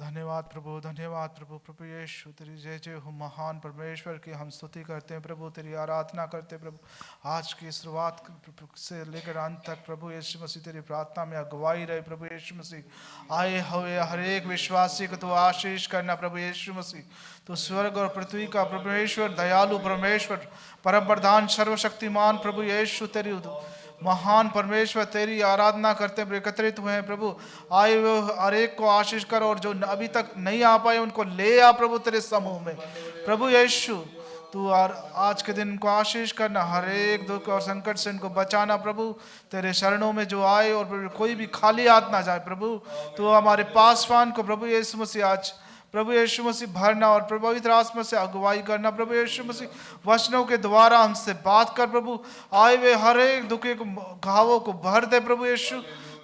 धन्यवाद प्रभु, धन्यवाद प्रभु। प्रभु यीशु तेरी जय जय हो महान परमेश्वर की हम स्तुति करते हैं प्रभु, तेरी आराधना करते हैं प्रभु। आज की शुरुआत से लेकर अंत तक प्रभु यीशु मसीह तेरी प्रार्थना में अगुवाई रहे प्रभु यीशु मसीह। आए हुए हर एक विश्वासी को तो आशीष करना प्रभु यीशु मसीह। तो स्वर्ग और पृथ्वी का परमेश्वर, दयालु परमेश्वर, परम प्रधान, सर्वशक्तिमान प्रभु यीशु तेरी महान परमेश्वर तेरी आराधना करते हैं। एकत्रित हुए हैं प्रभु, आए हुए हर एक को आशीष कर, और जो अभी तक नहीं आ पाए उनको ले आ प्रभु तेरे समूह में। प्रभु यीशु तू आज के दिन इनको आशीष करना, हर एक दुख और संकट से इनको बचाना प्रभु। तेरे शरणों में जो आए और कोई भी खाली हाथ ना जाए प्रभु। तो हमारे पासवान को प्रभु यीशु मसीह आज प्रभु यीशु मसीह भरना और पवित्र आत्मा से अगुवाई करना प्रभु यीशु मसीह। वचनों के द्वारा हमसे बात कर प्रभु, आए हुए हर एक दुखे को घावों को भर दे प्रभु यीशु।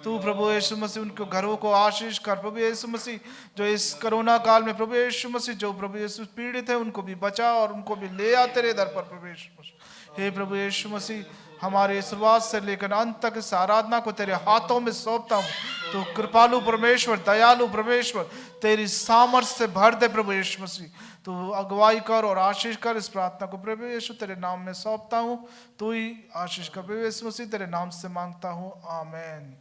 तू प्रभु यीशु मसीह उनके घरों को आशीष कर प्रभु यीशु मसीह। जो इस कोरोना काल में प्रभु यीशु मसीह जो प्रभु यीशु पीड़ित है उनको भी बचा और उनको भी ले आ तेरे दर पर प्रभु यीशु मसीह। हे प्रभु यीशु मसीह, हमारी शुरुआत से लेकर अंत तक इस आराधना को तेरे हाथों में सौंपता हूँ। तो कृपालु परमेश्वर, दयालु परमेश्वर, तेरी सामर्थ्य से भर दे प्रभु यीशु मसीह। तो अगुवाई कर और आशीष कर। इस प्रार्थना को प्रभु यीशु तेरे नाम में सौंपता हूँ, तू ही आशीष कर प्रभु यीशु मसीह, तेरे नाम से मांगता हूँ, आमीन।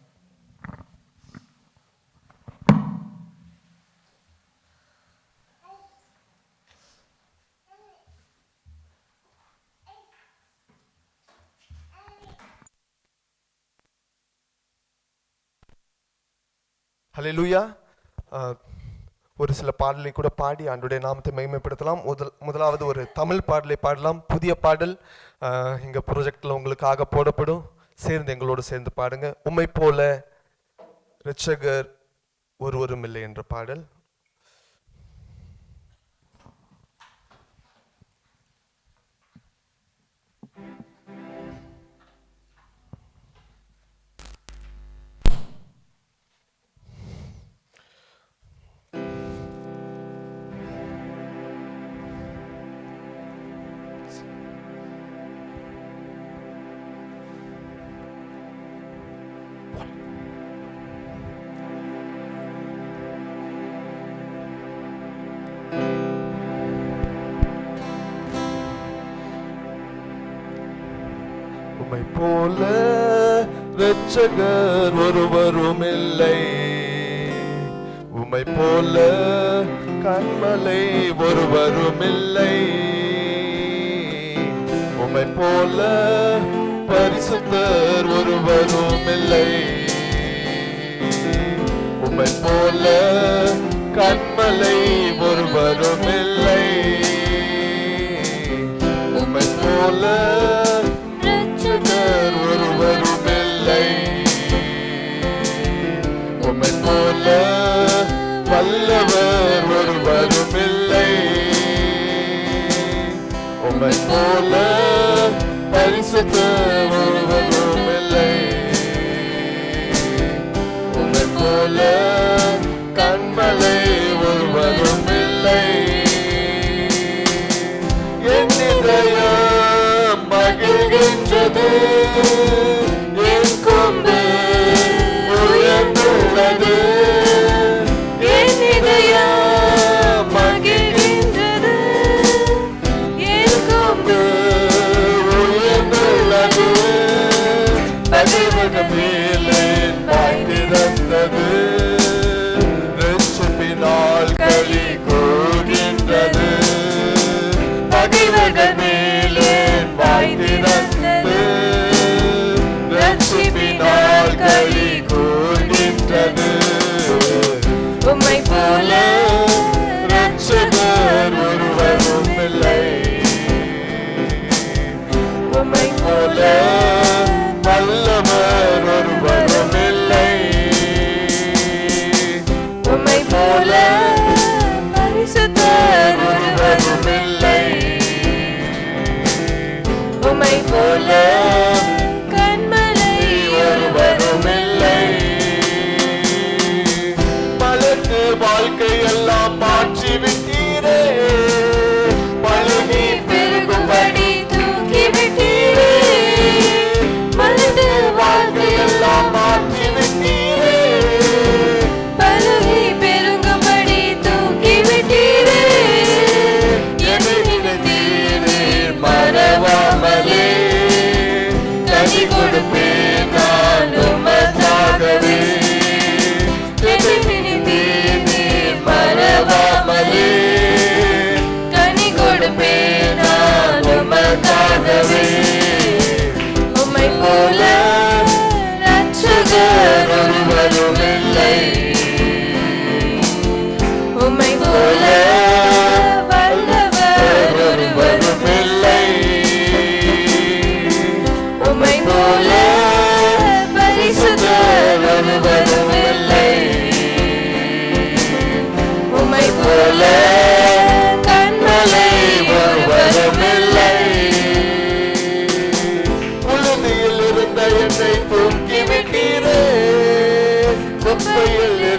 ஹல்லேலூயா. ஒரு சில பாடலை கூட பாடி ஆண்டவருடைய நாமத்தை மகிமைப்படுத்தலாம். முதலாவது ஒரு தமிழ் பாடலை பாடலாம். புதிய பாடல் இங்க ப்ரொஜெக்ட்ல உங்களுக்காக போடப்படும். சேர்ந்து எங்களோடு சேர்ந்து பாடுங்க. உம்மை போல இரட்சகர் ஒருவரும் இல்லை என்ற பாடல். உம்மை போல இரட்சகர் ஒருவரும் இல்லை, உம்மை போல கன்மலை ஒருவரும் இல்லை, உம்மை போல பரிசுத்தர் ஒருவரும் இல்லை, உம்மை போல கன்மலை ஒருவரும் இல்லை, உம்மை போல ஒருவரும் இல்லை, உம்மை போல வல்லவர் ஒருவரும் இல்லை, உம்மை போல பரிசுத்தர் ஒருவரும் இல்லை, உம்மை போல கன்மலை ஒருவரும் இல்லை. என் இதயம் மகிழ்கின்றது, என் கொம்பு உயர்ந்துள்ளது, என் இதயம் மகிழ்கின்றது, என் கொம்பு உயர்ந்துள்ளது, பகைவர்கள் மேலே வாய் திறந்தது, இரட்சிப்பினால் களி கூர்கின்றது, பகைவர்கள் மேலே வாய் திறந்தது,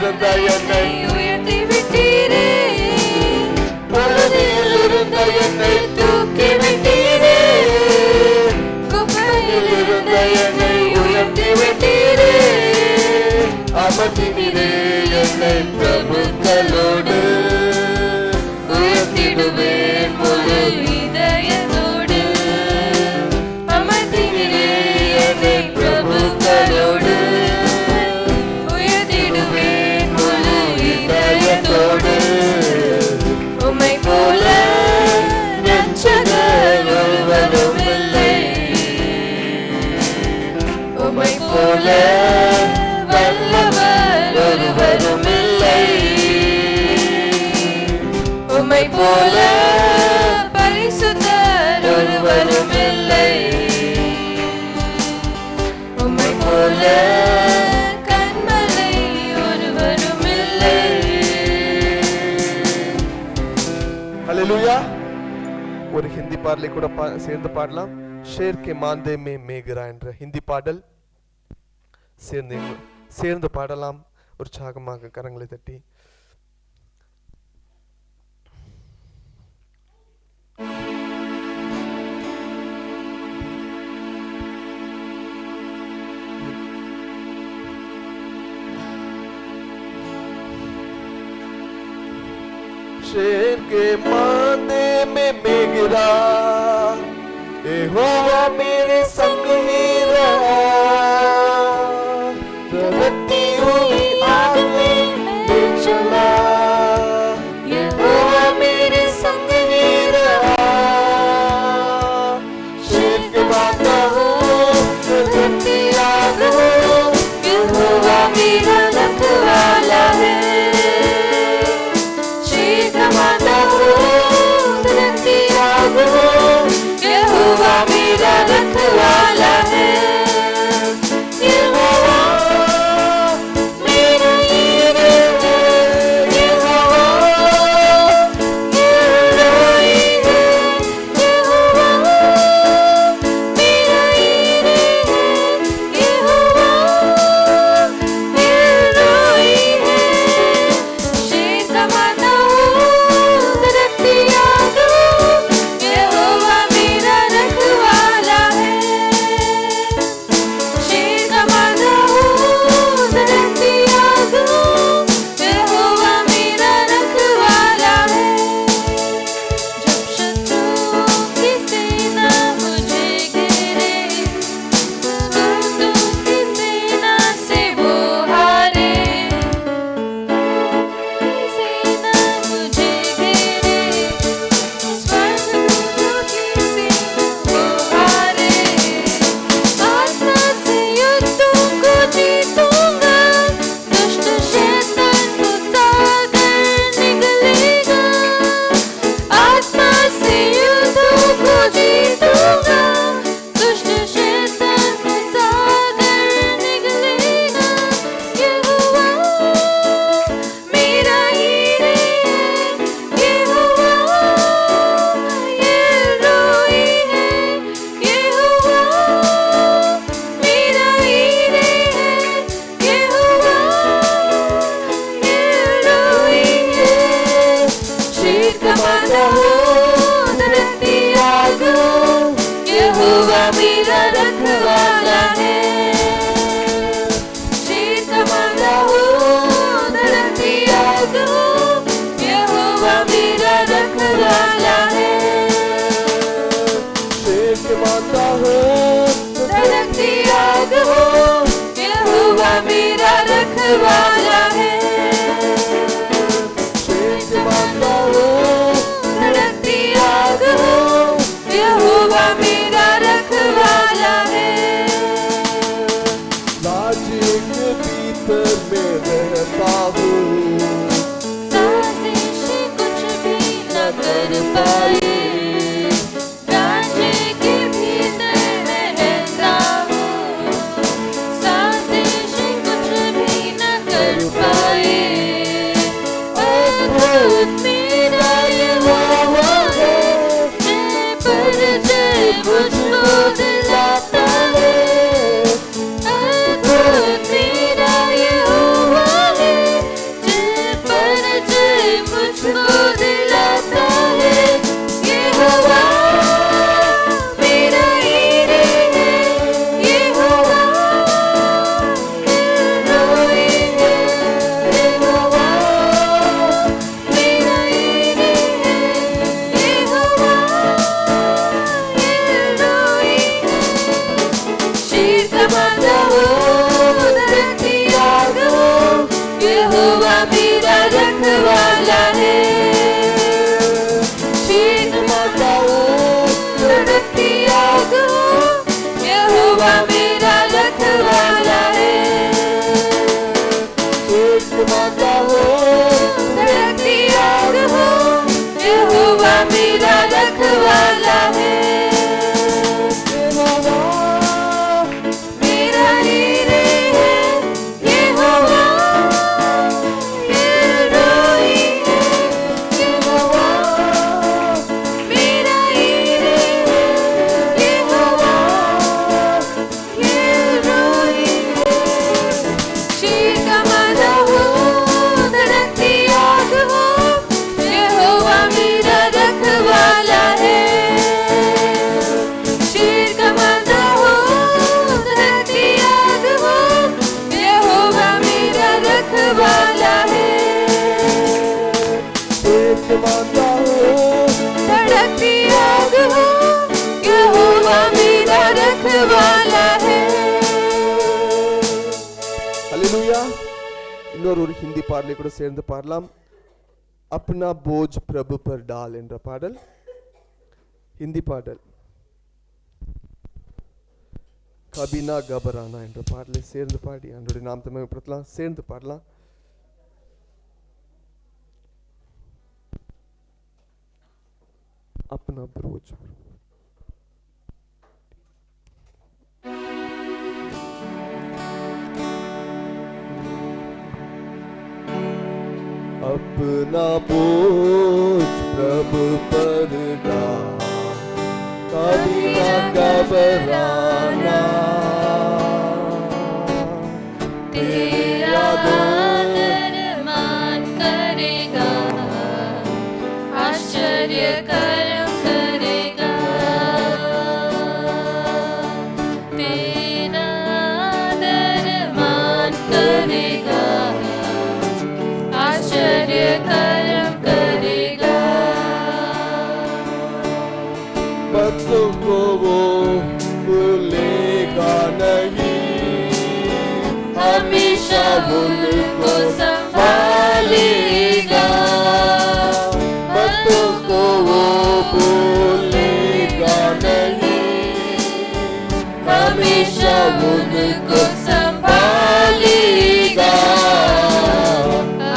இருந்த என்னை உயர்த்தி விட்டீரே, புழுதியில் இருந்த என்னை தூக்கி விட்டீரே, குப்பையில் இருந்த என்னை உயர்த்தி விட்டீரே, அமர்த்தினீரே என்னை பிரபுக்களோடு உயர்த்திடுவேன் முழு இதயத்தோடு, அமர்த்தினீரே என்னை பிரபுக்களோடு, உயர்த்திடுவேன் முழு இதயத்தோடு. உம்மை போல இரட்சகர் ஒருவரும் இல்லை, உம்மை போல வல்லவர் ஒருவரும் இல்லை, உம்மை போல பரிசுத்தர் ஒருவரும் இல்லை, உம்மை போல கன்மலை ஒருவரும் இல்லை. ஹல்லேலூயா. ஒரு ஹிந்தி பாடலை கூட சேர்ந்து பாடலாம். ஷேர் கே மாந்தே மே மேகரா என்ற ஹிந்தி பாடல் சேர்ந்து பாடலாம் உற்சாகமாக கரங்களை தட்டி. शेर के मांदे में मैं गिरा, यहोवा मेरे संग ही रहा, धरती हुई आग में मैं चला, यहोवा मेरे संग ही रहा, शेर के माता हो धरती आग हो, यहोवा मेरा रखवाला है, यहोवा मेरा रखवाला है, यहोवा मेरा हीरा है, यहोवा मेरा रोई है, यहोवा मेरा हीरा है, यहोवा मेरा रोई है, शेर का माता यहोवा मेरा रखवाला है, शेर का माता हो धरती आग हो, यहोवा मेरा रखवाला है, शेर के माता हो धरती आग हो, यहोवा मेरा रखवाला है, शेर के माता हो धरती आग हो, यहोवा मेरा रखवाला है, राज्य के भीतर में रहता हूँ, साजिश कुछ भी न कर पाए, राज्य के भीतर मैं रहता हूँ, साजिश कुछ भी न कर मानता हूँ, धरती आग हो, यहोवा मेरा रखवाला है। यहोवा मेरा हीरे है, यहोवा एल्रोई है। यहोवा मेरा हीरे है, यहोवा एल्रोई है। शीर का माना हो, धरती आग हो, यहोवा मेरा रखवाला है। शीर का माना हो, धरती आग हो, यहोवा मेरा रखवाला है। एक मानता हूँ, धरती आग हो, यहोवा मेरा रखवाला है। ஹல்லேலூயா. இன்னொரு ஒரு ஹிந்தி பாடலை கூட சேர்ந்து பாடலாம். அப்னா போஜ் பிரபு பர் டால் என்ற பாடல், ஹிந்தி பாடல். கபினா கபரானா என்ற பாடலை சேர்ந்து பாடி ஆண்டவருடைய நாமத்தை மகிமைப்படுத்தலாம். சேர்ந்து பாடலாம். अपना बोझ अपना बोझ प्रभु पर डाल, कभी ना घबराना, तेरा आदर मान करेगा, आश्चर्य कर्म करेगा। तेरा आदर मान करेगा, आश्चर्य कर्म करेगा। भक्तों को वो भूलेगा नहीं, हमेशा उनको संभालेगा। भक्तों को वो भूलेगा नहीं, हमेशा उनको संभालेगा।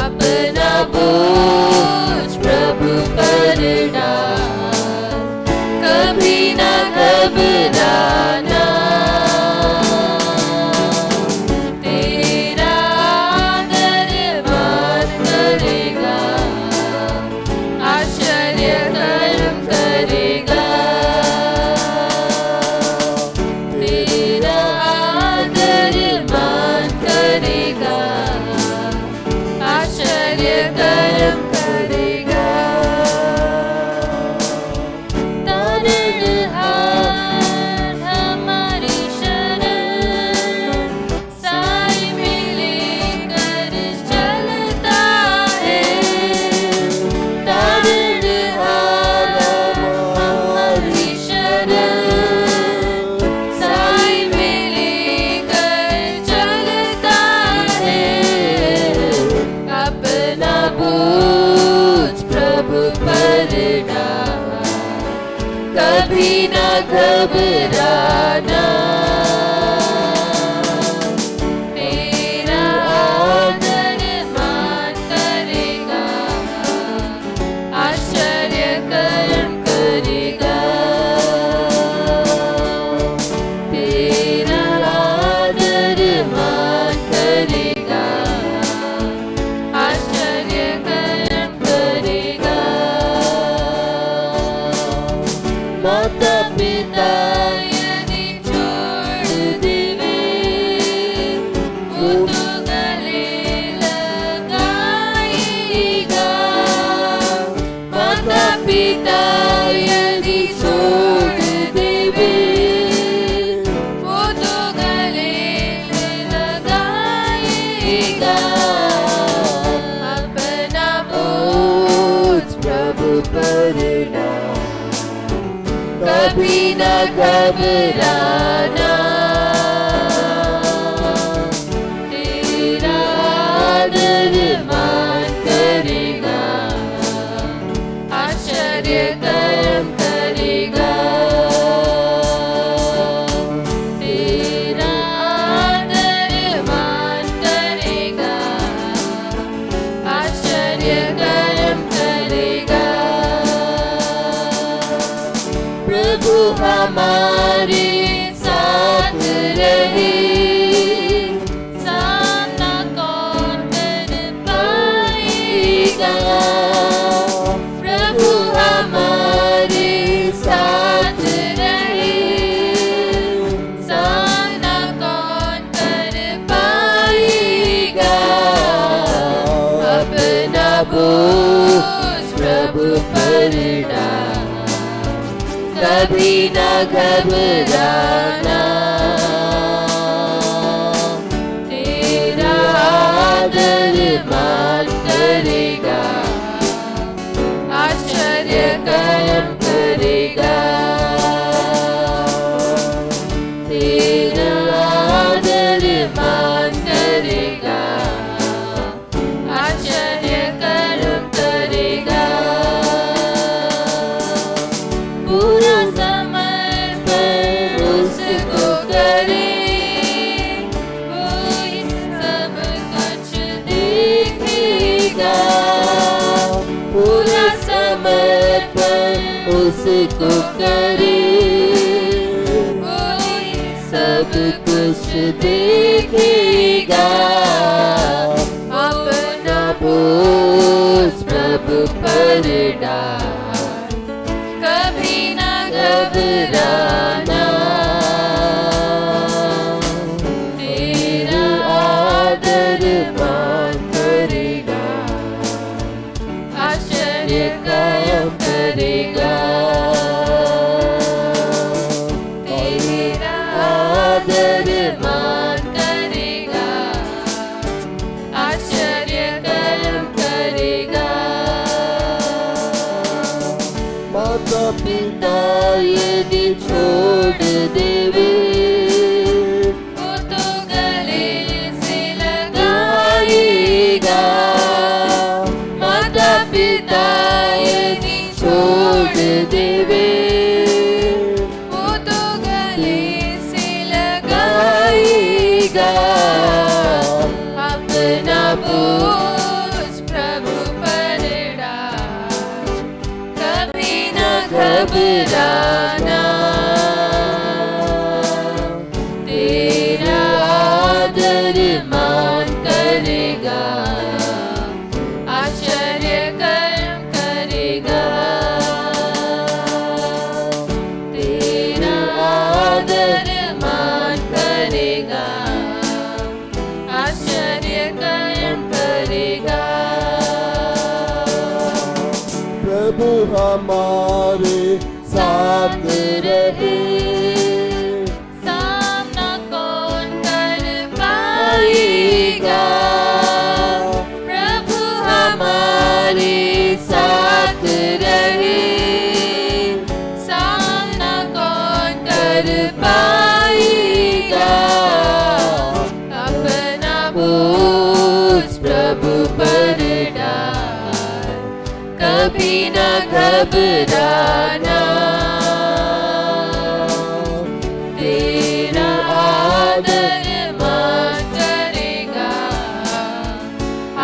अपना बोझ प्रभु पर डाल, कभी ना घबराना। तेरा आदर मान करेगा, आश्चर्य कर्म करेगा। तेरा आदर मान करेगा, आश्चर्य कर्म करेगा। तारणहार हमारी शरण, साई में लेकर चलता है। तारणहार हमारी शरण, साई में लेकर चलता है। अपना बोझ प्रभु पर डाल, कभी ना घबराना। तेरा आदर मान करेगा, आश्चर्य कर्म करेगा। तेरा आदर मान करेगा, आश्चर्य कर्म करेगा। माता पिता यदि छोड़ देवे, वो तो गले लगाएगा। माता पिता यदि छोड़ देवे, वो तो गले लगाएगा। अपना बोझ प्रभु पर डाल, कभी ना घबराना। तेरा आदर मान करेगा, आश्चर्य कर्म करेगा। तेरा आदर मान करेगा, हमारे साथ रहे, सामना कौन कर पाएगा। प्रभु हमारे साथ रहे, सामना कौन कर पाएगा। अपना बोझ प्रभु पर डाल, कभी न घबराना। तेरा आदर मान करेगा, आश्चर्य कर्म करेगा। तेरा आदर मान करेगा, आश्चर्य कर्म करेगा। पूरा समर्पण उसको करे, वो इस सब कुछ देखेगा। पूरा समर्पण उसको करे, वो इस सब कुछ देखेगा। अपना बोझ प्रभु पर डाल, कभी न घबराना। तेरा आदर मान करेगा, आश्चर्य कर्म करेगा। तेरा आदर मान करेगा, आश्चर्य कर्म करेगा। माता पिता यदि छोड़ देवे, वो तो गले से लगाएगा। माता पिता यदि छोड़ देवे, वो तो गले से लगाएगा। अपना बोझ प्रभु पर डाल, कभी न घबराना। तेरा आदर मान करेगा, आश्चर्य कर्म करेगा। तेरा आदर मान करेगा, आश्चर्य कर्म करेगा। प्रभु हमारे साथ रहे, सामना कौन कर पाएगा। प्रभु हमारे साथ रहे, सामना कौन कर पाएगा। अपना बोझ प्रभु पर डाल, कभी न घबराना। तेरा आदर मान करेगा,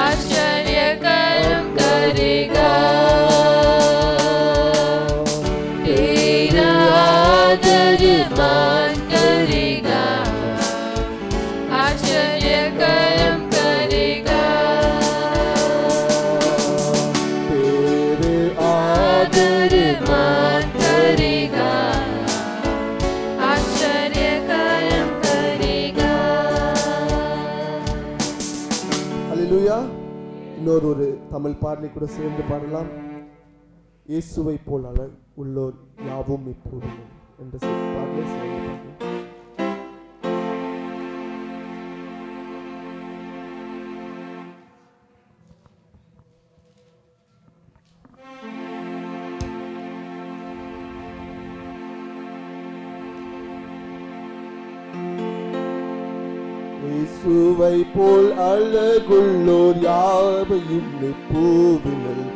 आश्चर्य कर्म करेगा। तेरा आदर मान करेगा, आश्चर्य कर्म करेगा। तेरे आदर मान करेगा, आश्चर्य कर्म करेगा। ஹல்லேலூயா. இன்னொரு தமிழ் பாடலை கூட சேர்ந்து பாடலாம். இயேசுவை போல் உள்ளோர் யாவும் இப்போது என்ற பாடலை சேர்ந்து பாடலாம். இயேசுவை போல் அழகுள்ளோர் யாவையும் இப்பூவினில்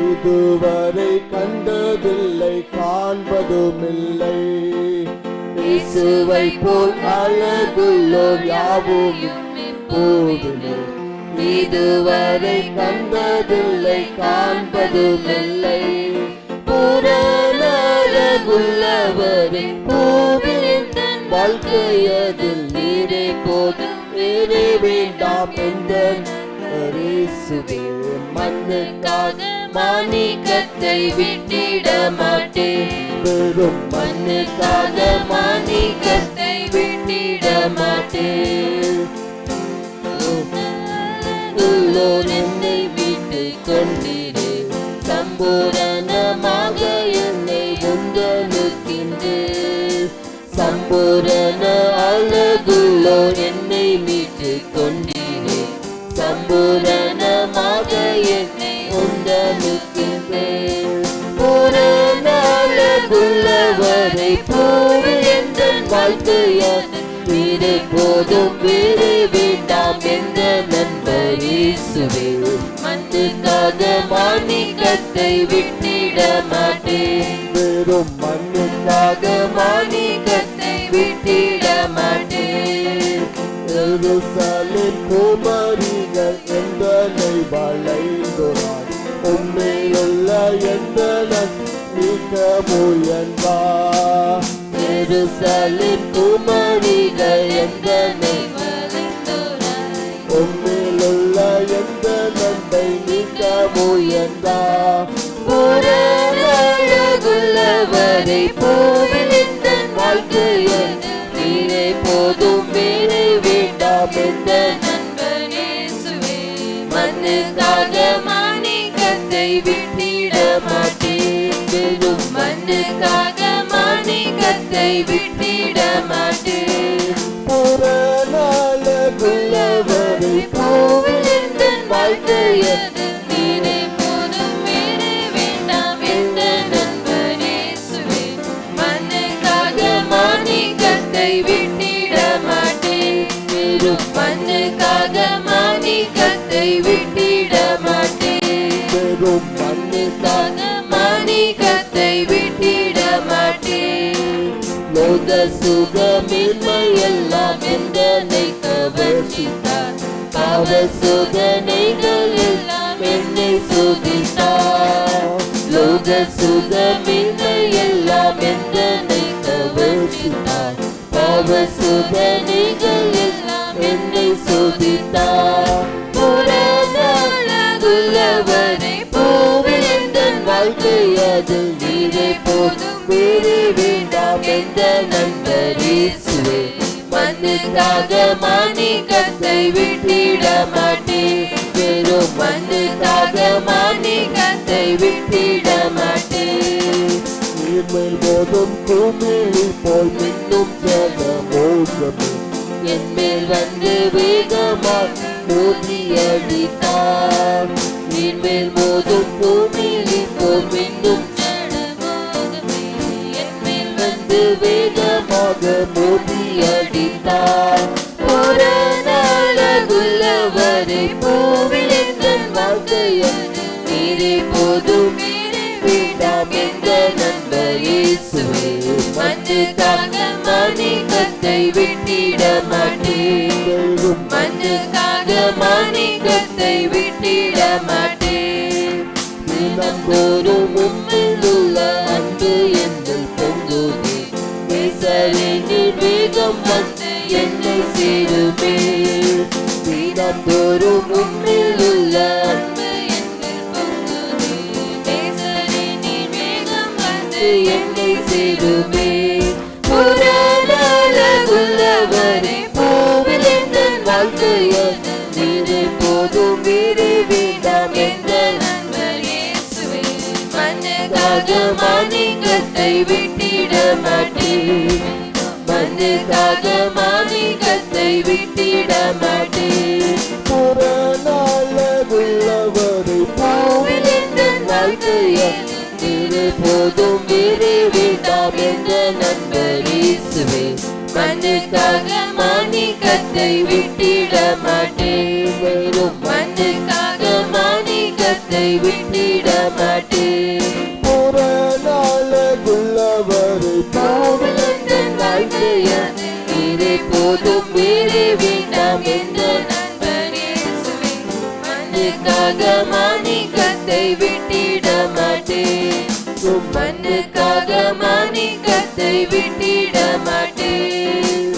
இதுவரை கண்டதில்லை, காண்பதுமில்லை. இயேசுவை போல் அழகுள்ளோர் யாவையும் இப்பூவினில் இதுவரை கண்டதில்லை, காண்பதுமில்லை. பூரண அழகுள்ளவரே பூவில் எந்த வாழ்க்கையதில் நீரே போதும் வேறே வேண்டாம் எந்த இயேசுவே மண்ணுக்காக மாணிக்கத்தை விட்டிட மாட்டேன் வெறும் மண்ணுக்காக மாணிக்கத்தை விட்டிட மாட்டேன் உள்ளோர் என்னை விட்டு கொண்டிரு சம்பூரணமாக என்னை உந்தனுக்கின்று சம்பூரண அழகுள்ளோர் என்னை மீட்டு கொண்டிரு சம்பூரணமாக என்னை உந்தனுக்கின்றேன் பூரண அழகுள்ளவரை பூவில் எந்த வாழ்க்கையாது நீரை போதும் வேறு வேண்டாம் என்ற நண்பர் இயேசுவே மண்ணுக்காக மாணிக்கத்தை விட்டிட மாட்டேன் வெறும் மண்ணுக்காக மாணிக்கத்தை விட்டிட மாட்டேன் எருசலேம் குமாரிகள் எந்தனை வளைந்தோராய் உண்மையுள்ள எந்தனன் நீக்க முயன்றார் எருசலேம் குமாரிகள் எந்தனை வளைந்தோராய் உண்மையுள்ள எந்த நன்மை நீக்க முயன்றார் பூரண அழகுள்ளவரை பூவில் எந்த வாழ்க்கையில் நீரே போதும் வேறே வேண்டாம் என்ற நண்பர் இயேசுவே மண்ணுக்காக மாணிக்கத்தை விட்டிட மாட்டேன் வெறும் மண்ணுக்காக மாணிக்கத்தை விட்டிட மாட்டேன் பூரண அழகுள்ளவரை பூவில் எந்த வாழ்க்கையில் நீரே போதும் வேறே வேண்டாம் என்ற நண்பர் இயேசுவே மண்ணுக்காக மாணிக்கத்தை விட்டிட மாட்டேன் வெறும் மண்ணுக்காக மாணிக்கத்தை விட்டிட மாட்டேன் வெறும் மண்ணுக்காக மாணிக்கத்தை விட்டிட மாட்டேன் லோக சுகமின்மை எல்லாம் எந்தனை கவர்ச்சித்தார் பாவ சோதனைகள் எல்லாம் என்னை சோதித்தார் லோக சுகமின்மை எல்லாம் எந்தனை கவர்ச்சித்தார் பாவ சோதனைகள் எல்லாம் என்னை சோதித்தார் பூரண அழகுள்ளவரை பூவில் எந்த வாழ்க்கையதில் நீரே போதும் வேறே வேண்டாம் எந்த நண்பர் இயேசுவே மண்ணுக்காக மாணிக்கத்தை விட்டிட மாட்டேன் வெறும் மண்ணுக்காக மாணிக்கத்தை விட்டிட மாட்டேன் நீர்மேல் போதும் குமிழி போல் மின்னும் ஜன மோகமே என் மேல் வந்து வேகமாய் மோதி அடித்தார் நீர்மேல் மோதும் குமிழி போல் மின்னும் ஜன மோகமே என் மேல் வந்து வேகமாக மோதி அடித்தார் பூரண அழகுள்ளவரை பூவில் எந்த வாழ்க்கையில் நீரே போதும் வேறே வேண்டாம் என்ற நண்பர் இயேசுவே மண்ணுக்காக மாணிக்கத்தை விட்டிட மாட்டேன் மண்ணுக்காக மாணிக்கத்தை விட்டிட மாட்டேன் தினந்தோறும் உம்மில் உள்ள அன்பு என்னில் பொங்குதே நேசரின் வேகம் வந்து என்னை சேருமே தினந்தோறும் உம்மில் உள்ள அன்பு என்னில் பொங்குதே நேசரின் வேகம் வந்து என்னை சேருமே பூரண அழகுள்ளவரை பூவில் எந்த வாழ்க்கையில் நீரே போதும் வேறே வேண்டாம் என்ற நண்பர் இயேசுவே மண்ணுக்காக மாணிக்கத்தை விட்டிட மாட்டேன் மண்ணுக்காக மாணிக்கத்தை விட்டிட மாட்டேன் பூரண அழகுள்ளவரை பூவில் எந்த வாழ்க்கையில் நீரே போதும் வேறே வேண்டாம் என்ற நண்பர் இயேசுவே மண்ணுக்காக மாணிக்கத்தை விட்டிட மாட்டேன் வெறும் மண்ணுக்காக மாணிக்கத்தை விட்டிட மாட்டேன் பூரண அழகுள்ளவரை பூவில் எந்த வாழ்க்கையில் நீரே போதும் வேறே வேண்டாம் என்ற நண்பர் இயேசுவே மண்ணுக்காக மாணிக்கத்தை விட்டிட மாட்டேன் மண்ணுக்காக மாணிக்கத்தை விட்டிட மாட்டேன்.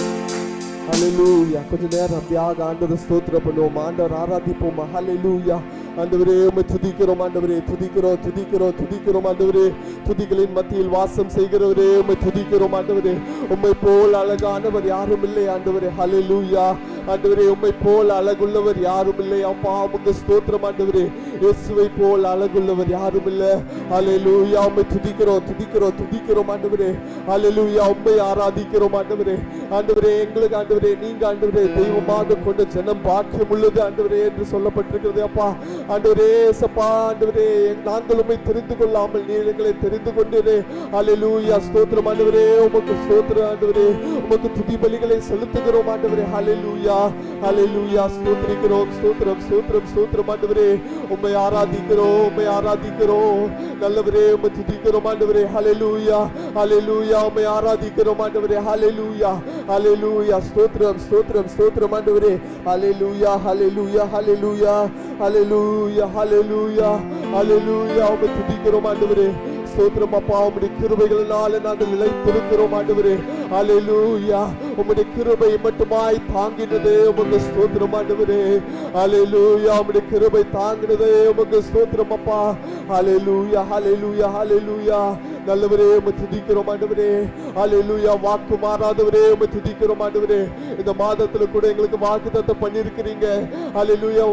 ஹல்லேலூயா. கொஞ்ச நேரம் அப்படியாக ஆண்டவரை ஸ்தோத்திரம் பண்ணுவோம், ஆண்டவர் ஆராதிப்போம். ஹல்லேலூயா. ஆண்டவரே உம்மை துதிக்கிறோம், ஆண்டவரே துதிக்கிறோம் துதிக்கிறோம் துதிக்கிறோம். ஆண்டவரே துதிகளின் மத்தியில் வாசம் செய்கிறவரே உம்மை துதிக்கிறோம். ஆண்டவரே உம்மை போல் அழகானவர் யாரும் இல்லை ஆண்டவரே. ஹல்லேலூயா. ஆண்டவரே உம்மை போல் அழகுள்ளவர் யாரும் இல்லை. அப்பா உமக்கு ஸ்தோத்திரம் ஆண்டவரே. இயேசுவை போல் அழகுள்ளவர் யாரும் இல்லை. ஹல்லேலூயா. உம்மை துதிக்கிறோம் துதிக்கிறோம் துதிக்கிறோம் ஆண்டவரே. ஹல்லேலூயா. உம்மை ஆராதிக்கிறோம் ஆண்டவரே. ஆண்டவரே எங்களுக்கு ஆண்டவரே நீங்க ஆண்டவரே தெய்வமாக கொண்ட ஜனம் பாக்கியம் உள்ளது ஆண்டவரே என்று சொல்லப்பட்டிருக்கிறது. அப்பா ஆண்டவரே சப்பா ஆண்டவரே நாங்கள் உம்மை தெரிந்து கொள்ளாமல் நீர் எங்களை தெரிந்து கொண்டீரே. ஹல்லேலூயா. ஸ்தோத்திரம் ஆண்டவரே. உமக்கு ஸ்தோத்திரம் ஆண்டவரே. உமக்கு துதி பலிகளை செலுத்துகிறோம் ஆண்டவரே. ஹல்லேலூயா ஹல்லேலூயா. ஸ்தோத்திரிக்கிறோம் ஸ்தோத்திரம் ஸ்தோத்திரம் ஸ்தோத்திரம் ஆண்டவரே. உம்மை ஆராதிக்கிறோம் உம்மை ஆராதிக்கிறோம் நல்லவரே. உம்மை துதிக்கிறோம் ஆண்டவரே. ஹல்லேலூயா ஹல்லேலூயா. உம்மை ஆராதிக்கிறோம் ஆண்டவரே. ஹல்லேலூயா ஹல்லேலூயா. ஸ்தோத்திரம் ஸ்தோத்திரம் ஸ்தோத்திரம் ஆண்டவரே. ஹல்லேலூயா ஹல்லேலூயா ஹல்லேலூயா ஹல்லேலூயா ஹல்லேலூயா ஹல்லேலூயா. உம்மை துதிக்கிறோம் ஆண்டவரே. ஸ்தோத்திரம் அப்பா. உம்முடைய கிருபைகளினால நாங்கள் நிலைத்திருக்கிறோம் ஆண்டவரே. ஹல்லேலூயா. உம்முடைய கிருபை மட்டுமாய் தாங்கினதே உமக்கு ஸ்தோத்திரம் ஆண்டவரே. ஹல்லேலூயா. உம்முடைய கிருபை தாங்கினதே உமக்கு ஸ்தோத்திரம் அப்பா. ஹல்லேலூயா ஹல்லேலூயா ஹல்லேலூயா. நல்லவரே உம்மை துதிக்கிறோம் ஆண்டவரே. ஹல்லேலூயா. வாக்கு மாறாதவரே உம்மை துதிக்கிறோம் ஆண்டவரே. இந்த மாதத்துல கூட எங்களுக்கு வாக்குத்தத்தம் பண்ணியிருக்கிறீங்க. ஹல்லேலூயா.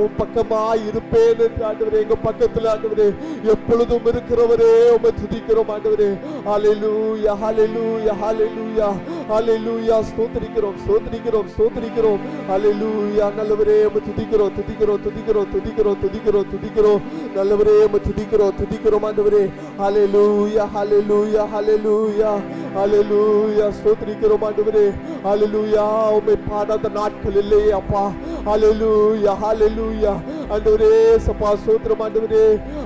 உம் பக்கமாய் இருப்பேன் என்று ஆண்டவரே எங்க பக்கத்துல ஆண்டவரே எப்பொழுதும் இருக்கிறவரே உம்மை துதிக்கிறோம் ஆண்டவரே. ஹல்லேலூயா ஹல்லேலூயா ஹல்லேலூயா ஹல்லேலூயா. ஸ்தோத்திரிக்கிறோம் ஸ்தோத்திரிக்கிறோம் ஸ்தோத்திரிக்கிறோம். ஹல்லேலூயா. நல்லவரே உம்மை துதிக்கிறோம் துதிக்கிறோம் துதிக்கிறோம் துதிக்கிறோம் துதிக்கிறோம் துதிக்கிறோம். நல்லவரே உம்மை துதிக்கிறோம் துதிக்கிறோம் ஆண்டவரே. ஹல்லேலூயா ஹல்லேலூயா ஹல்லேலூயா ஹல்லேலூயா. ஸ்தோத்திரிக்கிறோம் ஆண்டவரே. ஹல்லேலூயா. உம்மை பாடாத நாட்கள் இல்லையே அப்பா. ஹல்லேலூயா ஹல்லேலூயா. ஆண்டவரே சப்பா ஸ்தோத்திரம் ஆண்டவரே.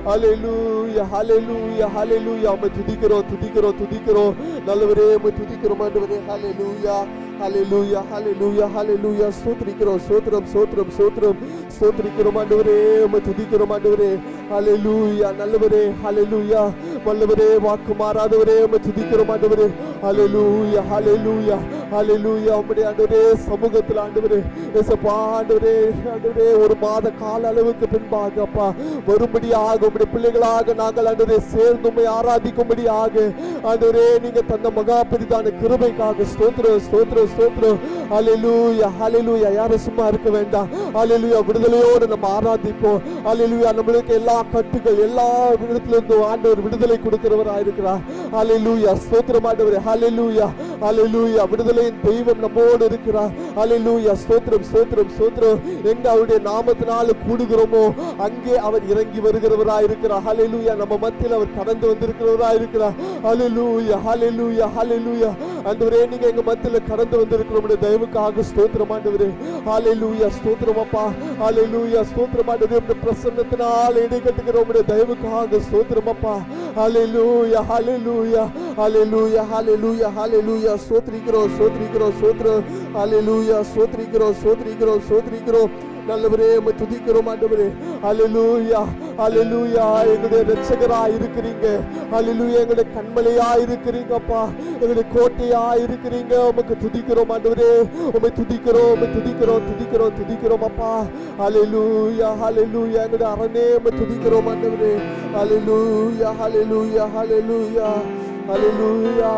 ஹல்லேலூயா ஹல்லேலூயா ஹல்லேலூயா. உம்மை துதிக்கிறோம் துதிக்கிறோம் துதிக்கிறோம். நல்லவரே உம்மை துதிக்கிறோம் ஆண்டவரே. ஹல்லேலூயா ஹல்லேலூயா ஹல்லேலூயா ஹல்லேலூயா. ஸ்தோத்திரிக்கிறோம் ஸ்தோத்திரம் ஸ்தோத்திரம் ஸ்தோத்திரம் ஸ்தோத்திரிக்கிறோம் ஆண்டவரே. உம்மை துதிக்கிறோம் ஆண்டவரே. ஹல்லேலூயா. நல்லவரே. ஹல்லேலூயா. வல்லவரே. வாக்கு மாறாதவரே உம்மை துதிக்கிறோம் ஆண்டவரே. ஹல்லேலூயா ஹல்லேலூயா ஹல்லேலூயா. உம்முடைய ஆண்டவரே சமூகத்தில் ஆண்டவரே இயேசுப்பா ஆண்டவரே ஆண்டவரே ஒரு மாத கால அளவுக்கு பின்பாக அப்பா வரும்படியாக உம்முடைய பிள்ளைகளாக நாங்கள் ஆண்டவரே சேர்ந்து உம்மை ஆராதிக்கும்படியாக ஆண்டவரே நீங்க தந்த மகா பெரிதான கிருபைக்காக ஸ்தோத்திரம் ஸ்தோத்திரம் ஸ்தோத்திரம். ஹல்லேலூயா ஹல்லேலூயா. யாரும் சும்மா இருக்க வேண்டாம். ஹல்லேலூயா. விடுதலையோடு நம்ம ஆராதிப்போம். ஹல்லேலூயா. நம்மளுக்கு எல்லா கட்டுகள் எல்லா விதத்திலிருந்து ஆண்டவர் விடுதலை கொடுக்கிறவராக இருக்கிறார். ஹல்லேலூயா. ஸ்தோத்திரம் ஆண்டவரே. ஹல்லேலூயா ஹல்லேலூயா. விடுதலையின் தெய்வம் நம்மோடு இருக்கிறார். ஹல்லேலூயா. ஸ்தோத்திரம் ஸ்தோத்திரம் ஸ்தோத்திரம். எங்க அவருடைய நாமத்தினால கூடுகிறோமோ அங்கே அவர் இறங்கி வருகிறவராக இருக்கிறார். ஹல்லேலூயா. நம்ம மத்தியில் அவர் கடந்து வந்திருக்கிறவராக இருக்கிறார். ஹல்லேலூயா ஹல்லேலூயா ஹல்லேலூயா. ஆண்டவரே நீங்க எங்க மத்தியில் கடந்து வந்திருக்கிற உம்முடைய தயவுக்காக ஸ்தோத்திரம் ஆண்டவரே. ஹல்லேலூயா. ஸ்தோத்திரம் அப்பா. ஹல்லேலூயா. ஸ்தோத்திரம் ஆண்டவரே. உம்முடைய பிரசன்னத்தினால் இடை கட்டுகிற உம்முடைய தயவுக்காக ஸ்தோத்திரம் அப்பா. ஹல்லேலூயா ஹல்லேலூயா ஹல்லேலூயா ஹல்லேலூயா ஹல்லேலூயா. ஸ்தோத்திரிக்கிறோம் ஸ்தோத்திரிக்கிறோம் ஸ்தோத்திரம். ஹல்லேலூயா. ஸ்தோத்திரிக்கிறோம் ஸ்தோத்திரிக்கிறோம் ஸ்தோத்திரிக்கிறோம். நல்லவரே உம்மை துதிக்கிறோம் ஆண்டவரே. ஹல்லேலூயா ஹல்லேலூயா. எங்களுடைய இரட்சகராய் இருக்கிறீங்க. ஹல்லேலூயா. எங்களுடைய கண்மலையாய் இருக்கிறீங்கப்பா. எங்களுடைய கோட்டையாய் இருக்கிறீங்க. உமக்கு துதிக்கிறோம் ஆண்டவரே. உம்மை துதிக்கிறோம் உம்மை துதிக்கிறோம் துதிக்கிறோம் துதிக்கிறோம் அப்பா. ஹல்லேலூயா ஹல்லேலூயா. எங்களுடைய அரணே உம்மை துதிக்கிறோம் ஆண்டவரே. ஹல்லேலூயா ஹல்லேலூயா ஹல்லேலூயா ஹல்லேலூயா.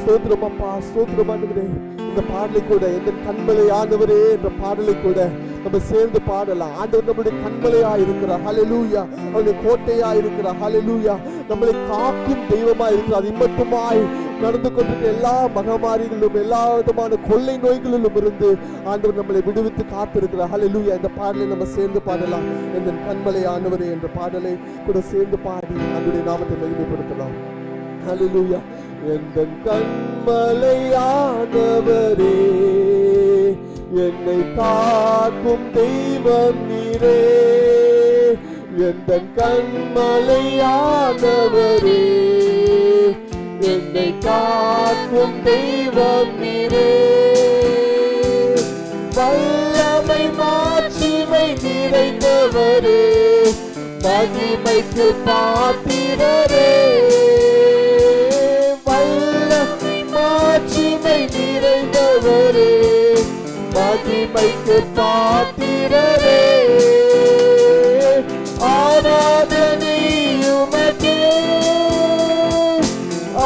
ஸ்தோத்திரம் அப்பா. ஸ்தோத்திரம் ஆண்டவரே. இந்த பாடலை கூட எந்த கண்மலை ஆண்டவரே என்ற பாடலை கூட நம்ம சேர்ந்து பாடலாம். ஆண்டவர் நம்முடைய கண்மலையா இருக்கிறார். ஹல்லேலூயா. அவருடைய கோட்டையா இருக்கிறார். ஹல்லேலூயா. நம்மளை காக்கும் தெய்வமா இருக்கிறார். இம்மட்டுமாய் நடந்து கொண்டிருக்கிற எல்லா மகமாரிகளிலும் எல்லா விதமான கொள்ளை நோய்களிலும் இருந்து ஆண்டவர் நம்மளை விடுவித்து காத்திருக்கிறார். ஹல்லேலூயா. இந்த பாடலை நம்ம சேர்ந்து பாடலாம். எந்த கண்மலை ஆண்டவரே என்ற பாடலை கூட சேர்ந்து பாடி ஆண்டவருடைய நாமத்தை மகிமைப்படுத்தலாம். ஹல்லேலூயா. எந்தன் கண்மலையானவரே என்னை காக்கும் தெய்வம் நீரே. எந்தன் கண்மலையானவரே என்னை காக்கும் தெய்வம் நீரே. வல்லமை மாட்சிமை நிறைந்தவரே மகிமைக்கு பாத்திரரே. மகிமைக்கு பாத்திரரே, ஆராதனை உமக்கே,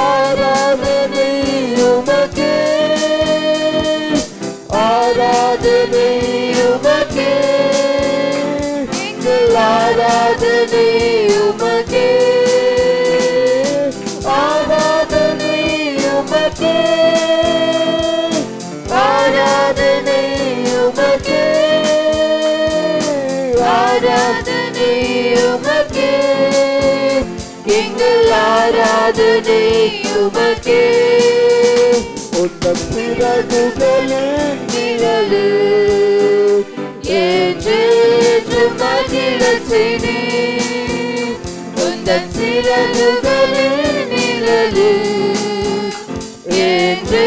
ஆராதனை உமக்கே, ஆராதனை உமக்கே, எங்கள் ஆராதனை உமக்கே, ஆராதனை உமக்கே, ஆராதனை உமக்கே, ஆராதனை உமக்கே, எங்கள் ஆராதனை உமக்கே. உந்தன் சிறகுகளின் நிழலு என்று மகிழச் செய்தீர். உந்தன் சிறகுகளின் நிழலு என்று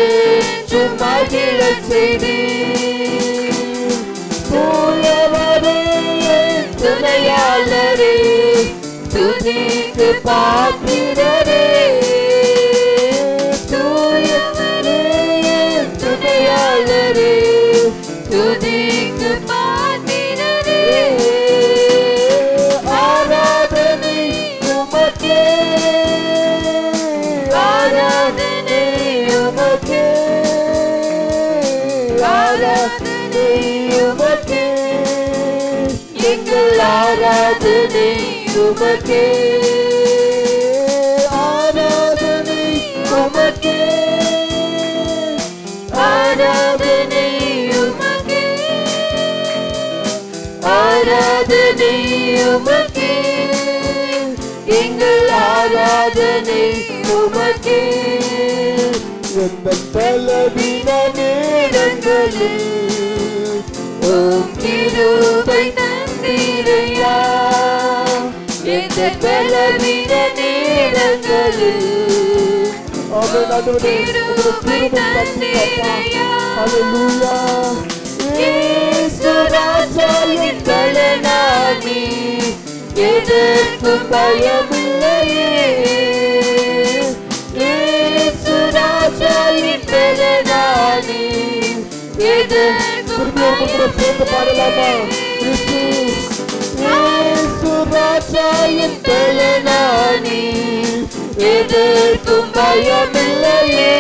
மகிழச் செய்தீர். தூயவரே துணையாளரே, துதிக்கு பாத்திரரே, தூயவரே துணையாளரே, துதிக்கு பாத்திரரே, ஆராதனை உமக்கே, ஆராதனை உமக்கே, ஆராதனை உமக்கே, எங்கள் ஆராதனை உமக்கே, ஆராதனை உமக்கே, ஆராதனை உமக்கே, ஆராதனை உமக்கே, எங்கள் ஆராதனை உமக்கே. எங்கள் பலவீன நேரங்களில் உம் கிருபை தந்தீரையா, எங்கள் பலவீன நேரங்களில் கிருபை தந்தீரையா. ஹல்லேலூயா. இயேசு ராஜாவின் பலனானி, எதற்கும் பயமில்லையே. இயேசு ராஜாவின் பலனானி, எதற்கும் பயமில்லையே. இயேசு ராஜாவின் பலனானி, எதற்கும் பயமில்லையே.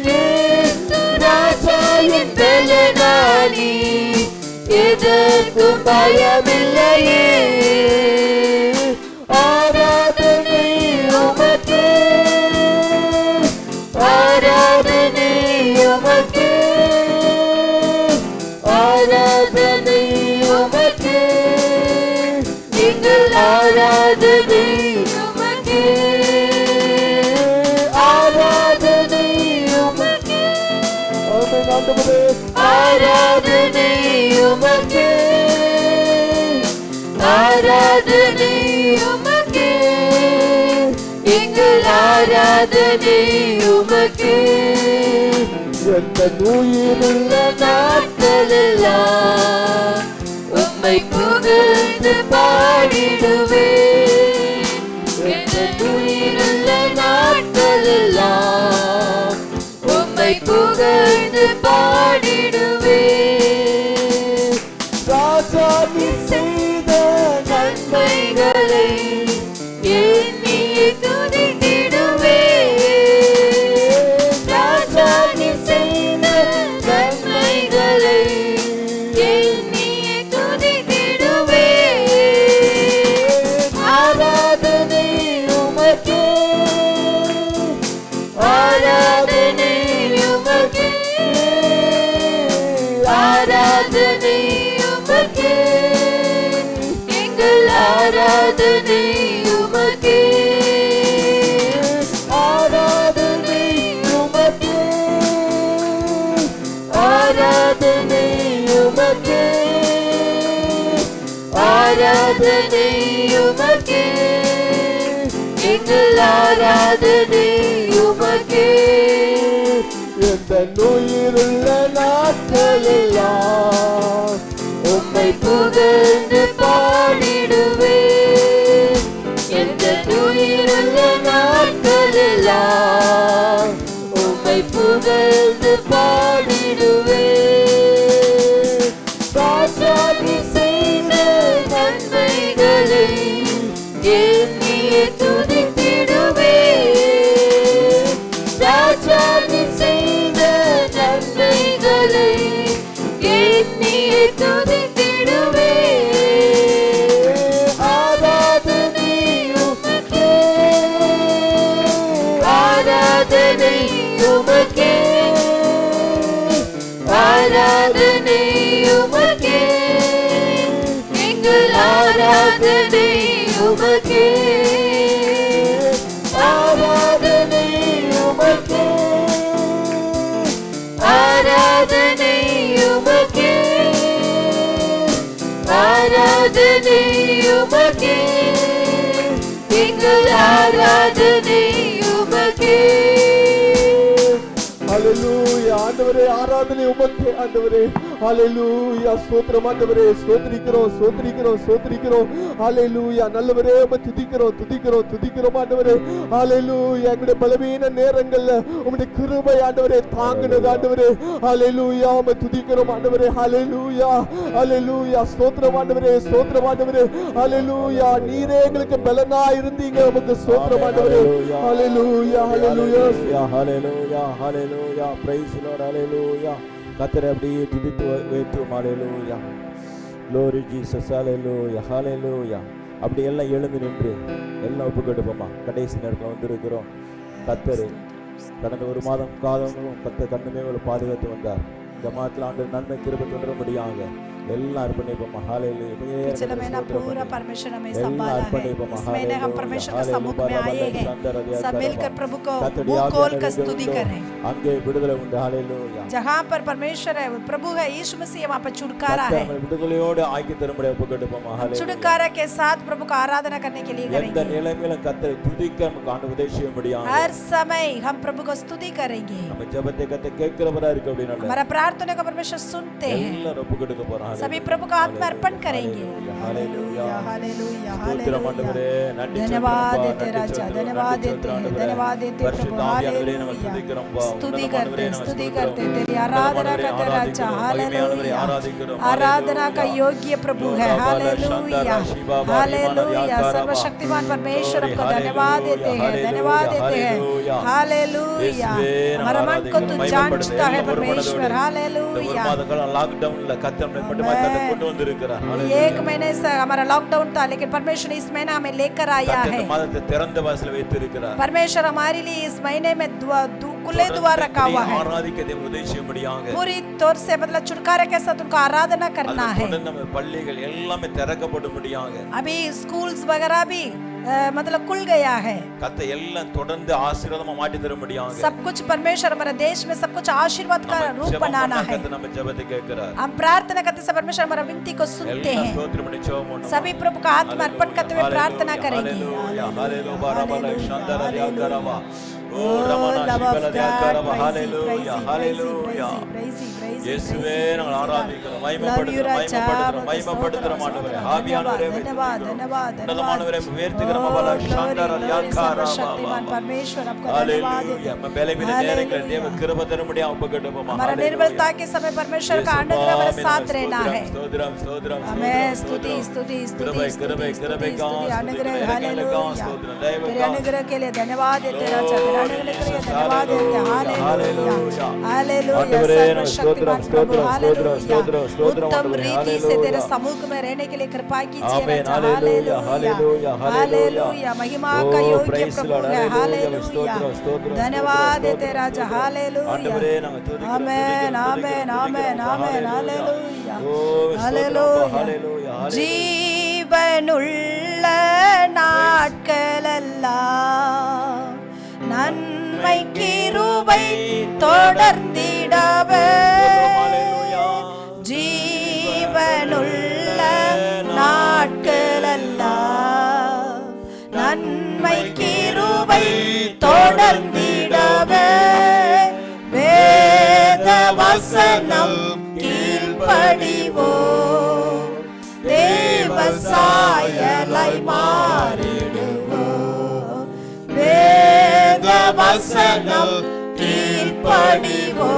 இயேசு ராஜாவின் பலனானி, எதற்கும் பயமில்லையே. ஆராதனை உமக்கே, ஆராதனை உமக்கே, ஆராதனை உமக்கே, எங்கள் ஆராதனை உமக்கே, ஆராதனை உமக்கே, ஆராதனை உமக்கே, ஆராதனை உமக்கே, எங்கள் ஆராதனை உமக்கே. எந்த உயிருள்ள நாட்களெல்லாம் உம்மை புகழ்ந்து பாடிடுவேன். எந்த உயிருள்ள நாட்களெல்லாம் உம்மை புகழ்ந்து பாடிடுவேன். ராஜா நீ செய்த நன்மைகளை எண்ணி துதித்திடுவேன். ராஜா நீ செய்த நன்மைகளை எண்ணி துதித்திடுவேன். ஆராதனை உமக்கே, ஆராதனை உமக்கே, ஆராதனை உமக்கே, எங்கள் ஆராதனை உமக்கே, ஆராதனை உமக்கே, ஆராதனை உமக்கே, ஆராதனை உமக்கே, எங்கள் ஆராதனை உமக்கே. எந்த உயிருள்ள நாட்களெல்லாம் உம்மை புகழ்ந்து பாடிடுவேன். எந்த உயிருள்ள நாட்களெல்லாம் உம்மை புகழ்ந்து பாடிடுவேன். ஆராதனை உமக்கே, ஆராதனை உமக்கே, ஆராதனை உமக்கே, ஆராதனை உமக்கே, எங்கள் ஆராதனை உமக்கே. ஹல்லேலூயா. ஆண்டவரே ஆராதனை உமக்கே ஆண்டவரே. ஹல்லேலூயா. ஸ்தோத்திரம் ஆண்டவரே. ஸ்தோத்திரிக்கிறோம் ஸ்தோத்திரிக்கிறோம் ஸ்தோத்திரிக்கிறோம். ஹல்லேலூயா. நல்லவரே உம்மை துதிக்கிறோம் துதிக்கிறோம் துதிக்கிறோம் ஆண்டவரே. ஹல்லேலூயா. எங்களுடைய பலவீன நேரங்கள்ல உம்முடைய கிருபை ஆண்டவரே தாங்கினது ஆண்டவரே. ஹல்லேலூயா. உம்மை துதிக்கிறோம் ஆண்டவரே. ஹல்லேலூயா ஹல்லேலூயா. ஸ்தோத்திரம் ஆண்டவரே ஸ்தோத்திரம் ஆண்டவரே. ஹல்லேலூயா. நீரே எங்களுக்கு பலனா இருந்தீங்க. உமக்கு ஸ்தோத்திரம் ஆண்டவரே. ஹல்லேலூயா ஹல்லேலூயா ஹல்லேலூயா ஹல்லேலூயா. Praise the lord. ஹல்லேலூயா. கர்த்தரை அப்படியே துதித்து உயர்த்துவோம். ஹல்லேலூயா. glory Jesus. ஹல்லேலூயா ஹல்லேலூயா. அப்படி எல்லாம் எழுந்து நின்று எல்லாம் ஒப்பு கொடுப்போமா. கடைசி நேரத்தில் வந்திருக்கிறோம். கர்த்தர் கடந்த ஒரு மாதம் காலங்களும் கர்த்தர் கண்ணுமே பாதுகாத்து வந்தார். இந்த மாதத்தில் ஆண்டு நன்மை கிருபை தொடரும்படியாக எல்லாம் अर्पणेपमा हालेलुया। पिछले महीना पूरा परमेश्वर हमें संभाला है। इस महीने हम परमेश्वर के सम्मुख में आए हैं। सब मिलकर प्रभु को मुंह खोल कर स्तुति करें। अंगे विடுதலை உண்டு। हालेलुया। जहाँ पर परमेश्वर है प्रभु है यीशु मसीह वहाँ पर छुटकारा है। விடுதலையோடு ஆக்கி தரும்படி ஒப்புக்கொடுப்போமா। हालेलुया। छुटकारा के साथ प्रभु का आराधना करने के लिए करेंगे। எந்த நிலைமையிலும் கர்த்தரை துதிக்க நமக்கு ஆண்டு உதவி செய்யும்படியாக हर समय हम प्रभु को स्तुति करेंगे। நம்ம ஜெபத்தை கர்த்தர் கேட்கிறவரா இருக்க அப்படினால हमारा प्रार्थना को परमेश्वर सुनते हैं। எல்லாரும் ஒப்புக்கொடுக்க போறோம்। सभी प्रभु का आत्मर्पण करेंगे। Hallelujah hallelujah hallelujah. धन्यवाद देते राजा, धन्यवाद देते हैं, धन्यवाद देते प्रभु। हालेलुया। स्तुति करते तेरी आराधना करते राजा। हालेलुया। आराधना का योग्य प्रभु है। Hallelujah hallelujah. सर्वशक्तिमान परमेश्वर आपको धन्यवाद देते हैं, धन्यवाद देते हैं। हालेलुया। हमारा मन को तू जानता है परमेश्वर। हालेलुया। लॉकडाउन कत्तम कत्तम கொண்டு வந்திருக்கிறார்। एक महीने से हमारा लॉकडाउन था लेकिन परमेश्वर इस महीना हमें लेकर आया है। மாதத்தை திறந்த வாசல் வைத்திருக்கிறார்। परमेश्वर हमारे लिए इस महीने में खुले द्वार रखा हुआ है। ஆராதிக்க தேவ உதவி செய்யும்படியாக पूरी तौर से मतलब छुटकारा के साथ उनको आराधना करना है। நம்ம பள்ளிகள் எல்லாமே திறக்கப்படும்படியாக अभी स्कूल्स वगैरह भी मतलब खुल गया है। கர்த்தர் எல்லாம் தொடர்ந்து ஆசீர்வாதமா மாற்றி தரும்படியாக सब कुछ परमेश्वर हमारे देश में सब कुछ आशीर्वाद का रूप बनाना है। நம்ம ஜெபத்தை கேட்கிறார்। हम प्रार्थना करते से परमेश्वर हमारा विनती को सुनते हैं। सभी प्रभु का आत्मा अर्पण करते हुए प्रार्थना करेंगे। ओ रमना शिवलदिया करवा। Hallelujah hallelujah. இயேசுவே நாங்கள் ஆராதிக்கிறோம், மகிமைப்படுத்துகிறோம் மகிமைப்படுத்துகிறோம் ஆண்டவரே। ஆவியானவரே धन्यवाद धन्यवाद உன்னதமானவரே உயர்த்துகிறோம் பல சந்தர யாக்காரா परमेश्वर आपको धन्यवाद देते हैं। मैं பலவீன நேரங்களில் தேவ கிருபை தரும்படியா ஒப்புக்கொடுப்போம்। हमारा निर्बलता के समय परमेश्वर का अनुग्रह हमारे साथ रहना है। स्तोत्रम स्तोत्रम हमें स्तुति स्तुति स्तुति स्तुति अनुग्रह। हालेलुया। तेरे अनुग्रह के लिए धन्यवाद देते राजा, तेरे अनुग्रह के लिए धन्यवाद देते। Hallelujah hallelujah. सर्वशक्तिमान प्रभु हालेलुया। उत्तम रीति से तेरे सम्मुख में रहने के लिए कृपा कीजिए राजा। Hallelujah hallelujah. महिमा का योग्य प्रभु है। हालेलुया। धन्यवाद देते राजा। हालेलुया। आमेन आमेन आमेन आमेन। हालेलुया हालेलुया। जीवनुள்ள நாட்களெல்லாம் நன்மை கிருபை தொடர்ந்திடவே। ஜீவனுள்ள நாட்களெல்லாம் நன்மை கிருபை தொடர்ந்திடவே। வேத வசனம் கீழ்ப்படிவோம், தேவ சாயலாய் மாறிடுவோம்। வேத வசனம் கீழ்ப்படிவோம்,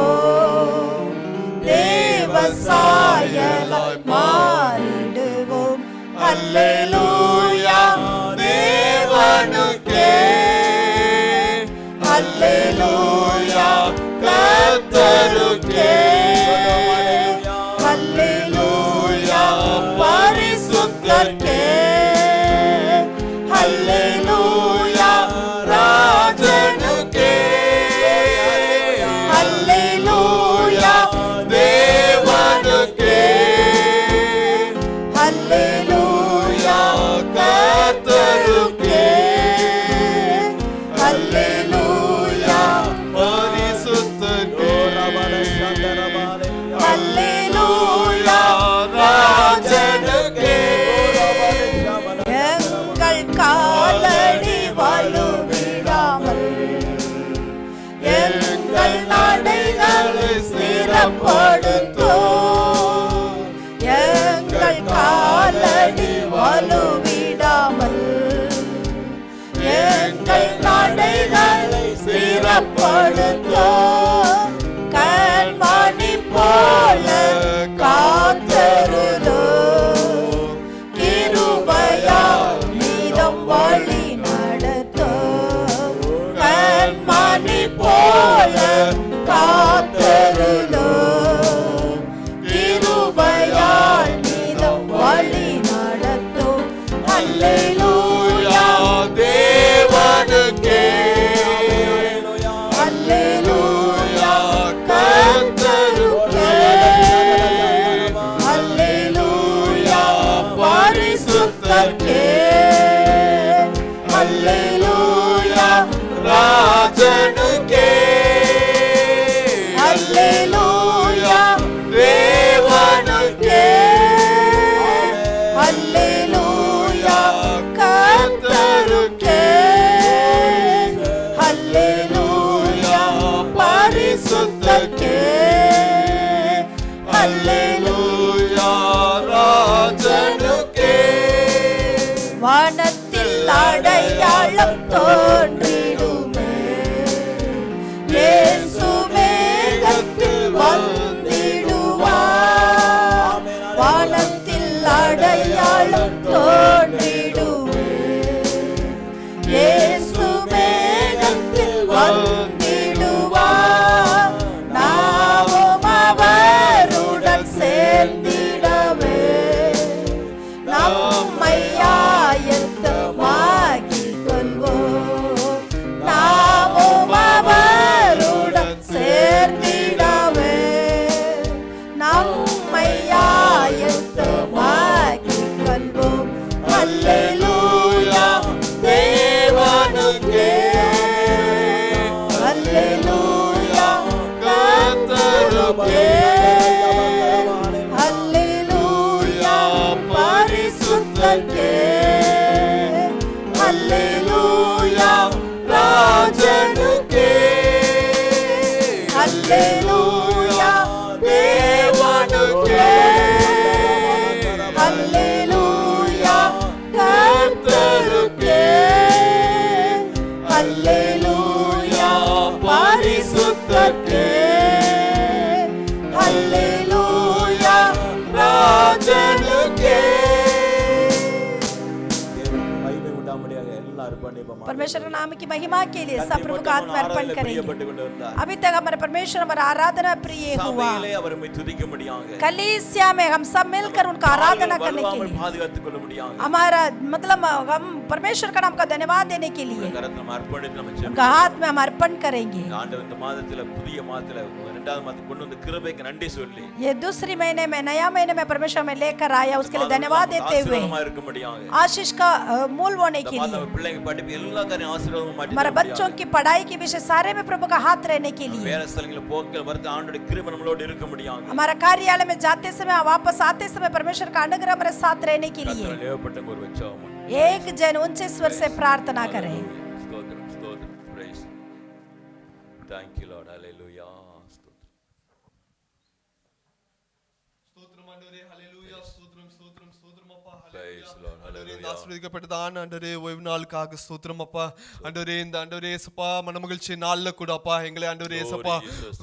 தேவ சாயலாய் மாறிடுவோம்। அல்லேலூயா தேவனுக்கே, அல்லேலூயா கர்த்தருக்கே, அல்லேலூயா பரிசுத்தருக்கே, அல்லேலூயா ராஜனுக்கே, அல்லேலூயா தேவனுக்கே, அல்லேலூயா ஸ்திரப்படுத்தும் கண்மணி போல காத்தருளும் கிருபையால் நீதம் வழி நடத்தும் கண்மணி போல காத்தருளும் கிருபையால் நீதம் வழி நடத்தும் அல்லேலூயா தேவனுக்கே அல்லேலூயா கர்த்தருக்கே அல்லேலூயா பரிசுத்தருக்கே அல்லேலூயா ராஜனுக்கே அல்லேலூயா தேவனுக்கே அல்லேலூயா கர்த்தருக்கே அல்லேலூயா பரிசுத்தருக்கே அல்லேலூயா ராஜனுக்கே வானத்தில் அடையாளம் தோன்றிடுமே இயேசு மேகத்தில் வந்திடுவார் வானத்தில் அடையாளம் தோன்றிடுமே இயேசு மேகத்தில் வந்திடுவார் நாமும் அவருடன் சேர்ந்திடவே நம்மை ஆயத்தமாக்கிக் கொள்வோம் நாமும் அவருடன் சேர்ந்திடவே நம்மை ஆயத்தமாக்கிக் கொள்வோம் அல்லேலூயா தேவனுக்கே அல்லேலூயா கர்த்தருக்கே அல்லேலூயா பரிசுத்தருக்கே அல்லேலூயா ராஜனுக்கே அல்லேலூயா தேவனுக்கே அல்லேலூயா கர்த்தருக்கே அல்லேலூயா பரிசுத்தருக்கே அல்லேலூயா ராஜனுக்கே மகிமை உண்டாமடியாக எல்லாரும் பண்ணிப்போம் परमेश्वर के नाम की महिमा के लिए सब प्रभु का आत्मा अर्पण करेंगे। अभी तक हमारे परमेश्वर हमारा आराधना प्रिय हुआ। कलीसिया में हम सब मिलकर उनका आराधना करने के लिए हमारा मतलब हम परमेश्वर का नाम का धन्यवाद देने के लिए उनका हाथ में हम अर्पण करेंगे। ये दूसरी महीने में नया महीने में परमेश्वर में लेकर आया उसके लिए धन्यवाद देते हुए आशीष का मूल होने के लिए हमारे बच्चों की पढ़ाई के विषय सारे में प्रभु का हाथ रहने के लिए हमारा कार्यालय में जाते समय वापस आते समय परमेश्वर का अनुग्रह हमारे साथ रहने के लिए एक जन ऊंचे स्वर से प्रार्थना करें। Thank you, Lord. Hallelujah. Praise the Lord. Hallelujah. ஆசீர்வதிக்கப்பட்டதான ஆண்டவரே ஓய்வு நாளுக்காக ஸ்தோத்திரம் அப்பா ஆண்டவரே இந்த ஆண்டவரே சப்பா மனமகிழ்ச்சி நாள்ல கூட அப்பா எங்களை ஆண்டவரே சப்பா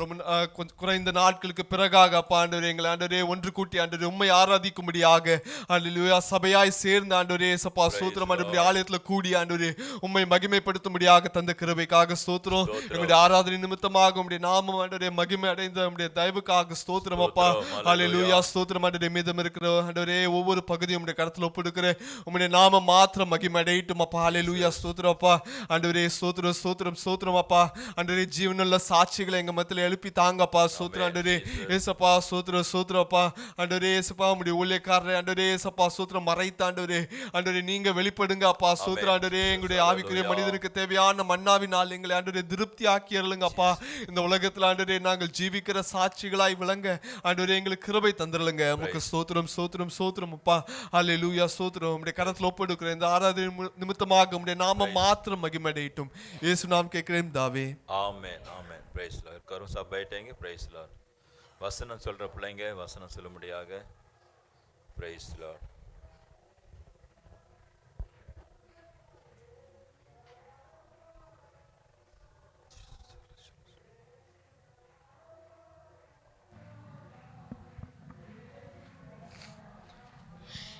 ரொம்ப கொஞ்சம் குறைந்த நாட்களுக்கு பிறகாக அப்பா ஆண்டவரே எங்களை ஆண்டவரே ஒன்று கூட்டி ஆண்டவரே உம்மை ஆராதிக்கும்படியாக அல்லேலூயா சபையாய் சேர்ந்து ஆண்டவரே சப்பா ஸ்தோத்திரம் ஆண்டவரே ஆலயத்துல கூடி ஆண்டவரே உம்மை மகிமைப்படுத்தும்படியாக தந்த கிருபைக்காக ஸ்தோத்திரம் எங்களுடைய ஆராதனை நிமித்தமாக உம்முடைய நாமம் ஆண்டவரே மகிமை அடைந்த உம்முடைய தயவுக்காக ஸ்தோத்திரம் அப்பா அல்லேலூயா ஸ்தோத்திரம் ஆண்டவரே மீதம் இருக்கிற ஆண்டவரே ஒவ்வொரு பகுதியும் உம்முடைய கரத்துல ஒப்புடுக்கிற உம்முடைய நாம மாத்திரம் மகிமை அடையட்டும் அப்பா அல்லேலூயா ஸ்தோத்திரம் அப்பா ஆண்டவரே ஸ்தோத்திரம் ஸ்தோத்திரம் ஸ்தோத்திரம் அப்பா ஆண்டவரே ஜீவனுள்ள சாட்சிகளை எங்க மத்தியில எழுப்பி தாங்கப்பா ஸ்தோத்திரம் ஆண்டவரே ஏசப்பா ஸ்தோத்திரம் ஸ்தோத்திரம் அப்பா ஆண்டவரே ஏசப்பா உம்முடைய ஊழியக்காரரே ஆண்டவரே ஏசப்பா ஸ்தோத்திரம் மறைத்த ஆண்டவரே ஆண்டவரே நீங்க வெளிப்படுங்க அப்பா ஸ்தோத்திரம் ஆண்டவரே எங்களுடைய ஆவிக்குரிய மனிதனுக்கு தேவையான மன்னாவினால் எங்களை ஆண்டவரே திருப்தி ஆக்கி அருளுங்க அப்பா இந்த உலகத்துல ஆண்டவரே நாங்கள் ஜீவிக்கிற சாட்சிகளாய் விளங்க ஆண்டவரே எங்களுக்கு கிருபை தந்துருங்க உமக்கு ஸ்தோத்திரம் ஸ்தோத்திரம் ஸ்தோத்திரம் அப்பா அல்லேலூயா ஸ்தோத்திரம் உம்முடைய கரத்துல ஒப்பெடுக்கிறேன் இந்த ஆராதனை நிமித்தமாக உம்முடைய நாமம் மாத்திரம் மகிமை அடையட்டும் இயேசு நாமம் கேட்கிறேன் தாவே ஆமென் ஆமென் பிரைஸ் லார்ட் கரும் सब बैठेंगे பிரைஸ் லார்ட் வசனம் சொல்ற பிள்ளைங்க வசனம் சொல்லும்படியாக price Lord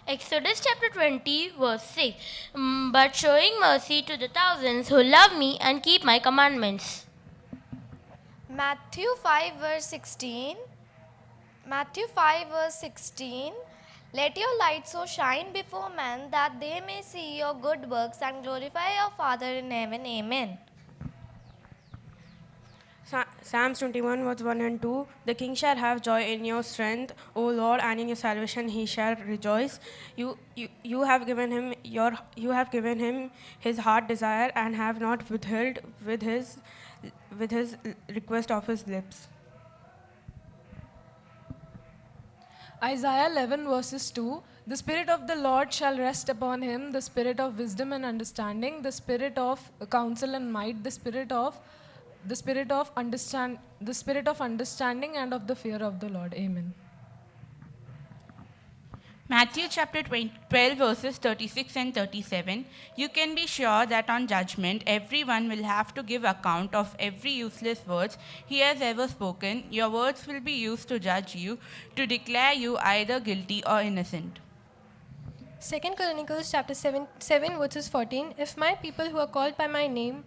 Exodus chapter 20 verse 6. But showing mercy to the thousands who love me and keep my commandments. Matthew 5 verse 16. Matthew 5 verse 16. Let your light so shine before men that they may see your good works and glorify your Father in heaven. Amen. Psalms 21 verse 1 and 2. The king shall have joy in your strength, O Lord, and in your salvation he shall rejoice. You have given him his heart desire, and have not withheld with his request of his lips. Isaiah 11 verses 2. The Spirit of the Lord shall rest upon him, the Spirit of wisdom and understanding, the Spirit of counsel and might, the Spirit of understanding and of the fear of the Lord. Amen. Matthew chapter 12 verses 36 and 37. You can be sure that on judgment everyone will have to give account of every useless words he has ever spoken. Your words will be used to judge you, to declare you either guilty or innocent. 2 Chronicles chapter 7 verses 14. If my people who are called by my name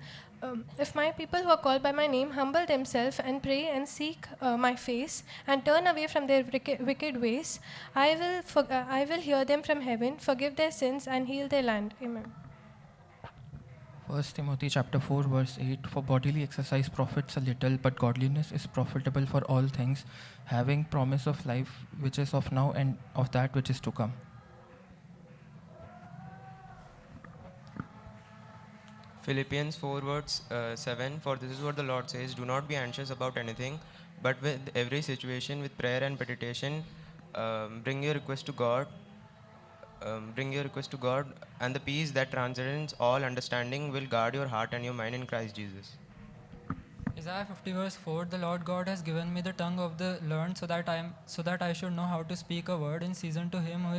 humble themselves and pray and seek my face and turn away from their wicked ways, I will hear them from heaven, forgive their sins and heal their land. Amen. 1 Timothy chapter 4 verse 8. For bodily exercise profits a little, but godliness is profitable for all things, having promise of life which is of now and of that which is to come. Philippians 4 verse 7. For this is what the Lord says, do not be anxious about anything, but with every situation with prayer and petition bring your request to God, and the peace that transcends all understanding will guard your heart and your mind in Christ Jesus. Isaiah 50 verse 4. The Lord God has given me the tongue of the learned, so that I should know how to speak a word in season to him who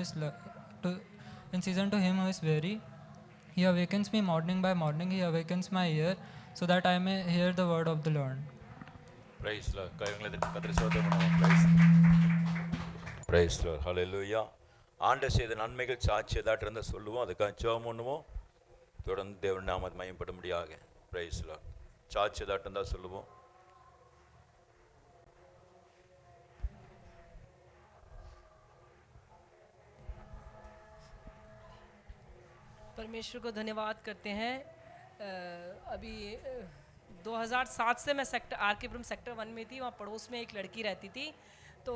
is weary. He awakens me morning by morning, he awakens my ear, so that I may hear the word of the Lord. Praise Lord. Praise Lord. Hallelujah. ஆண்டவர் செய்த நன்மைகள் சாட்சி ஏதாட்டு இருந்தால் சொல்லுவோம், அதுக்காக ஜெபம் பண்ணுவோம், தொடர்ந்து தேவன் நாமத்தை மகிமைப்படும்படியாக. Praise Lord. சாட்சி ஏதாட்டு இருந்தால் சொல்லுவோம். परमेश्वर को धन्यवाद करते हैं। अभी 2007 से मैं सेक्टर आरकेपुरम सेक्टर 1 में थी, वहाँ पड़ोस में एक लड़की रहती थी, तो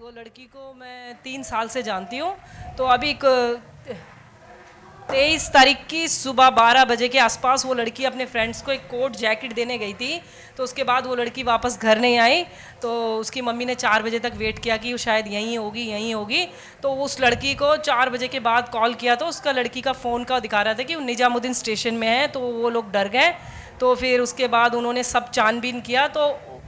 वो लड़की को मैं 3 साल से जानती हूँ। तो अभी 23 तारीख की सुबह 12 बजे के आसपास वो लड़की अपने फ्रेंड्स को एक कोट जैकेट देने गई थी, तो उसके बाद वो लड़की वापस घर नहीं आई। तो उसकी मम्मी ने 4 बजे तक वेट किया कि वो शायद यहीं होगी। तो उस लड़की को 4 बजे के बाद कॉल किया, तो उसका लड़की का फ़ोन का दिखा रहा था कि वो निजामुद्दीन स्टेशन में है। तो वो लोग डर गए। तो फिर उसके बाद उन्होंने सब छानबीन किया, तो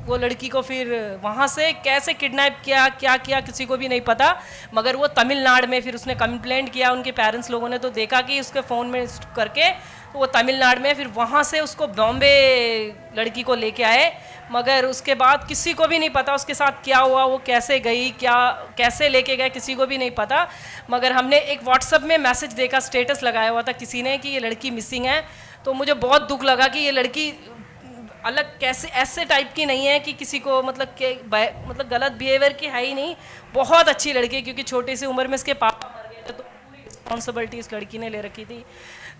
वो लड़की को फिर वहाँ से कैसे किडनैप किया, क्या किया, किसी को भी नहीं पता। मगर वो तमिलनाडु में फिर उसने कंप्लेंट किया, उनके पेरेंट्स लोगों ने तो देखा कि उसके फ़ोन में करके, तो वो तमिलनाडु में फिर वहाँ से उसको बॉम्बे लड़की को लेके आए। मगर उसके बाद किसी को भी नहीं पता उसके साथ क्या हुआ, वो कैसे गई, कैसे लेके गए, किसी को भी नहीं पता। मगर हमने एक व्हाट्सएप में मैसेज देखा, स्टेटस लगाया हुआ था किसी ने कि ये लड़की मिसिंग है। तो मुझे बहुत दुख लगा कि ये लड़की अलग कैसे ऐसे टाइप की नहीं है कि किसी को मतलब गलत बिहेवियर की है ही नहीं, बहुत अच्छी लड़की है। क्योंकि छोटी सी उम्र में इसके पापा मर गए थे, तो पूरी रिस्पॉन्सिबिलिटी इस लड़की ने ले रखी थी।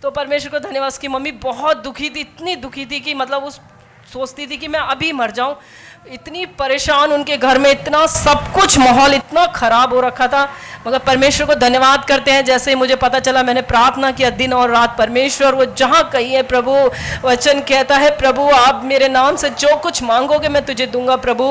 तो परमेश्वर को धन्यवाद। उसकी मम्मी बहुत दुखी थी, इतनी दुखी थी कि मतलब उस सोचती थी कि मैं अभी मर जाऊं। इतनी परेशान, उनके घर में इतना सब कुछ माहौल इतना ख़राब हो रखा था। मगर परमेश्वर को धन्यवाद करते हैं, जैसे ही मुझे पता चला मैंने प्रार्थना किया दिन और रात। परमेश्वर वो जहाँ कहीं है प्रभु, वचन कहता है प्रभु आप मेरे नाम से जो कुछ मांगोगे मैं तुझे दूंगा। प्रभु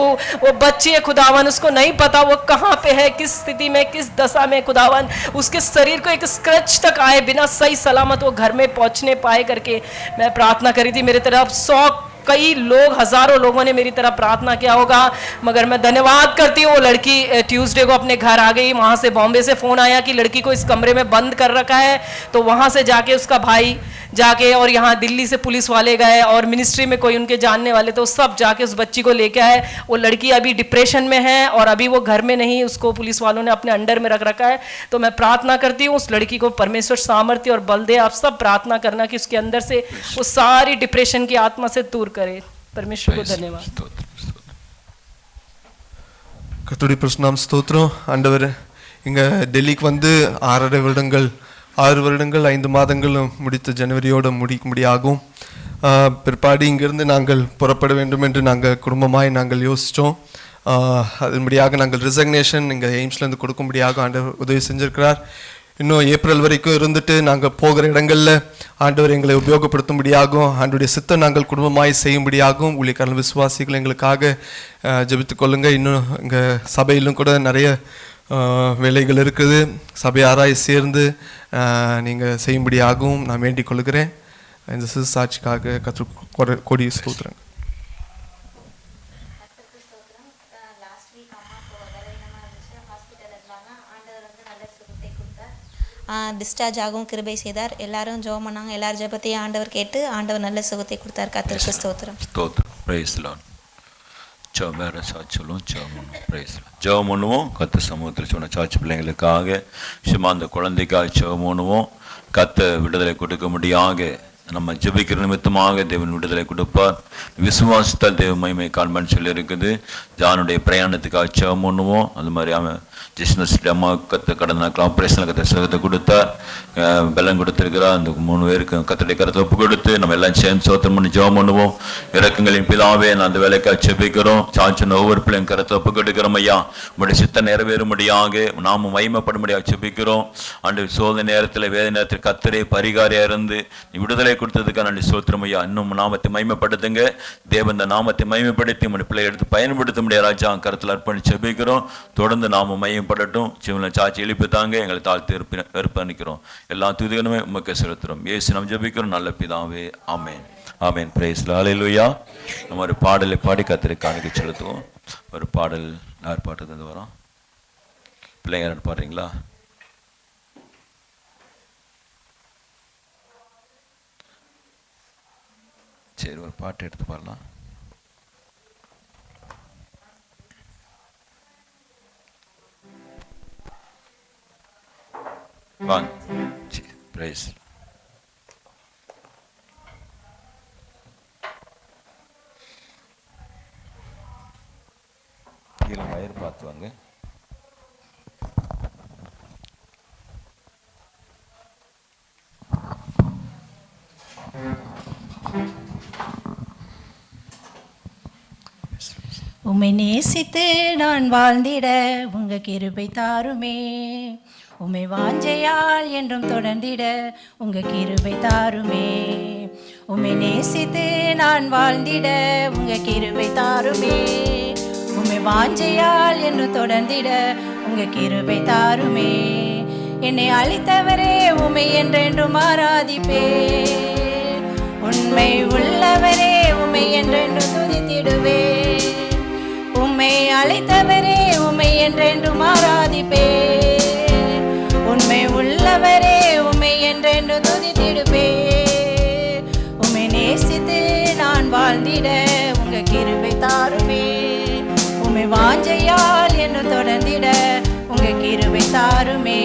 वो बच्ची है खुदावन, उसको नहीं पता वो कहाँ पे है, किस स्थिति में, किस दशा में खुदावन, उसके शरीर को एक स्क्रच तक आए बिना सही सलामत वो घर में पहुँचने पाए करके मैं प्रार्थना करी थी। मेरे तरफ 100 कई लोग, हज़ारों लोगों ने मेरी तरह प्रार्थना किया होगा, मगर मैं धन्यवाद करती हूँ। वो लड़की ट्यूसडे को अपने घर आ गई। वहाँ से बॉम्बे से फ़ोन आया कि लड़की को इस कमरे में बंद कर रखा है। तो वहाँ से जाके उसका भाई जाके, और यहाँ दिल्ली से पुलिस वाले गए, और मिनिस्ट्री में कोई उनके जानने वाले, तो सब जाके उस बच्ची को लेके आए। वो लड़की अभी डिप्रेशन में है और अभी वो घर में नहीं, उसको पुलिस वालों ने अपने अंडर में रख रखा है। तो मैं प्रार्थना करती हूँ उस लड़की को परमेश्वर सामर्थ्य और बल दे। आप सब प्रार्थना करना कि उसके अंदर से वो सारी डिप्रेशन की आत्मा से दूर करे। परमेश्वर को धन्यवाद। கர்த்தருடைய பிரசன்னம் ஸ்தோத்திரம். ஆண்டவர் இங்கே டெல்லிக்கு வந்து 6 வருடங்கள் 5 மாதங்கள் முடித்த ஜனவரியோடு முடியாகும். பிற்பாடு இங்கிருந்து நாங்கள் புறப்பட வேண்டும் என்று நாங்கள் குடும்பமாய் நாங்கள் யோசித்தோம். அதன்படியாக நாங்கள் ரிசக்னேஷன் இங்கே எய்ம்ஸ்லேருந்து கொடுக்கும்படியாக ஆண்டவர் உதவி செஞ்சிருக்கிறார். இன்னும் ஏப்ரல் வரைக்கும் இருந்துட்டு நாங்கள் போகிற இடங்களில் ஆண்டவர் எங்களை உபயோகப்படுத்தும்படியாகும், ஆண்டவருடைய சித்தம் நாங்கள் குடும்பமாய் செய்யும்படியாகும். ஊழியக்காரர்கள் விசுவாசிகள் எங்களுக்காக ஜெபித்து கொள்ளுங்கள். இன்னும் இங்கே சபையிலும் கூட நிறைய வேலைகள் இருக்குது. சபையாராய் சேர்ந்து நீங்கள் செய்யும்படியாகவும் நான் வேண்டிக் கொள்கிறேன். இந்த சிறு சாட்சிக்காக கர்த்தருக்கு கொடி ஸ்தோத்திரங்கள். டிஸ்சார்ஜ் ஆகவும் கிருபை செய்தார். எல்லாரும் ஜெபம் பண்ணாங்க. எல்லாரும் ஜெபத்தையும் ஆண்டவர் கேட்டு ஆண்டவர் நல்ல சுகத்தை கொடுத்தார். கர்த்தருக்கு ஸ்தோத்திரம். Praise Lord. வேற சாட்சி சொல்லுவோம். ஜெபம் பண்ணுவோம். கர்த்தர் சமூகத்தில் சொன்ன சாட்சி பிள்ளைங்களுக்காக, அந்த குழந்தைக்காக ஜெபம் பண்ணுவோம். கர்த்தர் விடுதலை கொடுக்க முடியாக நம்ம ஜெபிக்கிற நிமித்தமாக தேவன் விடுதலை கொடுப்பார். விசுவாசத்தால் தேவ மகிமை காண்பான்னு சொல்லி இருக்குது. ஜானுடைய பிரயாணத்துக்காக ஜெபம் பண்ணுவோம். அது மாதிரி அவன் ஜிஸ்னஸ்டி அம்மா கடந்த நாட்கள் ஆப்ரேஷனில் கத்த சுகத்தை கொடுத்தார், பலம் கொடுத்துருக்கிறார். அந்த 3 பேருக்கு கத்தடைய கருத்தை ஒப்பு கொடுத்து நம்ம எல்லாம் சேர்ந்து சோத்திரம் பண்ணி ஜெபம் பண்ணுவோம். இறக்கங்களின் பிதாவே, நான் அந்த வேலைக்காக ஜெபிக்கிறோம். சாட்சின ஒவ்வொரு பிள்ளைங்க கருத்தை ஒப்பு கொடுக்கிறோம். ஐயா, உங்களுடைய சித்தம் நிறைவேறும்படியாக நாம மகிமைப்படும்படியாக ஜெபிக்கிறோம். அன்று சோதனை நேரத்தில் வேத நேரத்தில் கத்தரே பரிகாரியாக இருந்து விடுதலை கொடுத்ததுக்காக நன்றி சோத்திரம் ஐயா. இன்னும் நாமத்தை மகிமைப்படுத்துங்க. தேவன் இந்த நாமத்தை மகிமைப்படுத்தி உங்களுடைய பிள்ளை எடுத்து பயன்படுத்த முடியாது ராஜா. கருத்தில் அர்ப்பணித்து ஜெபிக்கிறோம். தொடர்ந்து நாம மகிமைப்படட்டும். சிவனை சாட்சி எழுப்பித்தாங்க. எங்களை தாழ்த்தி அர்ப்பணிக்கிறோம். எல்லா துதிகளுமே உமக்கு செலுத்துறோம். இயேசு நாம் ஜெபிக்கிறோம் நல்ல பிதாவே. ஆமென். ஆமென். Praise the lord. ஹல்லேலூயா. நம்ம ஒரு பாடலை பாடி கர்த்தருக்கு காணிக்கை செலுத்துவோம். ஒரு பாடல் யார் பாடுறது வரோம்? பிள்ளைங்க யாரும் பாடுறீங்களா? சரி, ஒரு பாட்டு எடுத்து பாடலாம். வாங்க. பிரைஸ். கீழே வயர் பார்த்து வாங்க. உம்மை நேசித்து நான் வாழ்ந்திட உங்க கிருபை தாருமே. உம்மை வாஞ்சையால் என்றும் தொடர்ந்திட உங்க கிருபை தாருமே. உம்மை நேசித்து நான் வாழ்ந்திட உங்க கிருபை தாருமே. உம்மை வாஞ்சையால் என்றும் தொடர்ந்திட உங்க கிருபை தாருமே. என்னை அளித்தவரே உம்மை என்றென்றும் ஆராதிப்பே. உண்மை உள்ளவரே உம்மை என்றென்றும் துதித்திடுவே. உம்மை அழைத்தவரே உம்மை என்றென்றும் ஆராதிப்பே. உண்மை உள்ளவரே உம்மை என்றென்று துதித்திடுவே. உம்மை நேசித்து நான் வாழ்ந்திட உங்க கிருபை தாருமே. உம்மை வாஞ்சையால் என்று தொடர்ந்திட உங்க கிருபை தாருமே.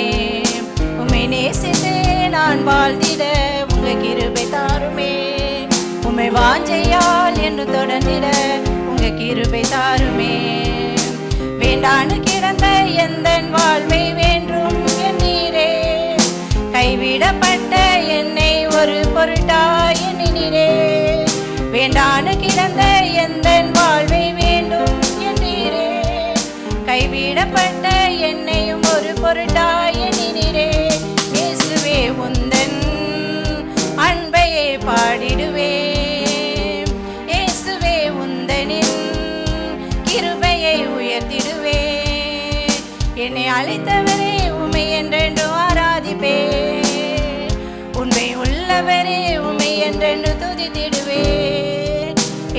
உம்மை நேசித்து நான் வாழ்ந்திட உங்க கிருபை தாருமே. உம்மை வாஞ்சையால் என்று தொடர்ந்திட உங்க கிருபை தாருமே. வேண்டான்னு கிடந்த எந்தன் வாழ்வை வேண்டும் எண்ணீரே. கைவிடப்பட்ட என்னை ஒரு பொருட்டாய் எண்ணினீரே. வேண்டான்னு கிடந்த எந்தன் வாழ்வை வேண்டும் எண்ணீரே. கைவிடப்பட்ட என்னையும் ஒரு பொருட்டாய் எண்ணினீரே. இயேசுவே உந்தன் அன்பையே பாடிடுவே. இயேசுவே உந்தனின் கிருபையை உயர்த்திடுவே. என்னை அழைத்தவரே உம்மை என்றென்று ஆராதிப்பே. உண்மை உள்ளவரே உம்மை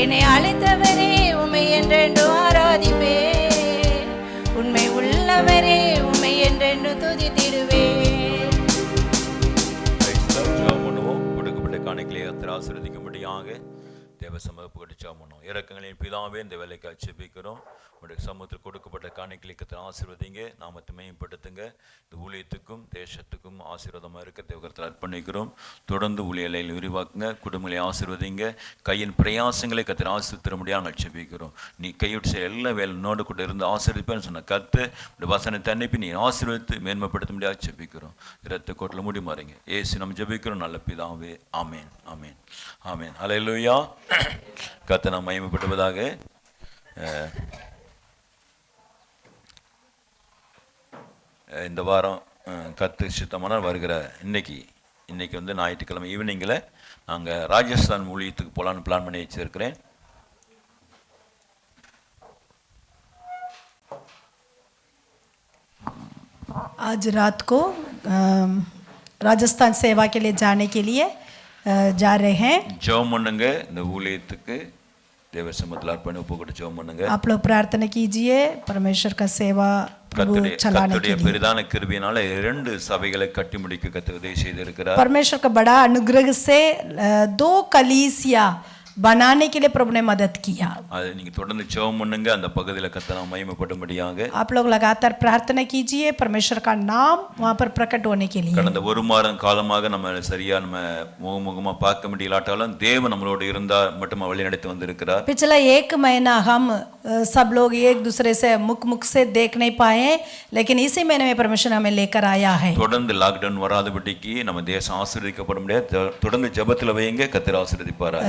என்னை அழைத்தவரே உம்மை என்றென்று ஆராதிப்பே, உண்மை உள்ளவரே உம்மை என்றென்று துதித்திடுவே. கொடுக்கப்பட்ட காணிக்கைகளை கர்த்தர் ஆசீர்வதிக்கும்படியாக தேவ சமூகப்பட்டு ஜெபம் பண்ணுவோம். இரக்கங்களின் பிதாவே, இந்த வேலைக்காக ஜெபிக்கிறோம். உடைய சமூகத்தில் கொடுக்கப்பட்ட காணிக்கைகளை கர்த்தர் ஆசீர்வதிங்க, நாமத்தை மேம்படுத்துங்க. இந்த ஊழியத்துக்கும் தேசத்துக்கும் ஆசீர்வாதமாக இருக்க தேவகத்தில் அர்ப்பணிக்கிறோம். தொடர்ந்து ஊழியலையில் விரிவாக்குங்க, குடும்பங்களை ஆசீர்வதிங்க. கையின் பிரயாசங்களை கர்த்தர் ஆசீர்வதிக்க முடியாது நாங்கள் ஜெபிக்கிறோம். நீ கைவிட்டு செய்ய எல்லா வேலையோடு கூட இருந்து ஆசீர்வதிப்பேன்னு சொன்ன கர்த்தர் இந்த வசனத்தை அனுப்பி நீ ஆசீர்வதித்து மேன்மைப்படுத்த முடியாது ஜெபிக்கிறோம். இரத்த கோட்டில் மூடி மாறுங்க. ஏசு நம்ம ஜெபிக்கிறோம் நல்ல பிதாவே. ஆமேன் ஆமேன் ஆமேன். ஹல்லேலூயா. கர்த்தர் நாம் மகிமைப்படுவதாக. இந்த வாரம் கர்த்தர் சித்தமானால் வருகிற இன்னைக்கு வந்து ஞாயிற்றுக்கிழமை ஈவினிங்கில் நாங்கள் ராஜஸ்தான் ஊழியத்துக்கு போகலான்னு பிளான் பண்ணி வச்சுருக்கிறேன். आज रात को राजस्थान सेवा के लिए जाने के लिए जा रहे हैं. ஜெபம் பண்ணுங்க. இந்த ஊழியத்துக்கு தேவ சமூகத்தில் அர்ப்பணி ஒப்பு கொடுத்து ஜெபம் பண்ணுங்க. आप लोग प्रार्थना कीजिए परमेश्वर का सेवा चलाने के लिए. பெரிதான கிருபையினால 2 சபைகளை கட்டி முடிக்க கர்த்தர் உதவி செய்திருக்கிறார். परमेश्वर का बड़ा अनुग्रह से 2 कलीसिया बनाने के लिए प्रभु ने मदद किया. அது நீங்க தொடர்ந்து ஜெபம் பண்ணுங்க. அந்த பகுதியில் கர்த்தர் நாம மகிமைப்படும்படியாக आप लोग लगातार प्रार्थना कीजिए परमेश्वर का नाम वहां पर प्रकट होने के लिए. கடந்த 1 மாதம் காலமாக நம்ம சரியா நம்ம முகமுகமா பார்க்க முடியலாட்டாலும் தேவன் நம்மளோடு இருந்தா மட்டும் வழி நடத்தி வந்திருக்கிறார். पिछला 1 महीना हम सब लोग एक दूसरे से मुख से देख नहीं पाए, लेकिन इसी महीने में परमेश्वर हमें लेकर आया है. தொடர்ந்து லாக்டவுன் வராதபடிக்கு நம்ம தேசம் ஆசீர்வதிக்கப்பட முடியாது. தொடர்ந்து ஜெபத்தில் வைங்க, கர்த்தர் ஆசீர்வதிப்பார்.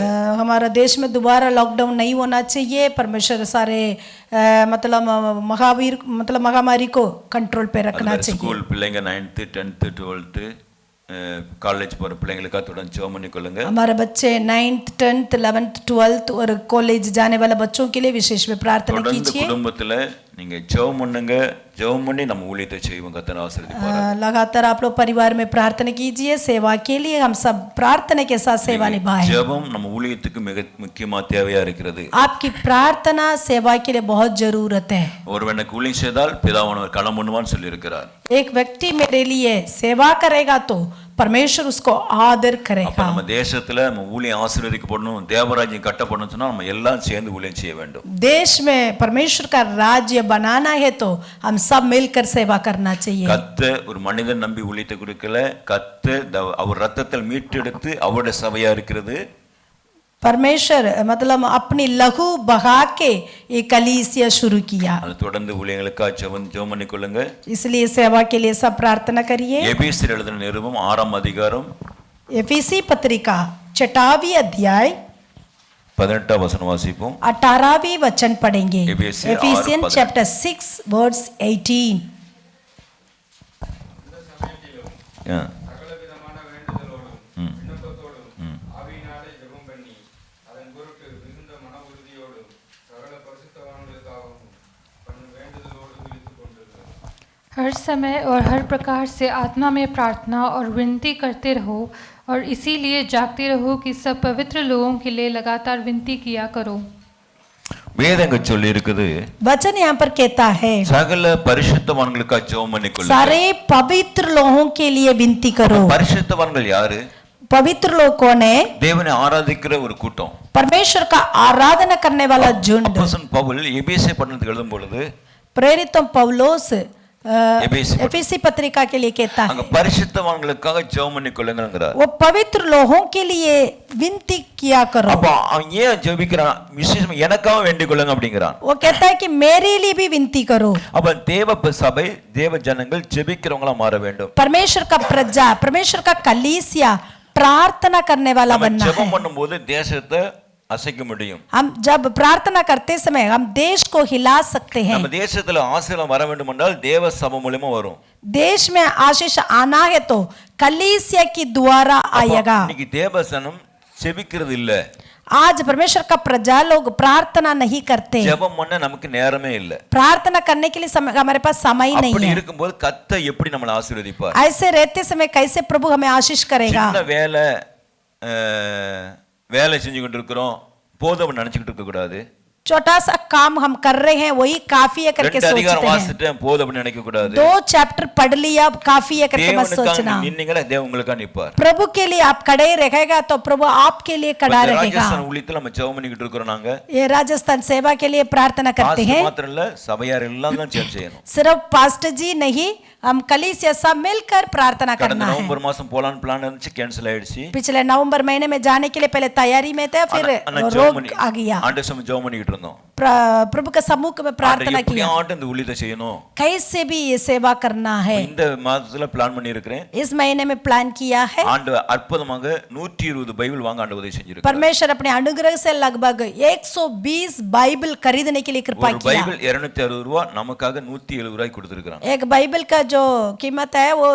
हमारा देश में दोबारा लॉकडाउन नहीं होना चाहिए. परमेश्वर सारे मतलब महामारी को कंट्रोल पे रखना चाहिए. स्कूल பிள்ளைங்க 9th 10th 12th காலேஜ் போற பிள்ளைங்களுக்காக தொடர்ந்து ஜெபம் பண்ணிக்கொள்ளுங்க. हमारे बच्चे 9th 10th 11th 12th और कॉलेज जाने वाले बच्चों के लिए विशेष में प्रार्थना कीजिए. குடும்பத்துல நீங்க ஜெபம் பண்ணுங்க. ஜெபம் பண்ணி நம்ம ஊழியத்தை செய்வோம். கர்த்தர் ஆசீர்வதிப்பார். लगातार आप लोग परिवार में प्रार्थना कीजिए. सेवा के लिए हम सब प्रार्थना के साथ सेवा निभाएं. ஜெபம் நம்ம ஊழியத்துக்கு மிக முக்கியமா தேவையா இருக்கிறது. आपकी प्रार्थना सेवा के लिए बहुत जरूरत है. ஒருவனுக்கு ஊழியம் செய்தால் பிதாவானவர் கனம் பண்ணுவான்னு சொல்லி இருக்கிறார். एक व्यक्ति मेरे लिए सेवा करेगा तो परमेश्वर उसको आदर करेगा. நம்ம தேசத்துல நம்ம ஊழியம் ஆசீர்வதிக்கப்படணும், தேவராஜ்யம் கட்டப்படணும்னு சொன்னா நம்ம எல்லாம் சேர்ந்து ஊழியம் செய்ய வேண்டும். देश में परमेश्वर का राज्य बनाना है तो हम सब मिलकर सेवा करना चाहिए. கர்த்தர் ஒரு மனிதன் நம்பி ஊழியத்தை கொடுக்கல. கர்த்தர் அவர் ரத்தத்தில் மீட்டெடுத்து அவருடைய சபையா இருக்கிறது. परमेश्वर मतलब अपनी लहू बहा के ये कलीसिया शुरू किया. அது தொடர்ந்து ஊழியங்களுக்காக ஜெபம் பண்ணிக்கொள்ளுங்க. इसलिए सेवा के लिए सब प्रार्थना करिए. எபேசியர் எழுதின நிருபம் 6ஆம் அதிகாரம் एफेसी पत्रिका 6वां अध्याय 18 वचन वासिப்போம். 18वां वचन पढ़ेंगे. एफिसियन चैप्टर 6 वर्स 18. हर समय और हर प्रकार से आत्मा में प्रार्थना और विनती करते रहो और इसीलिए जागते रहो कि सब पवित्र लोगों के लिए लगातार विनती किया करो. வேதங்க சொல்லி இருக்குது. वचन यहाँ पर कहता है சகல பரிசுத்தவான்களுக்காக ஜெபம் பண்ணிக்கொள்ளுங்க. सारे पवित्र लोगों के लिए विनती करो. பரிசுத்தவான்கள் யாரு? पवित्र लोग कौन है? தேவனை ஆராதிக்கிற ஒரு கூட்டம். परमेश्वर का आराधना करने वाला झुंड. அப்போஸ்தலன் பவுல் எபேசிய பட்டணத்துக்கு எழுதும் பொழுது प्रेरित पौलोस एफेसी पत्रिका के लिए कहता है அங்க பரிசுத்தவான்களுக்காக ஜெபம் பண்ணிக்கொள்ளுங்கங்கறார். वो पवित्र लोगों के लिए विनती किया करो. அப்ப ஏன் ஜெபிக்கிறான்? விசேஷமா எனக்காக வேண்டிக் கொள்ளுங்க அப்படிங்கறான். वो कहता है कि मेरे लिए भी विनती करो. அப்ப தேவ சபை தேவ ஜனங்கள் ஜெபிக்கிறவங்களா மாற வேண்டும். परमेश्वर का प्रजा परमेश्वर का कलीसिया प्रार्थना करने वाला बनना है. ஜெபம் பண்ணும்போது தேசத்தை அசைக்க முடியும். हम जब प्रार्थना करते समय हम देश को हिला सकते हैं. நம்ம தேசத்துல ஆசீர்வாதம் வர வேண்டும் என்றால் தேவ சபை மூலமா வரும். देश में आशीष आना है तो कलीसिया की द्वारा आएगा. இன்னைக்கு தேவசனம் செபிக்கிறது இல்ல. आज परमेश्वर का प्रजा लोग प्रार्थना नहीं करते. ஜெபம் பண்ண நமக்கு நேரமே இல்ல. प्रार्थना करने के लिए हमारे पास समय नहीं है. அப்படி இருக்கும்போது கர்த்தர் எப்படி நம்மளை ஆசீர்வதிப்பார்? ऐसे रहते समय कैसे प्रभु हमें आशीष करेगा? சின்ன வேலை செஞ்சு கொண்டிருக்கிறோம், போதும் நினைச்சுக்கிட்டு இருக்க கூடாது. छोटा सा काम हम कर रहे हैं वही काफी है करके सोचते அதிகாரம் हैं. வாசிட்டேன் போதும் அப்படி நினைக்க கூடாது. 2 चैप्टर पढ़ लिया अब काफी है करके मत सोचना. நின்னீங்களா தேவன் உங்களுக்காக நிப்பார். प्रभु के लिए आप खड़े रहेगा तो प्रभु आपके लिए खड़ा रहेगा. ராஜஸ்தான் ஊழியத்துல நம்ம ஜெபம் பண்ணிட்டு இருக்கோம். நாங்க ये राजस्थान सेवा के लिए प्रार्थना करते हैं. மாத்திரம் இல்ல சபையார் எல்லாம் தான் ஜெபம் செய்யணும். सिर्फ पास्टर जी नहीं हम कलीसिया सब मिलकर प्रार्थना करना है. नवंबर मासम போலான்னு பிளான் இருந்துச்சு கேன்சல் ஆயிடுச்சு. पिछले नवंबर महीने में जाने के लिए पहले तैयारी में थे फिर रोग आ गया. आंटे समय ஜெபம் பண்ணிட்டு இருந்தோம். प्रभु के सम्मुख में प्रार्थना किया. ஆண்டு இந்த ஊழியத்தை செய்யணும். कैसे भी ये सेवा करना है. இந்த மாதத்துல பிளான் பண்ணி இருக்கேன். इस महीने में प्लान किया है. ஆண்டு அற்புதமாக 120 பைபிள் வாங்க ஆண்டு உதவி செஞ்சிருக்கார். परमेश्वर अपने अनुग्रह से लगभग 120 बाइबल खरीदने के लिए कृपा किया. बाइबल 260 ரூபாய் நமக்காக 170 ரூபாய் கொடுத்திருக்காங்க. एक बाइबल का जो कीमत है वो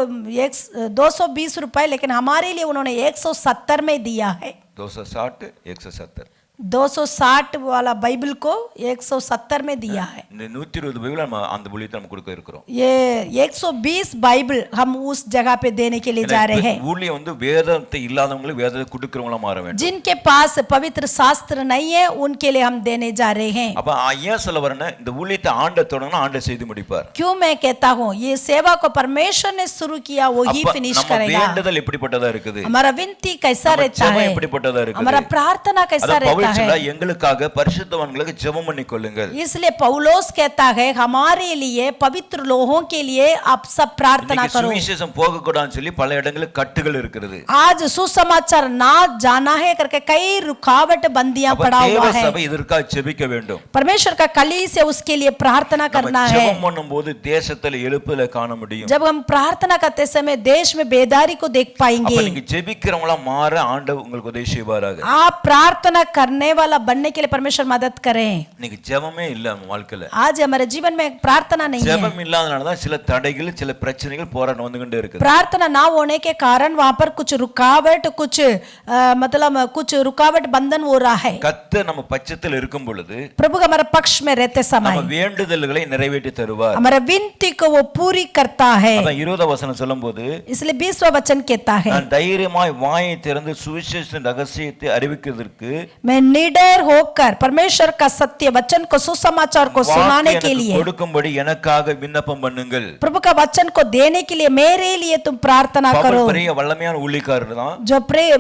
220 रुपए लेकिन हमारे लिए उन्होंने 170 में दिया है. 260 170 260 वाला बाइबल को 170 में दिया है. இந்த 120 பைபிள் நம்ம அந்த ஊழியத்தை நம்ம கொடுக்க இருக்கிறோம். ये 120 बाइबल हम उस जगह पे देने के लिए जा रहे हैं. ஊழியம் வந்து வேதத்தை இல்லாதவங்களுக்கு வேதத்தை கொடுக்கிறவங்களா மாற வேண்டும். जिनके पास पवित्र शास्त्र नहीं है उनके लिए हम देने जा रहे हैं. அப்ப ஐயா சொல்ல வரேன் இந்த ஊழியத்தை ஆண்ட தொடங்கனா ஆண்ட செய்து முடிப்பார். क्यों मैं कहता हूं ये सेवा को परमेश्वर ने शुरू किया वही फिनिश करेगा. நம்ம வேண்டுதல் எப்படிப்பட்டதா இருக்குது? हमारा विनती कैसा रहता है? எப்படிப்பட்டதா இருக்குது? हमारा प्रार्थना कैसा रहता है? எங்களுக்காக பரிசுத்தவான்களுக்கு ஜெபம் பண்ணிக்கொள்ளுங்கள். इसलिए पौलुस कहता है हमारे लिए पवित्र लोगों के लिए आप सब प्रार्थना करो. सुविशेषம் போக கூடாதுன்னு சொல்லி பல இடங்களில் கட்டுகள் இருக்குது. आज सुसमाचार ना जाना है करके कई रुकावट बंदियां पड़ा हुआ है. சபை இதற்காக ஜெபிக்க வேண்டும். परमेश्वर का कलीसिया उसके लिए प्रार्थना करना है. ஜெபம் பண்ணும்போது தேசத்துல எழுப்புதலை காண முடியும். जब हम प्रार्थना करते समय देश में बेदारी को देख पाएंगे. அப்ப நீங்க ஜெபிக்கிறவங்களா மாற ஆண்டவர் உங்களுக்கு உதவி செய்வாராக. आप प्रार्थना करने वाला बनने के लिए परमेश्वर मदद करें. நீங்க ஜெபமே இல்ல நம்ம வாழ்க்கையில. आज हमारे जीवन में प्रार्थना नहीं है. ஜெபம் இல்லாதனால தான் சில தடைகள் சில பிரச்சனைகள் போராட்டம் வந்துகிட்டே இருக்குது. प्रार्थना ना होने के कारण वहां पर कुछ रुकावट कुछ मतलब कुछ रुकावट बंधन हो रहा है. கர்த்தர் நம்ம பட்சத்தில் இருக்கும் பொழுது प्रभु हमारे पक्ष में रहते समय நம்ம வேண்டுதல்களை நிறைவேற்றி தருவார். हमारे विनती को वो पूरी करता है. அதான் 20 வசனம் சொல்லும்போது इसलिए 20वां वचन कहता है நான் தைரியமாய் வாயை திறந்து சுவிசேஷத்தின் ரகசியத்தை அறிவிக்கிறதற்கு मैं निडर होकर परमेश्वर का सत्य वचन को सुसमाचार को सुनाने के लिए கொடுக்கும்படி எனக்காக விண்ணப்பம் பண்ணுங்கள். प्रभु का वचन को देने के लिए मेरे लिए तुम प्रार्थना करो. பவுல் பெரிய வல்லமையான ஊழியக்காரர் தான். जो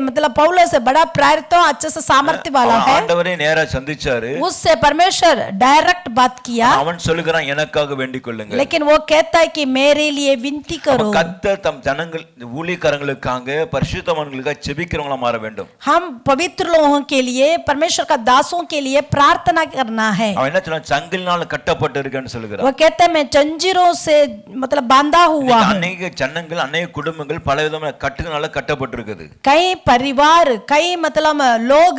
मतलब पौलुस से बड़ा प्रेरित अच्छे से सामर्थ्य वाला है. ஆண்டவரே நேரா சந்திச்சாரு. उससे परमेश्वर डायरेक्ट बात किया. அவன் சொல்லுகிறான் எனக்காக வேண்டிக் கொள்ளுங்கள். लेकिन वो कहता है कि मेरे लिए विनती करो. கர்த்தர் தம் ஜனங்கள் ஊழியக்காரங்களுக்காக பரிசுத்தவான்களுக்காக ஜெபிக்கிறவங்களா மாற வேண்டும். हम पवित्र लोगों के लिए परमेश्वर का दासों के लिए प्रार्थना करना है. அவன் என்ன சொல்றான் சங்கிலினால கட்டப்பட்டு இருக்கேன்னு சொல்லுகிறான். वो कहते हैं मैं जंजीरों से मतलब बांधा हुआ हूं. अनेक ஜனங்கள் अनेक குடும்பங்கள் பலவிதமான கட்டுகளால கட்டப்பட்டு இருக்குது. कई परिवार कई मतलब लोग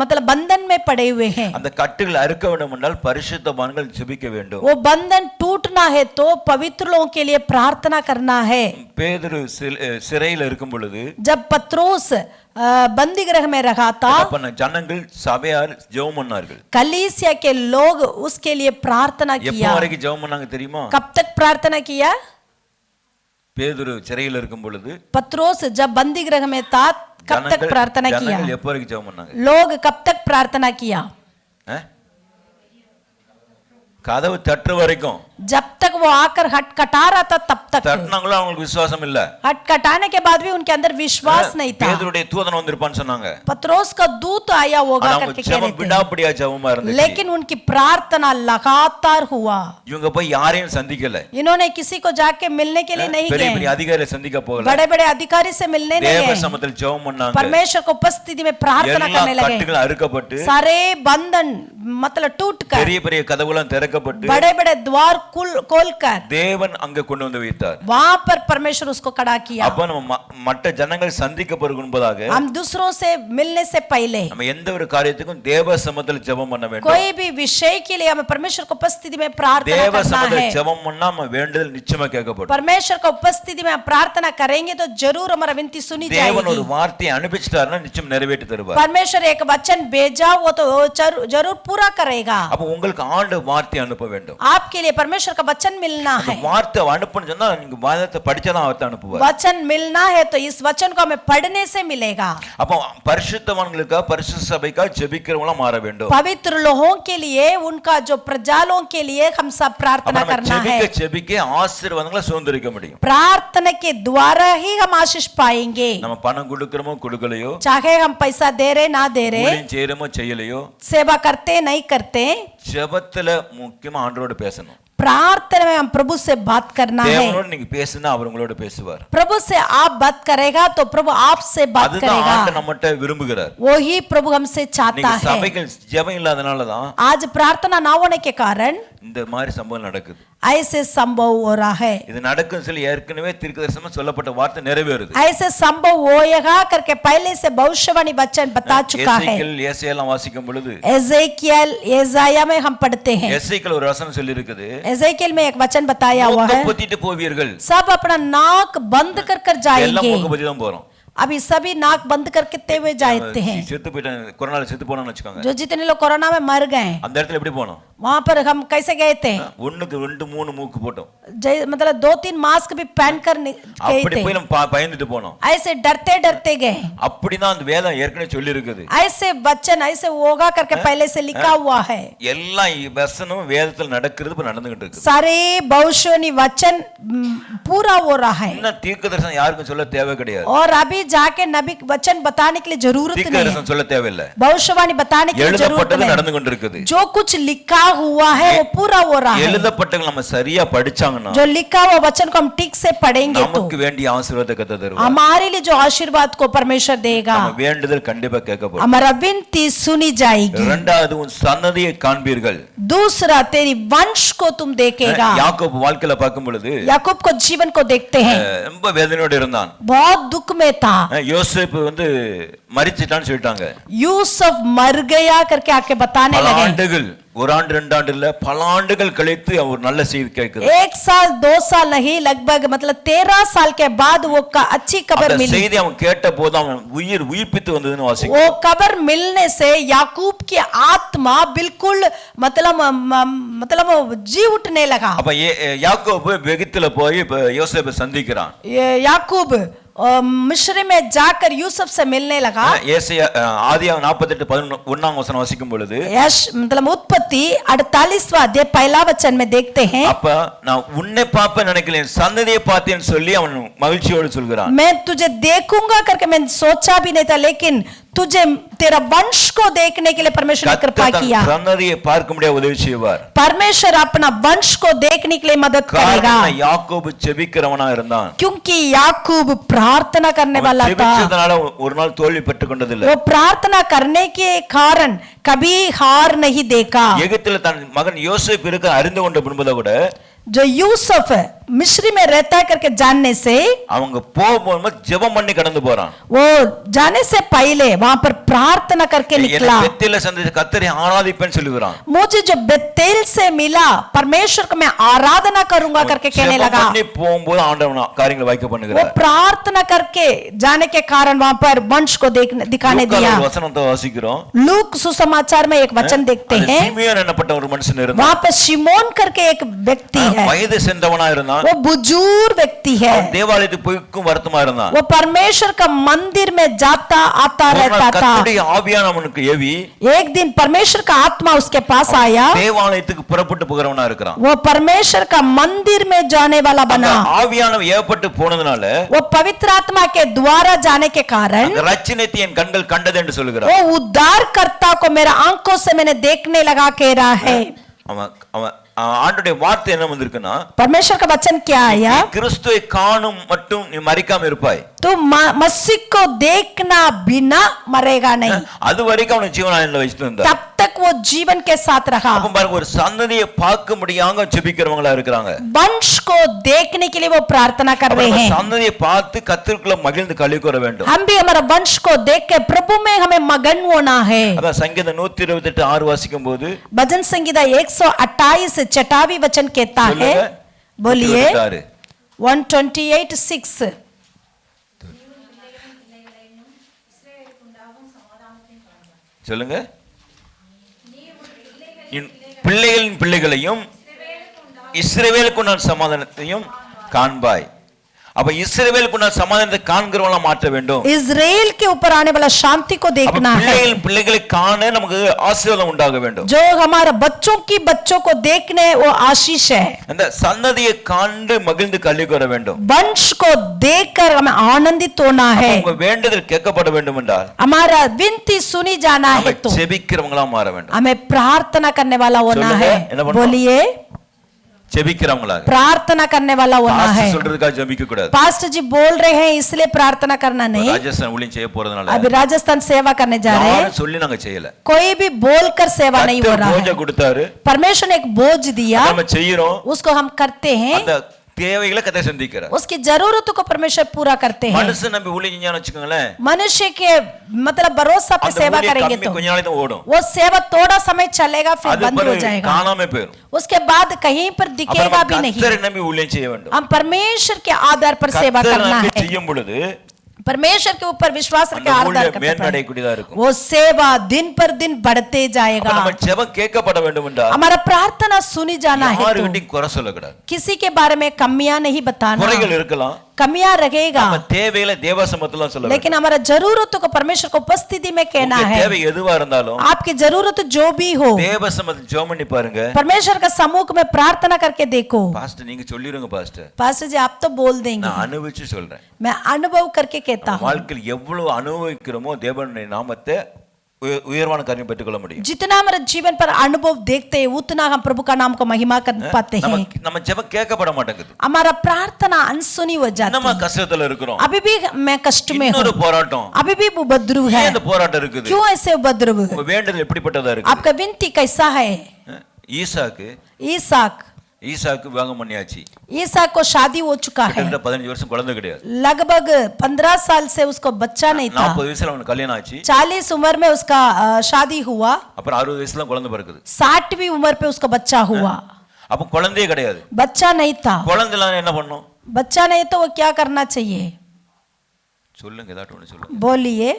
मतलब बंधन में पड़े हुए हैं. அந்த கட்டுகள் அறுக்க வேண்டும் என்றால் பரிசுத்தவான்கள் ஜெபிக்க வேண்டும். वो बंधन टूटना है तो पवित्र लोगों के लिए प्रार्थना करना है. பேதுரு சிறையில் இருக்கும் பொழுது जब पत्रोस बंदी गृह में रहा था ஜனங்கள் சபையார் ஜெபம் பண்ணார்கள். कलीसिया के लोग उसके लिए प्रार्थना किया. எப்ப வரைக்கும் ஜெபம் பண்ணாங்க தெரியுமா? कब तक प्रार्थना किया? பேதுரு சிறையில் இருக்கும் பொழுது पत्रोस जब बंदी गृह में था कब तक प्रार्थना किया? ஜனங்கள் எப்ப வரைக்கும் ஜெபம் பண்ணாங்க? लोग कब तक प्रार्थना किया? கதவு தட்டுற வரைக்கும். जब तक वो आकर हटखटा रहा था तब तक. தட்டினாங்களோ அவங்களுக்கு விசுவாசம் இல்ல. हटखटाने के बाद भी उनके अंदर विश्वास नहीं था. பேதுருடைய தூதன் வந்திருப்பான்னு சொன்னாங்க. पत्रोस का दूत आया होगा करके कह रहे थे. விடாப்பிடியா ஜெபமா இருந்துச்சு. लेकिन उनकी प्रार्थना लगातार हुआ. இவங்க போய் யாரையும் சந்திக்கல. इन्होंने किसी को जाके मिलने के लिए नहीं गए. பெரிய அதிகாரியை சந்திக்க போகல. बड़े-बड़े अधिकारी से मिलने नहीं गए. தேவ சமூகத்தில் ஜெபம் பண்ணாங்க. परमेश्वर को उपस्थिति में प्रार्थना करने लगे. கட்டுகள் அறுக்கப்பட்டு सारे बंधन मतलब टूटकर பெரிய பெரிய கதவுலாம் திறக்கப்பட்டு बड़े-बड़े द्वार खोलकर தேவன் அங்க கொண்டு வந்து வைத்தார். वहां पर परमेश्वर उसको खड़ा किया. அப்ப நம்ம மற்ற ஜனங்கள் சந்திக்கப்படுவதற்கு முன்பதாக हम दूसरों से मिलने से पहले நம்ம எந்த ஒரு காரியத்துக்கும் தேவ சமூகத்தில் ஜெபம் பண்ண வேண்டும். कोई भी विषय के लिए हमें परमेश्वर को उपस्थिति में प्रार्थना தேவ करना है. சமூகத்தில் ஜெபம் பண்ணா நம்ம வேண்டுதல் நிச்சயமா கேட்கப்படும். परमेश्वर को उपस्थिति में प्रार्थना करेंगे तो जरूर हमारा विनती सुनी जाएगी. தேவன் ஒரு வார்த்தையை அனுப்பிச்சிட்டாருன்னா நிச்சயம் நிறைவேற்றி தருவார். परमेश्वर एक वचन भेजा वो तो जरूर पूरा करेगा. அப்ப உங்களுக்கு ஆண்டு வார்த்தை அனுப்ப வேண்டும். आपके लिए परमेश्वर परमेश्वर का वचन मिलना है। வார்த்தை அனுப்புன்னு சொன்னா நீங்க வேதத்தை படிச்சாதான் வார்த்தை அனுப்புவார்। वचन मिलना है तो इस वचन को हमें पढ़ने से मिलेगा। அப்ப பரிசுத்தவான்களுக்கு பரிசுத்த சபைக்கு ஜெபிக்கிறவங்களா மாற வேண்டும்। पवित्र लोगों के लिए उनका जो प्रजालों के लिए हम सब प्रार्थना करना है। ஜெபிக்க ஆசீர்வாதங்களை சுதந்திரிக்க முடியும்। प्रार्थना के द्वारा ही हम आशीष पाएंगे। நம்ம பணம் கொடுக்கறோமோ கொடுக்கலையோ, चाहे हम पैसा दे रहे ना दे रहे, ஊழியம் செய்யறோமோ செய்யலையோ, सेवा करते नहीं करते, ஜெபத்துல முக்கியமா ஆண்டவரோட பேசணும்। प्रार्थना में हम प्रभु से बात करना है। தேவனோடு நீங்க பேசினா அவர் உங்களோட பேசுவார்। प्रभु से आप बात करेगा तो प्रभु आपसे बात करेगा। அதுதான் ஆண்டவர் நம்மட்ட விரும்புகிறார்। वही प्रभु हमसे चाहता है। சபைகள் ஜெபம் இல்லாதனால தான் आज प्रार्थना ना होने के कारण இந்த மாதிரி சம்பவம் நடக்குது। ऐसे संभव हो रहा है। இது நடக்கும் சொல்லி ஏற்கனவே தீர்க்கதரிசனமா சொல்லப்பட்ட வார்த்தை நிறைவேறுது। ऐसे संभव होएगा करके पहले से भविष्यवाणी वचन बता चुका है। எசேக்கியேல் ஏசாயாலாம் வாசிக்கும் பொழுது एजेकियल एसाया में हम पढ़ते हैं। எசேக்கியேல் ஒரு வசனம் சொல்லி இருக்குது। एजेकियल में एक वचन बताया हुआ है, பொத்திட்டு போவீர்கள், सब अपना नाक बंद कर जाएंगे। எல்லாம் மூக்கு பொத்தி தான் போறோம்। अभी सभी नाक बंद करके हुए जाते हैं। செத்து போயிட்டாங்க, கொரோனால செத்து போனான்னு வெச்சுக்கோங்க। जो जितने लोग कोरोना में मर गए அந்த இடத்துல எப்படி போனோம்? वहां पर हम कैसे गए थे? ஒண்ணுக்கு 2 3 மூக்கு போட்டோம்। मतलब 2-3 मास्क भी पहन कर गए அப்படி थे। போய் நம்ம பயந்துட்டு போனோம்। ऐसे डरते डरते गए। அப்படிதான் அந்த வேதம் ஏற்கனவே சொல்லி இருக்குது। ऐसे वचन ऐसे होगा करके पहले से लिखा हुआ है। எல்லா வசனமும் வேதத்தில் நடக்கிறது இப்ப நடந்துகிட்டு இருக்கு। सारे भविष्यवाणी वचन पूरा हो रहा है। இன்னும் தீர்க்கதரிசனம் யாருக்கும் சொல்ல தேவை கிடையாது। और अभी जाके नबी वचन बताने के लिए जरूरत नहीं है। தீர்க்கதரிசனம் சொல்ல தேவையில்லை। भविष्यवाणी बताने के लिए जरूरत எழுதப்பட்டது नहीं। நடந்து கொண்டிருக்குது। जो कुछ लिखा हुआ है वो पूरा हो रहा है। எழுதப்பட்டது நம்ம சரியா படிச்சாங்கன்னா जो लिखा हुआ वचन को हम ठीक से पढ़ेंगे तो நமக்கு வேண்டிய ஆசீர்வாதத்தை கர்த்தர் தருவார்। हमारे लिए जो आशीर्वाद को परमेश्वर देगा, நம்ம வேண்டுதல் கண்டிப்பா கேட்கப்படும்। हमारा विनती सुनी जाएगी। இரண்டாவது உன் சன்னதியை காண்பீர்கள்। दूसरा तेरी वंश को तुम देखेगा। யாக்கோபு வாழ்க்கையில பார்க்கும் பொழுது याकूब को जीवन को देखते हैं, ரொம்ப வேதனையோட இருந்தான்। बहुत दुख में था। யோசேப்பு வந்து மரிச்சிட்டான்னு சொல்லிட்டாங்க। यूसुफ मर गया करके आके बताने பல लगे। ஆண்டுகள், ஒரு ஆண்டு 2 ஆண்டு இல்ல, பல ஆண்டுகள் கழித்து ஒரு நல்ல செய்தி கேட்குது। 1 साल 2 साल नहीं, लगभग मतलब 13 साल के बाद वो अच्छी खबर அந்த मिली। செய்தி அவன் கேட்ட போது அவன் உயிர்ப்பித்து வந்ததுன்னு வாசிக்கிறோம்। वो खबर मिलने से याकूब की आत्मा बिल्कुल मतलब जी उठने लगा। அப்ப யாக்கோபு வெகித்துல போய் யோசேப்பை சந்திக்கிறான்। याकूब मिस्र में जाकर यूसुफ से मिलने लगा। ஏசாயா ஆதியாகமம் 48:11 வசனம் வாசிக்கும் பொழுது मतलब उत्पत्ति 48वां अध्याय पहला वचन में देखते हैं, அப்ப நான் உன்னை பார்ப்ப நினைக்கல, சந்ததியை பார்த்தேன்னு சொல்லி அவன் மகிழ்ச்சியோடு சொல்கிறான்। मैं तुझे देखूंगा करके मैं सोचा भी नहीं था, लेकिन तुझे तेरा वंश को देखने के लिए परमेश्वर ने कृपा किया। சந்ததியை பார்க்க முடிய உதவி செய்வார்। परमेश्वर अपना वंश को देखने के लिए मदद करेगा। யாக்கோபு ஜெபிக்கிறவனா இருந்தான், क्योंकि याकूब प्रार्थना करने वाला था। ஜெபிச்சதனால ஒரு நாள் தோல்வி பெற்றுக் கொண்டதில்லை। वो प्रार्थना करने के कारण कभी हार नहीं देखा। எகிப்தில தன் மகன் யோசேப்பு இருக்க அறிந்து கொண்ட பின்புல கூட जो यूसुफ मिस्र में रहता है करके जानने से அவங்க போகும்போது ஜெபம் பண்ணி கடந்து போறான்। वो जाने से पहले वहां पर प्रार्थना करके निकला। बेतेल சந்திச்ச கர்த்தரை ஆராதிப்பேன்னு சொல்லுகிறான்। मुझे जो बेतेल से मिला परमेश्वर को मैं आराधना करूंगा करके कहने लगा। ஜெபம் பண்ணி போகும்போது ஆண்டவன் காரியங்களை வாய்க்க वो பண்ணுகிறார்। प्रार्थना करके जाने के कारण वहां पर वंश को दिखाने दिया। வசனத்தை வாசிக்கிறோம்। लूक सुसमाचार में एक वचन देखते हैं, சிமியோன் என்னப்பட்ட ஒரு மனுஷன் இருந்தான்। वहां पर शिमोन करके एक व्यक्ति है, வயது சென்றவனா இருந்தான்। वो बुजुर्ग व्यक्ति है, தேவாலயத்துக்கு போய்க்கும் வருத்தமா இருந்தான்। वो परमेश्वर का मंदिर में जाता आता रहता था। கர்த்தருடைய ஆவியானவர் அவனுக்கு ஏவி एक दिन परमेश्वर का आत्मा उसके पास आया, தேவாலயத்துக்கு புறப்பட்டு போகிறவனா இருக்கிறான்। वो परमेश्वर का मंदिर में जाने वाला बना। ஆவியானவர் ஏவப்பட்டு போனதுனால वो पवित्र आत्मा के द्वारा जाने के कारण ரட்சணியத்தை என் கண்கள் கண்டது என்று சொல்கிறார்। वो उद्धारकर्ता को मेरा आंखों से मैंने देखने लगा कह रहा है। அவன் ஆண்டவருடைய வார்த்தை என்ன வந்திருக்குன்னா, परमेश्वर का वचन क्या आया, கிறிஸ்துவை காணும் மட்டும் நீ மரிக்காம இருப்பாய், तू मसीह को देखना बिना मरेगा नहीं। அது வரைக்கும் அவன் ஜீவனானல வச்சிருந்தார்। तब तक वो जीवन के साथ रहा। அப்ப பாருங்க, ஒரு சந்ததியை பார்க்க முடியாம ஜெபிக்கிறவங்களா இருக்காங்க। वंश को देखने के लिए वो प्रार्थना कर रहे हैं। சந்ததியை பார்த்து கர்த்தருக்குள்ள மகிழ்ந்து களி கூற வேண்டும்। हम भी हमारा वंश को देख के प्रभु में हमें मगन होना है। அதான் சங்கீதம் 128:6 வாசிக்கும் போது भजन संगीता 128 छठावी वचन कहता है, बोलिए 128:6, சொல்லுங்க, பிள்ளைகளின் பிள்ளைகளையும் இஸ்ரவேலுக்கு நான் சமாதானத்தையும் காண்பாய். அப்ப இஸ்ரவேலுக்கு நான் சமாதானத்தை காண்கிறவங்களா மாற்ற வேண்டும். इजराइल के ऊपर आने वाला शांति को देखना है. பிள்ளைகளை காண நமக்கு ஆசீர்வாதம் உண்டாக வேண்டும். जो हमारे बच्चों को देखने वो आशीष है. அந்த சந்ததியை காண்டு மகிழ்ந்து களி கூற வேண்டும். वंश को देखकर हमें आनंदित होना है. உங்க வேண்டுதல் கேட்கப்பட வேண்டும் என்றால் हमारा विनती सुनी जाना है तो ஜெபிக்கிறவங்களா மாற வேண்டும். हमें प्रार्थना करने वाला होना है. बोलिए ஜெபிக்கிறவங்களா प्रार्थना करने वाला होना है. சொல்றதுக்காக ஜெபிக்க கூடாது. पास्टर जी बोल रहे हैं इसलिए प्रार्थना करना नहीं. ராஜஸ்தான் ஊழியம் செய்ய போறதுனால अभी राजस्थान सेवा करने जा रहे हैं. சொல்லி நாங்க செய்யல. कोई भी बोलकर सेवा नहीं हो रहा है. போஜ கொடுத்தாரு. परमेश्वर ने एक बोझ दिया. நம்ம செய்றோம். उसको हम करते हैं. அந்த தேவைகளை கர்த்தர் சந்திக்கிறார். उसकी जरूरतों को परमेश्वर पूरा करते हैं. மனுஷன் நம்பி ஊழியம் செஞ்சான்னு வெச்சுக்கங்களேன். मनुष्य के मतलब भरोसा पे सेवा करेंगे तो கொஞ்ச நாளைக்கு ஓடும். वो सेवा थोड़ा समय चलेगा फिर बंद हो जाएगा. காணாம போயிடும். उसके बाद कहीं पर दिखेगा भी नहीं. கர்த்தரை நம்பி ஊழியம் செய்ய வேண்டும். हम परमेश्वर के आधार पर सेवा करना है. செய்யும் பொழுது परमेश्वर के ऊपर विश्वास रख के आधार करते हैं. वो सेवा दिन पर दिन बढ़ते जाएगा. நம்ம ஜெபம் கேட்கப்பட வேண்டும் என்றால் हमारा प्रार्थना सुनी जाना है. யாருக்கிட்டையும் குறை சொல்லக்கூடாது. किसी के बारे में कमियां नहीं बताना. குறைகள் இருக்கலாம். कमियां रहेगा. நம்ம தேவைகளை தேவசமத்துல சொல்ல வேண்டும். लेकिन हमारा जरूरतों को परमेश्वर को उपस्थिति में कहना है. தேவை எதுவா இருந்தாலும் आपकी जरूरत जो भी हो தேவசமத்துல ஜெபம் பண்ணி பாருங்க. परमेश्वर का सम्मुख में प्रार्थना करके देखो. பாஸ்டர் நீங்க சொல்லிருங்க பாஸ்டர். पास्टर जी आप तो बोल देंगे. நான் அனுபவிச்சு சொல்றேன். मैं अनुभव करके कहता हूं. வாழ்க்கையில் எவ்வளவு அனுபவிக்கிறோமோ தேவனுடைய நாமத்தை உயர்வான காரியம் பெற்றுக்கொள்ள முடியும். जितना हमारे जीवन पर अनुभव देखते हैं उतना हम प्रभु का नाम को महिमा कर पाते हैं. நம்ம ஜெபம் கேட்கப்பட மாட்டேங்குது. हमारा प्रार्थना अनसुनी हो जाती है. நம்ம கஷ்டத்துல இருக்கிறோம். अभी भी मैं कष्ट में हूं. இன்னொரு போராட்டம். अभी भी उपद्रव है. இந்த போராட்டம் இருக்குது. क्यों ऐसे उपद्रव? உங்க வேண்டுதல் எப்படிப்பட்டதா இருக்கு? आपका विनती कैसा है? ஈசாக்கு விவாகம் பண்ணியாச்சு. ईसाक को शादी हो चुका है. 15 வருஷம் குழந்தை கிடையாது. लगभग 15 साल से उसको बच्चा नहीं था. 40 வயசுல அவனுக்கு கல்யாணம் ஆச்சு. 40 उम्र में उसका शादी हुआ. அப்புறம் 60 வயசுல குழந்தை பிறக்குது. 60वीं उम्र पे उसका बच्चा हुआ. அப்ப குழந்தையே கிடையாது. बच्चा नहीं था. குழந்தைலாம் என்ன பண்ணும்? बच्चा नहीं तो वो क्या करना चाहिए? சொல்லுங்க ஏதாவது ஒன்னு சொல்லுங்க. बोलिए.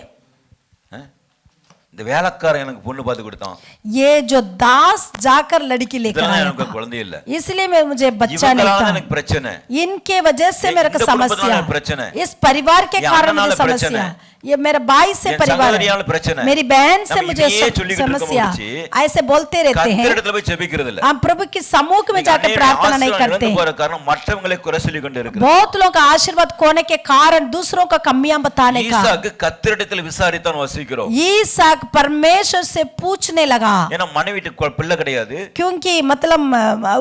இந்த வேலைக்காரன் எனக்கு பொண்ணு பார்த்து கொடுத்தான். ये जो दास जाकर लड़की लेकर आया எனக்கு குழந்தை இல்ல. इसलिए मैं मुझे बच्चा नहीं था. எனக்கு பிரச்சனை. इनके वजह से मेरे को समस्या. इस परिवार के कारण मुझे समस्या. ये मेरे भाई से परिवार है. मेरी बहन से मुझे समस्या. ऐसे बोलते रहते हैं. हम प्रभु के सम्मुख में जाकर प्रार्थना नहीं करते. बहुत लोग का आशीर्वाद खोने के कारण दूसरों का कमियां बताने का. ईसाक परमेश्वर से पूछने लगा. क्योंकि मतलब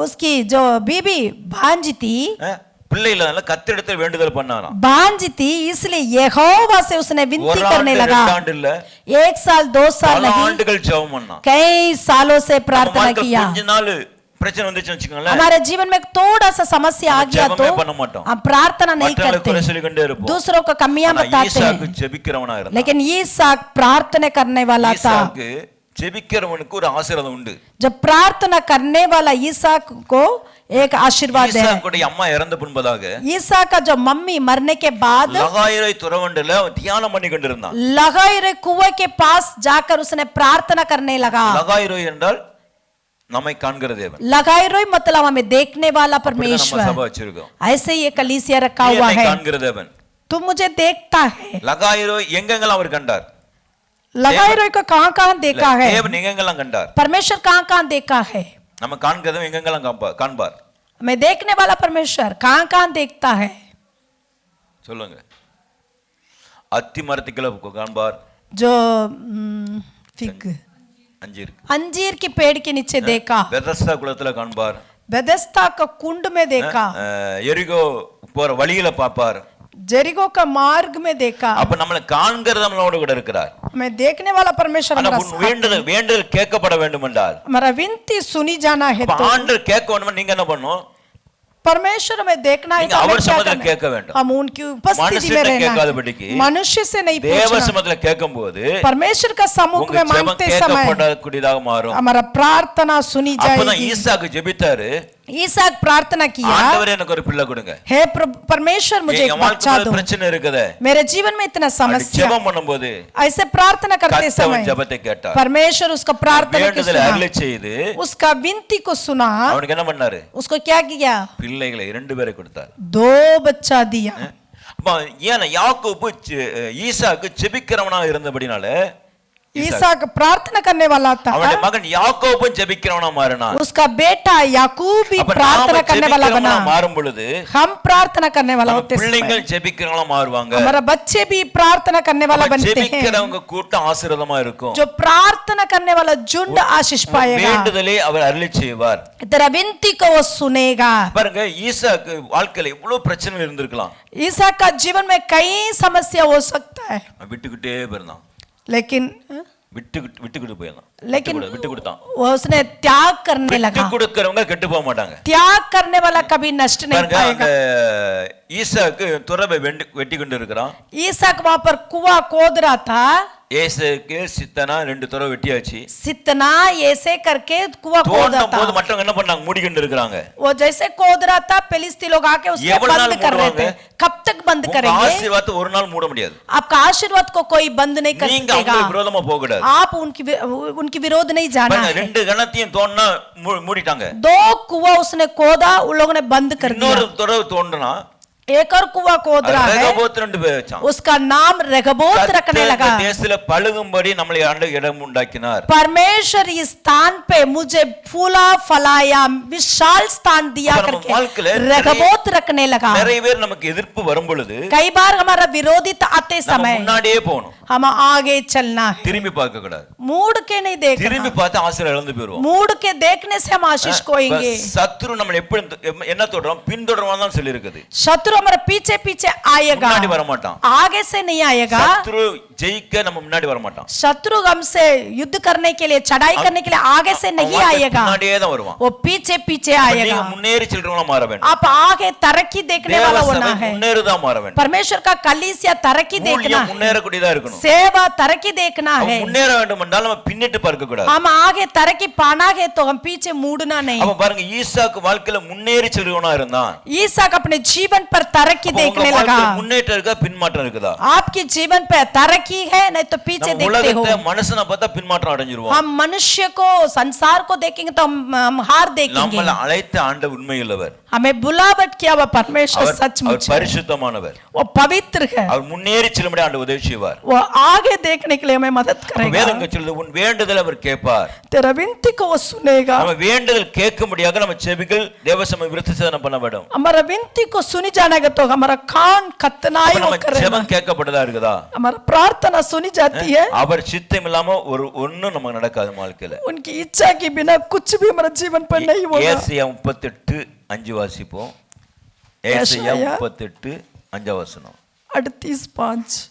उसकी जो बीबी भांजी थी भांजी थी इसलिए यहोवा से उसने विनती करने लगा. 1 साल 2 साल नहीं कई सालों से प्रार्थना किया. हमारे जीवन में थोड़ा सा समस्या आ गया तो हम प्रार्थना नहीं करते. दूसरों को कमियां बताते हैं. लेकिन ईसाक प्रार्थना करने वाला था. जब प्रार्थना करने वाला ईसाक को एक आशीर्वाद है. ईसाक का जो मम्मी मरने के बाद लगाइरे कुएं के पास जाकर उसने प्रार्थना करने लगा. लगाइरोई मतलब हमें देखने वाला परमेश्वर. ऐसे ही एक कलीसिया रखा हुआ है. तू मुझे देखता है. लगाइरोई को कहां देखा है? परमेश्वर कहां देखा है? मैं देखने वाला परमेश्वर कहां देखता है? जो फिग अंजीर की पेड़ के नीचे देखा. बेथेस्दा का कुंड में देखा. எரிகோ போற வழியில பாப்பார். जेरिको का मार्ग में देखा. அப்ப நம்மள காண்கிறது நம்மளோட கூட இருக்கிறார். मैं देखने वाला परमेश्वर हमारा साथ. வேண்டுதல் கேட்கப்பட வேண்டும் என்றால் हमारा विनती सुनी जाना है तो ஆண்டவர் கேட்க வேண்டும். நீங்க என்ன பண்ணணும்? परमेश्वर में देखना है. அவர் சமத்துல கேட்க வேண்டும். हम उनकी उपस्थिति में रहना. मनुष्य से नहीं पूछना. தேவ சமத்துல கேட்கும்போது परमेश्वर का सम्मुख में मांगते समय கேட்கப்படக்கூடியதாக மாறும். हमारा प्रार्थना सुनी जाएगी. அப்பதான் ஈசாக்கு ஜெபித்தாரு. ईसाक प्रार्थना किया, ஆண்டவரே எனக்கு ஒரு பிள்ளை கொடுங்க. हे परमेश्वर मुझे एक बच्चा दो. பிரச்சனை இருக்குது. मेरे जीवन में इतना समस्या. ஜெபம் பண்ணும்போது ऐसे प्रार्थना करते समय ஜெபத்தை கேட்டார். परमेश्वर उसका प्रार्थना को सुना. அருளி செய்து उसका विनती को सुना. அவனுக்கு என்ன பண்ணாரு? उसको क्या किया? பிள்ளைகளை 2 பேரை கொடுத்தார். 2 बच्चा दिया. ஏன்னா யாக்கோபு ஈசாக்கு ஜெபிக்கிறவனா இருந்தபடினால ईसाक प्रार्थना करने वाला था. அவனுடைய மகன் யாக்கோபும் ஜெபிக்கிறவனா மாறினான். उसका बेटा याकूब भी प्रार्थना करने वाला बना. மாறும் பொழுது हम प्रार्थना करने वाला होते हैं. பிள்ளைகள் ஜெபிக்கிறவங்களா மாறுவாங்க. हमारा बच्चे भी प्रार्थना करने वाला बनते हैं. ஜெபிக்கிறவங்க கூட்டம் ஆசீர்வாதமா இருக்கும். जो प्रार्थना करने वाला झुंड आशीष पाएगा. வேண்டுதலை அவர் அருளி செய்வார். तेरा विनती को वो सुनेगा. பாருங்க ஈசாக்கு வாழ்க்கையில இவ்வளவு பிரச்சனை இருந்திருக்கலாம். ईसाक का जीवन में कई समस्या हो सकता है. விட்டுக்கிட்டே போறான். लेकिन விட்டுக்கிட்டு போயிடலாம். लेकिन விட்டு கொடுத்தான். उसने त्याग करने लगा. விட்டு கொடுக்கறவங்க கெட்டு போக மாட்டாங்க. त्याग करने वाला कभी नष्ट नहीं पाएगा. ஈசாக்கு துறவை வெட்டி கொண்டு இருக்கிறான். ईसाक वहां पर कुआं खोद रहा था. ஏசேக்கு சித்தனா 2 துறவை வெட்டியாச்சு. सितना ऐसे करके कुआं खोदा था. போது மற்றவங்க என்ன பண்ணாங்க? மூடி கொண்டு இருக்காங்க. वो जैसे खोद रहा था फिलिस्ती लोग आके उसको बंद कर रहे थे. कब तक बंद करेंगे? ஆசீர்வாதத்தை ஒரு நாள் மூட முடியாது. आपका आशीर्वाद को कोई बंद नहीं कर நீங்க सकेगा. அவங்க விரோதமா போக கூடாது. आप उनकी विरोध नहीं जाना है. 2 கணத்தையும் தோண்டனா மூடிட்டாங்க. 2 कुआं उसने खोदा, उन लोगों ने बंद कर दिया. இன்னொரு துறவு தோண்டனா एक और कुआं खोद रहा है. उसका नाम रेगोबोत रखने लगा. தேசத்துல பழுகும்படி நம்மளை ஆண்டு இடம் உண்டாக்கினார். परमेश्वर इस स्थान पे मुझे फूला फलाया विशाल स्थान दिया करके रेगोबोत रखने लगा. நிறைய பேர் நமக்கு எதிர்ப்பு வரும் பொழுது कई बार हमारा विरोधिता आते समय முன்னாடியே போணும். हम आगे चलना है. திரும்பி பார்க்க கூடாது. मूड के नहीं देखना. திரும்பி பார்த்து ஆசீர்வாதம் இழந்து போயிடுவோம். मूड के देखने से हम आशीष खोएंगे. சத்துரு நம்மளை எப்படி என்ன தொடரும்? பின்தொடர்வான் தான் சொல்லி இருக்குது. शत्रु हमारे पीछे पीछे आएगा. முன்னாடி வர மாட்டான். आगे से नहीं आएगा. शत्रु ஜெயிக்க நம்ம முன்னாடி வர மாட்டான். शत्रु हमसे युद्ध करने के लिए चढ़ाई करने के लिए आगे से नहीं आएगा. முன்னாடியே தான் வருவான். वो पीछे पीछे आएगा. நீங்க முன்னேறி செல்றவங்களா மாற வேண்டும். आप आगे तरक्की देखने वाला होना है. முன்னேறுதா மாற வேண்டும். परमेश्वर का कलीसिया तरक्की देखना है. முன்னேறக்கூடியதா இருக்கணும். सेवा तरक्की देखना है. முன்னேற வேண்டும் என்றால் நம்ம பின்னிட்டு பார்க்க கூடாது. हम आगे तरक्की पाना है तो हम पीछे मुड़ना नहीं. அப்ப பாருங்க ஈசாக்கு வாழ்க்கையில முன்னேறி செல்றவனா இருந்தான். ईसाक अपने जीवन पर तरक्की देखने लगा. முன்னேற்றம் இருக்கா பின்மாற்றம் இருக்குதா? आपके जीवन पे तरक्की है नहीं तो पीछे देखते हो. மனுஷனை பார்த்தா பின்மாற்றம் அடைஞ்சிருவோம். हम मनुष्य को संसार को देखेंगे तो हम हार देखेंगे. நம்மள அழைத்த ஆண்டவர் உண்மையுள்ளவர். हमें बुलावट किया हुआ परमेश्वर सचमुच அவர் பரிசுத்தமானவர். वो पवित्र है. அவர் முன்னேறி செல்லும்படி ஆண்டவர் உதவி செய்வார். वो आगे देखने के लिए हमें मदद करेगा. வேதம் சொல்லுது உன் வேண்டுதல் அவர் கேட்பார். तेरा विनती को वो सुनेगा. நம்ம வேண்டுதல் கேட்கும்படியாக நம்ம செவிகள் தேவசம விருத்திசேதனம் பண்ண வேண்டும். हमारा विनती को सुनी जाने का तो हमारा कान कतनाई वो करेगा. ஜெபம் கேட்கப்பட்டதா இருக்குதா? हमारा प्रार्थना सुनी जाती है. அவர் சித்தம் இல்லாம ஒண்ணும் நமக்கு நடக்காது வாழ்க்கையில. उनकी इच्छा के बिना कुछ भी हमारे जीवन पर नहीं होगा. ஏசாயா 38:5 வாசிப்போம். ஏசாயா 38:5 வசனம். 38:5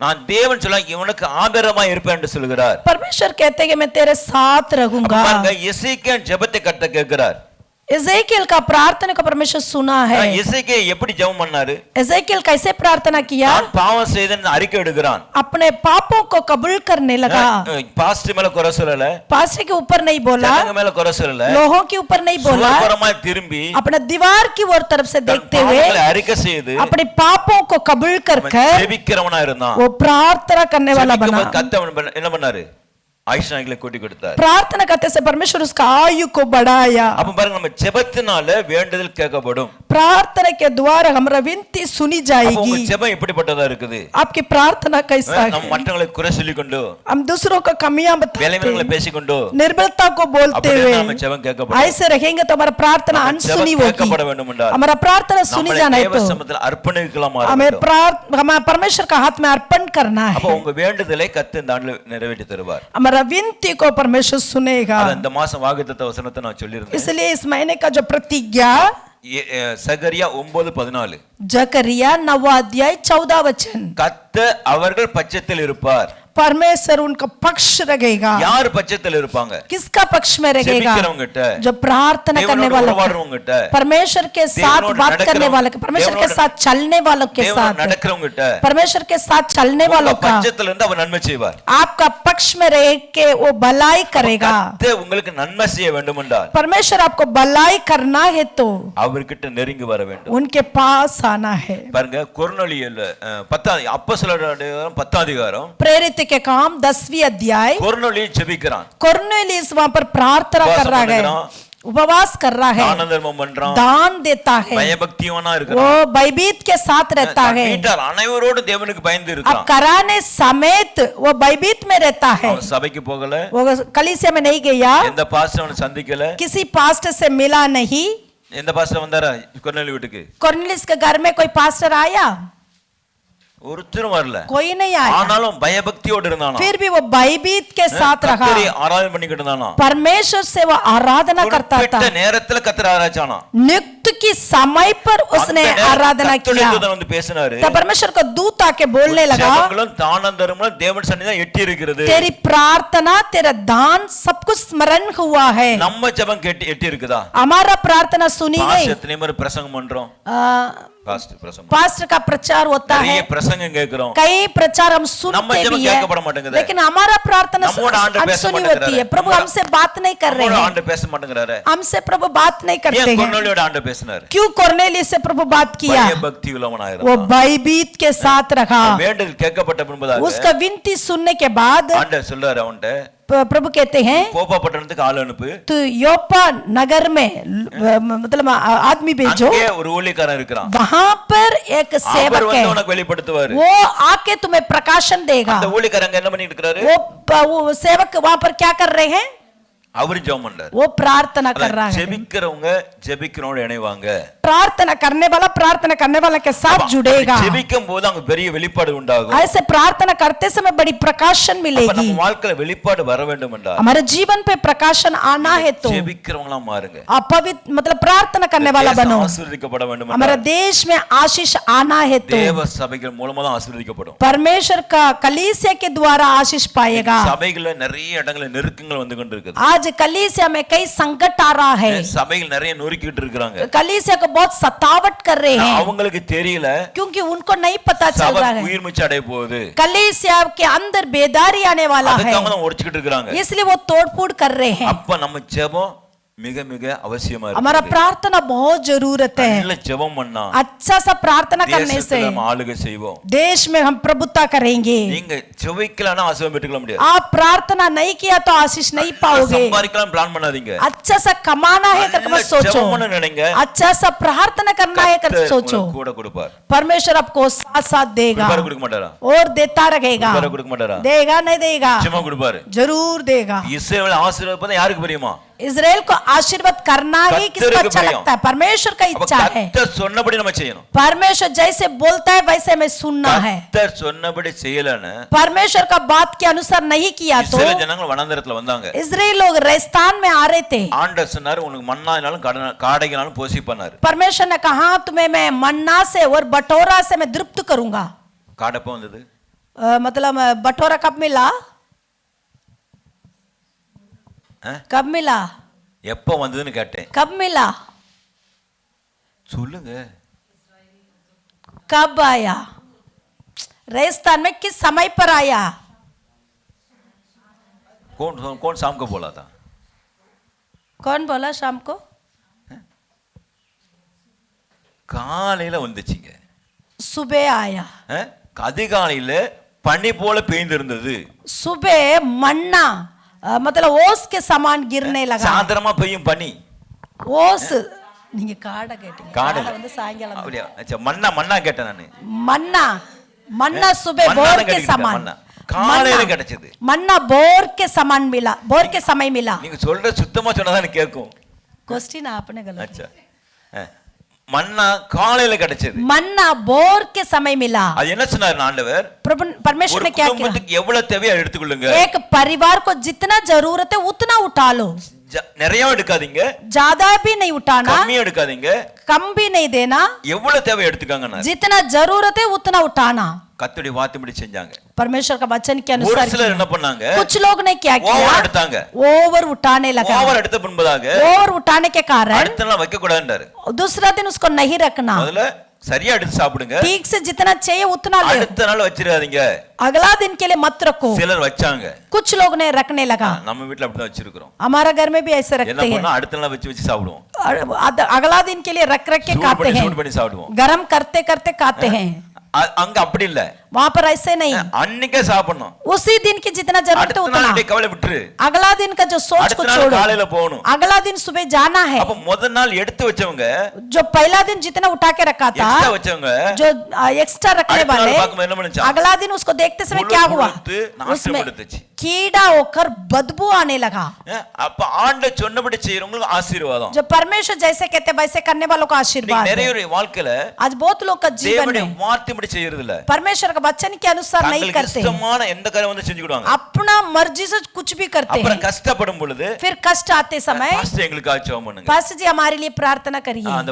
நான் தேவன் சொல்ல இவனுக்கு ஆதரவாய் இருப்பேன் என்று சொல்கிறார். परमेश्वर कहते हैं कि मैं तेरे साथ रहूंगा. பாருங்க எசேக்கியேல் ஜெபத்தை கர்த்தர் கேட்கிறார். एजेकियल का प्रार्थना को परमेश्वर सुना है. எசேக்கியேல் எப்படி ஜெபம் பண்ணாரு? एजेकियल कैसे प्रार्थना किया? நான் பாவம் செய்தேன்னு அறிக்கை எடுக்கிறான். अपने पापों को कबूल करने लगा. பாஸ்டர் மேல குறை சொல்லல. पास्टर के ऊपर नहीं बोला. ஜனங்க மேல குறை சொல்லல. लोगों के ऊपर नहीं बोला. சுவரமாய் திரும்பி अपने दीवार की ओर तरफ से देखते हुए அறிக்கை செய்து अपने पापों को कबूल करके ஜெபிக்கிறவனா இருந்தான். वो प्रार्थना करने वाला बना. கர்த்தர் என்ன பண்ணாரு? ஆயுஷ்நாயகளை கூட்டி கொடுத்தார். प्रार्थना करते से परमेश्वर उसका आयु को बढ़ाया. அப்ப பாருங்க நம்ம ஜெபத்தினால வேண்டுதல் கேட்கப்படும். प्रार्थना के द्वारा हमारा विनती सुनी जाएगी. உங்க ஜெபம் எப்படிப்பட்டதா இருக்குது? आपकी प्रार्थना कैसा है? நம்ம மற்றவங்களை குறை சொல்லிக்கொண்டு हम दूसरों का कमियां बताते வேலைகளை பேசிக்கொண்டு निर्बलता को बोलते हुए நம்ம ஜெபம் கேட்கப்படும். ऐसे रहेंगे तो हमारा प्रार्थना अनसुनी होगी. கேட்கப்பட வேண்டும் என்றால் हमारा प्रार्थना सुनी जाना है तो தேவசமத்தில் அர்ப்பணிக்கலாம். हमें परमेश्वर का हाथ में अर्पण करना है. அப்ப உங்க வேண்டுதலை கர்த்தர் இந்த ஆண்டில் நிறைவேற்றி தருவார். हमारा विनती को परमेश्वर सुनेगा. இந்த மாசம் வாக்குத்தத்த வசனத்தை நான் சொல்லியிருந்தேன். इसलिए इस महीने का जो प्रतिज्ञा சகரியா 9:14 जकरिया 9 अध्याय 14 वचन கர்த்தர் அவர்கள் பட்சத்தில் இருப்பார். परमेश्वर उनका पक्ष रहेगा। யார் பட்சத்துல இருப்பாங்க? किसका पक्ष में रहेगा? ஜெபிக்கிறவங்கட்ட, जो प्रार्थना करने वालों உறவாடுறவங்கட்ட, परमेश्वर के साथ बात करने वालों के, परमेश्वर के साथ चलने वालों के साथ, நடக்கிறவங்கட்ட, परमेश्वर के साथ चलने वालों का பட்சத்துல இருந்து அவர் நன்மை செய்வார்। आपका पक्ष में रह के वो भलाई करेगा। உங்களுக்கு நன்மை செய்ய வேண்டும் என்றால் परमेश्वर आपको भलाई करना है तो அவர்கிட்ட நெருங்கி வர வேண்டும்। उनके पास आना है। பாருங்க கொர்நேலியுல 10 அப்போஸ்தலர் 10 அதிகாரம், प्रेरित के काम 10वीं अध्याय, கொர்நேலியு ஜெபிக்கிறான்। कोर्नेलियस वहां पर प्रार्थना कर रहा है, उपवास कर रहा है, दान देता है, பயபக்தியோனா वो இருக்கிறான்। भयभीत के साथ रहता है, வீட்டார் அனைவரோடு தேவனுக்கு பயந்து अब இருக்கான்। कराने समेत वो भयभीत में रहता है। அவன் சபைக்கு போகல, वो कलीसिया में नहीं गया, எந்த பாஸ்டர் அவனை சந்திக்கல, किसी पास्टर से मिला नहीं। எந்த பாஸ்டர் வந்தாரா கொர்நேலியு வீட்டுக்கு? कोर्नेलियस के घर में कोई पास्टर आया? ஒருத்தரும் வரல, कोई नहीं आया, ஆனாலும் பயபக்தியோடு இருந்தானா, फिर भी वो भयभीत के साथ रहा, கர்த்தரை ஆராதனை பண்ணிக்கிட்டு இருந்தானா, परमेश्वर से वो आराधना करता था, குறிப்பிட்ட நேரத்துல கர்த்தரை ஆராய்ச்சானா, नियुक्त की समय पर उसने आराधना किया। வந்து பேசினாரு, तब परमेश्वर का दूत आके बोलने लगा, ஜெபங்களும் தானம் தர்மங்களும் தேவன் சந்நிதியில் எட்டி இருக்கிறது, तेरी प्रार्थना तेरा दान सब कुछ स्मरण हुआ है। நம்ம ஜெபம் கேட்டு எட்டி இருக்குதா? हमारा प्रार्थना सुनी गई। எத்தனை முறை பிரசங்கம் பண்றோம்? पास्टर का प्रचार होता है, பிரசங்கம் கேக்குறோம், कई प्रचार हम सुनते भी है, लेकिन हमारा प्रार्थना अनसुनी होती है। प्रभु हमसे बात नहीं कर रहे हैं, हमसे प्रभु बात नहीं करते हैं। क्यों कोर्नेलियस से प्रभु बात किया? वो भयभीत के साथ रखा। उसका विनती सुनने के बाद प्रभु कहते हैं तो योपा नगर में मतलब आदमी भेजो, वहां पर एक सेवक है, वो आके तुम्हें प्रकाशन देगा। वो सेवक वहां पर क्या कर रहे हैं? அவர் ஜெபம் பண்றாரு, वो प्रार्थना कर रहा है। ஜெபிக்கிறவங்க ஜெபிக்கிறவங்களோட இணைவாங்க, प्रार्थना करने वाला के साथ जुड़ेगा। ஜெபிக்கும் போது அங்க பெரிய வெளிப்பாடு உண்டாகும்। ऐसे प्रार्थना करते समय बड़ी प्रकाशन मिलेगी। நம்ம வாழ்க்கையில வெளிப்பாடு வர வேண்டும் என்றால் हमारे जीवन पे प्रकाशन आना है तो ஜெபிக்கிறவங்களா மாறுங்க, अपवित्र मतलब प्रार्थना करने वाला बनो। ஆசீர்வதிக்கப்பட வேண்டும் हमारे देश में आशीष आना है तो தேவ சபைகள் மூலமா தான் ஆசீர்வதிக்கப்படும்। परमेश्वर का कलीसिया के द्वारा आशीष पाएगा। சபைகள்ல நிறைய இடங்கள்ல நெருக்கங்கள் வந்து கொண்டிருக்குது। आज कलीसिया में कई संकट आ रहा है, சபைகள் நிறைய நொறுக்கிட்டு இருக்காங்க, कलीसिया को बहुत सतावट कर रहे हैं, அவங்களுக்கு தெரியல, क्योंकि उनको नहीं पता चल रहा है உயிர் மூச்சு அடைய போகுது, कलीसिया के अंदर बेदारी आने वाला है, அதுக்காக தான் உடைச்சிட்டு இருக்காங்க, इसलिए वो तोड़फोड़ कर रहे हैं। அப்ப நம்ம ஜெபம் மிக மிக அவசியமா இருக்கு। हमारा प्रार्थना बहुत जरूरत है। நல்ல ஜெபம் பண்ணா अच्छा सा प्रार्थना करने से நம்ம ஆளுகை செய்வோம், देश में हम प्रभुता करेंगे। நீங்க ஜெபிக்கலனா ஆசீர்வாதம் பெற்றுக்க முடியாது। आप प्रार्थना नहीं किया तो आशीष नहीं पाओगे। சம்பாதிக்கலாம் பிளான் பண்ணாதீங்க, अच्छा सा कमाना है करके मत सोचो, ஜெபம் பண்ண நினைங்க, अच्छा सा प्रार्थना करना है करके सोचो। கூட கொடுப்பார், परमेश्वर आपको साथ साथ देगा கொடுக்க மாட்டாரா? और देता रहेगा, கொடுக்க மாட்டாரா? देगा नहीं देगा, நிச்சயமா கொடுப்பாரு, जरूर देगा। இஸ்ரவேல் ஆசீர்வாதம் யாருக்கு பிரியமா? इजराइल को आशीर्वाद करना ही किसको अच्छा लगता है? परमेश्वर का इच्छा है। கர்த்தர் சொன்னபடி நம்ம செய்யணும், परमेश्वर जैसे बोलता है वैसे हमें सुनना है। கர்த்தர் சொன்னபடி செய்யலனா परमेश्वर का बात के अनुसार नहीं किया तो இஸ்ரவேல் ஜனங்கள் வனாந்தரத்துல வந்தாங்க, इजराइल लोग रेगिस्तान में आ रहे थे। ஆண்டவர் சொன்னாரு உனக்கு மன்னானாலும் காடைகளாலும் போஷிப்பானாரு। परमेश्वर ने कहा तुम्हें मैं मन्ना से और बटोरा से मैं तृप्त करूंगा। காடை எப்ப வந்தது? मतलब बटोरा कब मिला? कब मिला? எப்ப வந்ததுன்னு கேட்டேன்। कब मिला? சொல்லுங்க, कब आया? रेगिस्तान में किस समय पर आया? कौन शाम को बोला था? कौन बोला शाम को? காலையில வந்துச்சுங்க, सुबह आया। அதிகாலையில பனி போல பெய்ந்து இருந்தது, सुबह मन्ना मतलब ओस के समान गिरने लगा। சாயந்திரமா பெய்யும் பனி, ओस நீங்க காடை கேட்டீங்க, காடை வந்து சாயங்காலம் அப்படியே अच्छा மன்னா கேட்டேன் நானு, मन्ना मन्ना सुबह बोर के समान காலையில கிடைச்சது, मन्ना बोर के समान मिला, बोर के समय मिला। நீங்க சொல்ற சுத்தமா சொன்னதானே கேக்கும், क्वेश्चन आपने गलत। अच्छा மன்னா காலையில கிடைச்சது, मन्ना बोर के समय मिला। அது என்ன சொன்னார் ஆண்டவர்? परमेश्वर ने क्या किया? எவ்வளவு தேவையோ எடுத்துக்கொள்ளுங்க, एक परिवार को जितना जरूरत है उतना उठा लो, நிறைய எடுக்காதீங்க, ज्यादा भी नहीं उठाना, கம்மியா எடுக்காதீங்க, कम भी नहीं देना, எவ்வளவு தேவை எடுத்துக்கங்க, जितना जरूरत है उतना उठाना। கர்த்தருடைய வார்த்தைப்படி செஞ்சாங்க. परमेश्वर का वचन के ஒரு अनुसार சிலர் किया। என்ன பண்ணாங்க? कुछ लोग ने क्या किया? ஓவர் எடுத்தாங்க. ओवर उठाने लगा। ஓவர் எடுத்த பின்பதாக ओवर उठाने के कारण அடுத்த நாள் வைக்க கூடாதுன்றாரு. दूसरा दिन उसको नहीं रखना। முதல்ல சரியா எடுத்து சாப்பிடுங்க. ठीक से जितना चाहिए उतना ले। அடுத்த நாள் வச்சிராதீங்க। अगला दिन के लिए मत रखो। சிலர் வச்சாங்க. कुछ लोग ने रखने लगा। நம்ம வீட்ல அப்படி தான் வச்சிருக்கோம். हमारा घर में भी ऐसे என்ன रखते हैं। பண்ணா அடுத்த நாள் வச்சு சாப்பிடுவோம். अगला दिन के लिए रख के खाते हैं। சூடு பண்ணி சாப்பிடுவோம். गरम करते करते खाते हैं। அங்க அப்படி இல்ல. वहां पर ऐसे नहीं। அன்னைக்கே சாப்பிடணும். उसी दिन की जितना जरूरत है उतना। அடுத்த நாள் கவலை விட்டுரு। अगला दिन का जो सोच को छोड़ो। காலையில போகணும்। अगला दिन सुबह जाना है। அப்ப முதல் நாள் எடுத்து வச்சவங்க जो पहला दिन जितना उठा के रखा था, एक्स्ट्रा वचवंगा, जो एक्स्ट्रा रखने वाले, अगला दिन उसको देखते समय क्या हुआ? उसमें कीड़ा होकर बदबू आने लगा। அப்ப ஆண்டவர் சொன்னபடி செய்றவங்களுக்கு ஆசீர்வாதம். जो परमेश्वर जैसे कहते वैसे करने वालों को आशीर्वाद है। நிறைய வாழ்க்கையில आज बहुत लोग का जीवन में வார்த்தைப்படி செய்யறது இல்ல। परमेश्वर का वचन के अनुसार नहीं करते। இஷ்டமான எந்த காரியம் வந்து செஞ்சுடுவாங்க। अपना मर्जी से कुछ भी करते हैं। அப்புறம் கஷ்டப்படும் பொழுது फिर कष्ट आते समय பாஸ்டர் எங்களுக்காக ஜெபம் பண்ணுங்க। पास्टर जी हमारे लिए प्रार्थना करिए। அந்த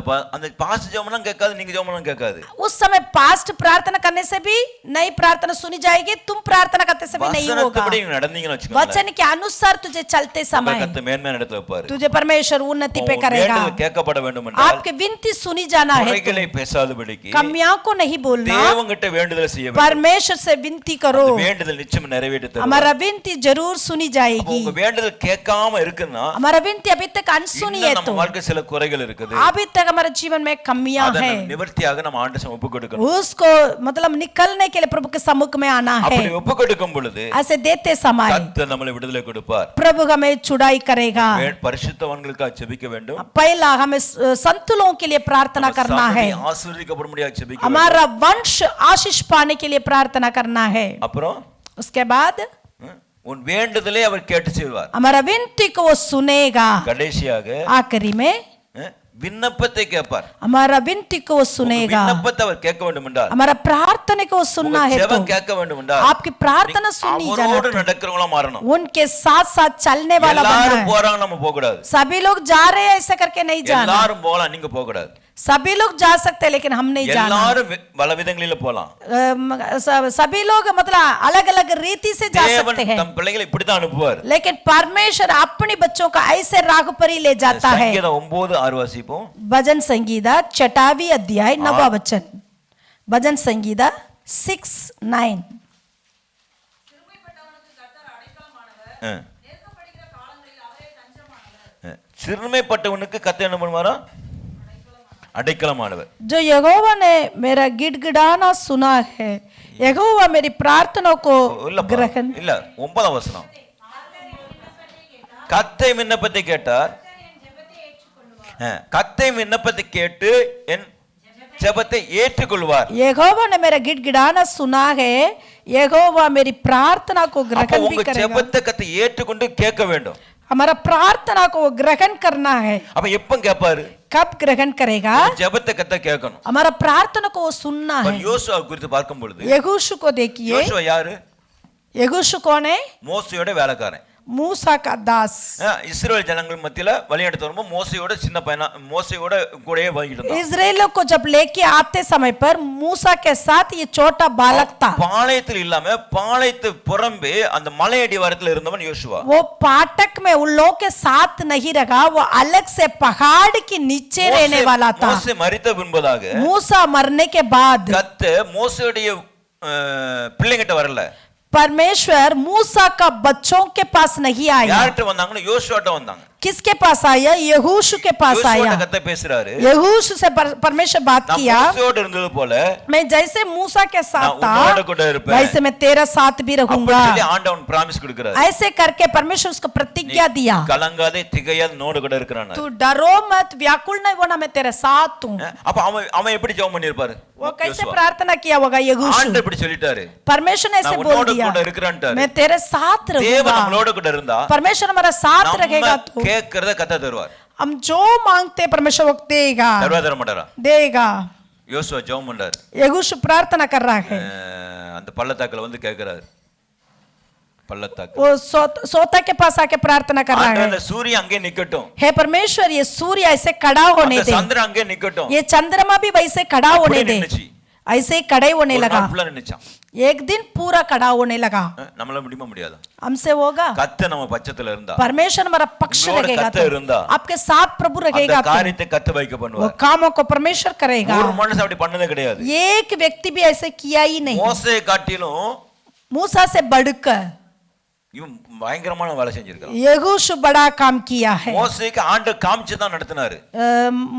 பாஸ்டர் ஜெபம்லாம் கேட்காது, நீங்க ஜெபம்லாம் கேட்காது। उस समय पास्ट प्रार्थना करने से भी नई प्रार्थना सुनी जाएगी, तुम प्रार्थना करते समय नहीं होगा। வசனத்துப்படி நடந்தீங்கன்னு வெச்சுக்கோங்க। वचन के अनुसार तुझे चलते समय கர்த்தர் மேன்மையான இடத்துல வைப்பாரு। तुझे परमेश्वर उन्नति पे करेगा। கேட்கப்பட வேண்டும் என்றால் आपके विनती सुनी जाना है। குறைகளை பேசாதபடிக்கு कमियों को नहीं बोलना, தேவன்கிட்ட வேண்டுதல் செய்ய வேண்டும்। परमेश्वर से विनती करो, வேண்டுதல் நிச்சயம் நிறைவேற்றி தருவார்। हमारा विनती जरूर सुनी जाएगी। உங்க வேண்டுதல் கேட்காம இருக்குன்னா हमारा विनती अभी तक अनसुनी है, तो நம்ம வாழ்க்கை சில குறைகள் இருக்குது। अभी तक हमारे जीवन में कमियां हैं, நிவர்த்தியாக நம்ம ஆண்டவருக்கு ஒப்பு கொடுக்கணும்। उसको मतलब निकलने के लिए प्रभु के सम्मुख में आना है। அப்படி ஒப்பு கொடுக்கும் பொழுது ऐसे देते समय கர்த்தர் நம்மை விடுதலை கொடுப்பார்। प्रभु हमें छुड़ाई करेगा। பரிசுத்தவான்களுக்காக ஜெபிக்க வேண்டும்। पहला हमें संतुलों के लिए प्रार्थना करना है। ஆசீர்வதிக்கப்படும்படியாக ஜெபிக்க வேண்டும்। हमारा वंश आशीष पाने के लिए प्रार्थना करना है। அப்புறம் उसके बाद உன் வேண்டுதலை அவர் கேட்டு செய்வார்। हमारा विनती को वो सुनेगा। கடைசியாக आखिरी में விண்ணப்பத்தை கேட்பார்। हमारा विनती को वो सुनेगा। விண்ணப்பத்தை அவர் கேட்க வேண்டும் என்றால், हमारा प्रार्थना को वो सुनना है, तो ஜெபம் கேட்க வேண்டும் என்றால் आपकी प्रार्थना सुननी जाना அவரோடு நடக்கிறவங்களா மாறணும்। उनके साथ साथ चलने वाला बनना எல்லாரும் है। போறாங்க, நம்ம போக கூடாது। सभी लोग जा रहे हैं ऐसा करके नहीं जाना। எல்லாரும் போலாம், நீங்க போக கூடாது। सभी लोग जा सकते हैं लेकिन हम नहीं जाना। எல்லாரும் பல விதங்களில போலாம்। सभी लोग मतलब अलग अलग रीति से जा सकते हैं, தம் பிள்ளைகளை இப்படி தான் அனுப்புவார்। लेकिन परमेश्वर अपने बच्चों का ऐसे राह पर ही ले जाता है। संगीता 9:6 वासिப்போம்। भजन संगीता 6वां अध्याय 9वां वचन। भजन संगीता 6:9। சிறுமைப்பட்டவனுக்கு கர்த்தர் என்ன பண்ணுவாரா? அடைக்கலமானவர்। जो यहोवा ने मेरा गिड़गिड़ाना सुना है, यहोवा मेरी प्रार्थना को ग्रहण। இல்ல 9ஆம் வசனம்। கர்த்தர் விண்ணப்பத்தை கேட்டார், கர்த்தர் விண்ணப்பத்தை கேட்டு என் ஜெபத்தை ஏற்றுக்கொள்வார்। यहोवा ने मेरा गिड़गिड़ाना सुना है, यहोवा मेरी प्रार्थना को ग्रहण भी உங்க करेगा। ஜெபத்தை கர்த்தர் ஏற்றுக்கொண்டு கேட்க வேண்டும்। हमारा प्रार्थना को ग्रहण करना है। அப்ப எப்ப கேட்பாரு? कब ग्रहण करेगा? ஜெபத்தை கர்த்தர் கேட்கணும்। हमारा प्रार्थना को वो सुनना है। யோசுவா குறித்து பார்க்கும் பொழுது, यहोशू को देखिए। யோசுவா யாரு? यहोशू कौन है? மோசேயோட வேலைக்காரன்। मूसा का दास। இஸ்ரவேல் ஜனங்கள் மத்தியில வழிநடத்த வரும்போது மோசேயோட சின்ன பையனா, மோசேயோட கூடயே போயிட்டு இருந்தான்। इस्राएलियों को जब लेके आते समय पर मूसा के साथ ये छोटा बालक था। பாளையத்தில் இல்லாம பாளையத்து புறம்பே அந்த மலையடி வாரத்துல இருந்தவன் யோசுவா। वो पाटक में उन लोगों के साथ नहीं रहा, वो अलग से पहाड़ के नीचे रहने वाला था। மோசே மரித்த பின்பதாக मूसा मरने के बाद கர்த்தர் மோசேயுடைய பிள்ளைகிட்ட வரல। परमेश्वर मूसा का बच्चों के पास नहीं आया। யார்கிட்ட வந்தாங்கன்னா யோசுவாட்ட வந்தாங்க। किसके पास आया? यहोशू के पास आया। யோசுவாட்ட கர்த்தர் பேசுறாரு। यहोशू से परमेश्वर बात किया, மோசேயோட இருந்தது போல मैं जैसे मूसा के साथ था இருப்பேன், वैसे मैं तेरा साथ भी रहूंगा। அப்படி சொல்லி ஆண்டவன் பிராமிஸ் கொடுக்கிறார்। ऐसे करके परमेश्वर उसको प्रतिज्ञा दिया, கலங்காதே திகையாத நோடு கூட இருக்கறான்। तू डरो मत, व्याकुल नहीं होना, मैं तेरे साथ हूं। அப்ப அவன் எப்படி ஜெபம் பண்ணிருப்பாரு? वो कैसे प्रार्थना किया होगा यहोशू? ஆண்டவர் இப்படி சொல்லிட்டாரு, परमेश्वर ने ऐसे बोल दिया, मैं तेरे साथ रहूंगा। தேவன் நம்மளோட கூட இருந்தா परमेश्वर हमारा साथ रहेगा, तो கேக்குறத கர்த்தர் தருவார்। हम जो मांगते परमेश्वर वो देगा। தருவார் தர மாட்டாரா? देगा। யோசுவா ஜெபம் பண்றாரு, यहोशू प्रार्थना कर रहा है। அந்த பள்ளத்தாக்குல வந்து கேக்குறாரு, பள்ளத்தாக்கு वो सोता के पास आके प्रार्थना कर रहा है, அந்த சூரியன் அங்கே நிக்கட்டும், हे परमेश्वर ये सूर्य ऐसे खड़ा होने அந்த दे, சந்திரன் அங்கே நிக்கட்டும்। ये चंद्रमा भी वैसे खड़ा होने दे। ऐसे खड़े होने लगा ஃபுல்லா நின்னுச்சான். एक दिन पूरा खड़ा होने लगा நம்மளால முடியுமா முடியாதா? हमसे होगा கத்த நம்ம பட்சத்துல இருந்தா, परमेश्वर हमारा पक्ष रहेगा கத்த तो இருந்தா, आपके साथ प्रभु रहेगा அந்த காரியத்தை கத்த வைக்க वो பண்ணுவார். कामों को परमेश्वर करेगा ஒரு மனுஷன் அப்படி பண்ணதே கிடையாது. एक व्यक्ति भी ऐसे किया ही नहीं மோசே காட்டிலும் मूसा से बढ़कर இவன் பயங்கரமான வேலை செஞ்சிருக்கான். यहोशू बड़ा काम किया है மோசேக்கு ஆண்டவர் காமிச்சு தான் நடத்தினாரு.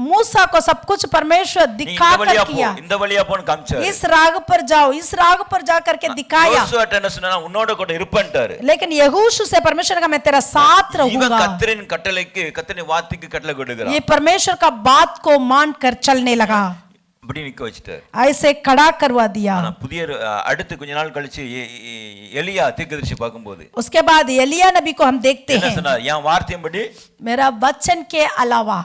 मूसा को सब कुछ परमेश्वर दिखा कर किया இந்த வழியா போன்னு காமிச்சாரு. इस राग पर जाओ इस राग पर जा करके दिखाया யோசுவா என்ன சொன்னா உன்னோட கூட இருப்பேன்ட்டாரு. लेकिन यहोशू से परमेश्वर का मैं तेरा साथ रहूंगा இவன் கர்த்தரின் கட்டளைக்கு கர்த்தரின் வார்த்தைக்கு கட்டளை கொடுக்கிறான். ये परमेश्वर का बात को मान कर चलने लगा அப்படி நிக்க வச்சிட்டாரு. ऐसे खड़ा करवा दिया புதிய அடுத்து கொஞ்ச நாள் கழிச்சு எலியா தீர்க்கதரிசி பாக்கும்போது उसके बाद एलिया नबी को हम देखते हैं என்ன சொன்னார்? என் வார்த்தையின்படி मेरा वचन के अलावा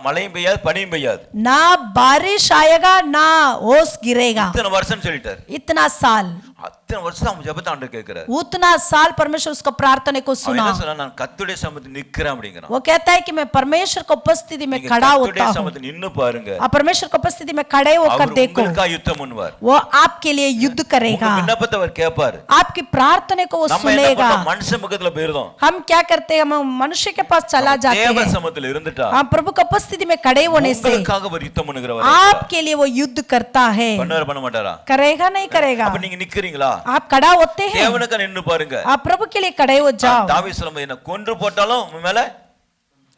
மழையும் பெய்யாது பனியும் பெய்யாது, ना बारिश आएगा ना ओस गिरेगा இத்தனை வருஷம் சொல்லிட்டார். इतना साल அத்தனை வருஷம் அவன் ஜெபத்தை ஆண்டவர் கேக்குறாரு. उतना साल परमेश्वर उसका प्रार्थना को அவன் सुना என்ன சொன்னா? நான் கர்த்தருடைய சமூகத்தில் நிக்கிறேன் அப்படிங்கறான். वो कहता है कि मैं परमेश्वर की उपस्थिति में खड़ा होता கர்த்தருடைய हूँ சமூகத்தில் நின்னு பாருங்க. आप परमेश्वर की उपस्थिति में खड़े होकर அவர் देखो உங்களுக்காக யுத்தம் பண்ணுவார். वो आपके लिए युद्ध करेगा உங்க விண்ணப்பத்தை அவர் கேட்பார். आपकी प्रार्थना को वो நம்ம என்ன सुनेगा பண்ணோம்? மனுஷ முகத்துல போயிருந்தோம். हम क्या करते हैं हम मनुष्य के पास चला जाते தேவ हैं சமூகத்தில் இருந்துட்டா हम प्रभु की उपस्थिति में खड़े होने से உங்களுக்காக அவர் யுத்தம் பண்ணுகிறவர். आपके लिए वो युद्ध करता है பண்ணுவார் பண்ண மாட்டாரா? करेगा नहीं करेगा அப்ப நீங்க நிக்கிறீங்களா? आप खड़ा होते हैं தேவனுக்கு நின்னு பாருங்க. आप प्रभु के लिए खड़े हो जाओ தாவீது சொல்லும்போது என்ன கொன்று போட்டாலும் உன் மேல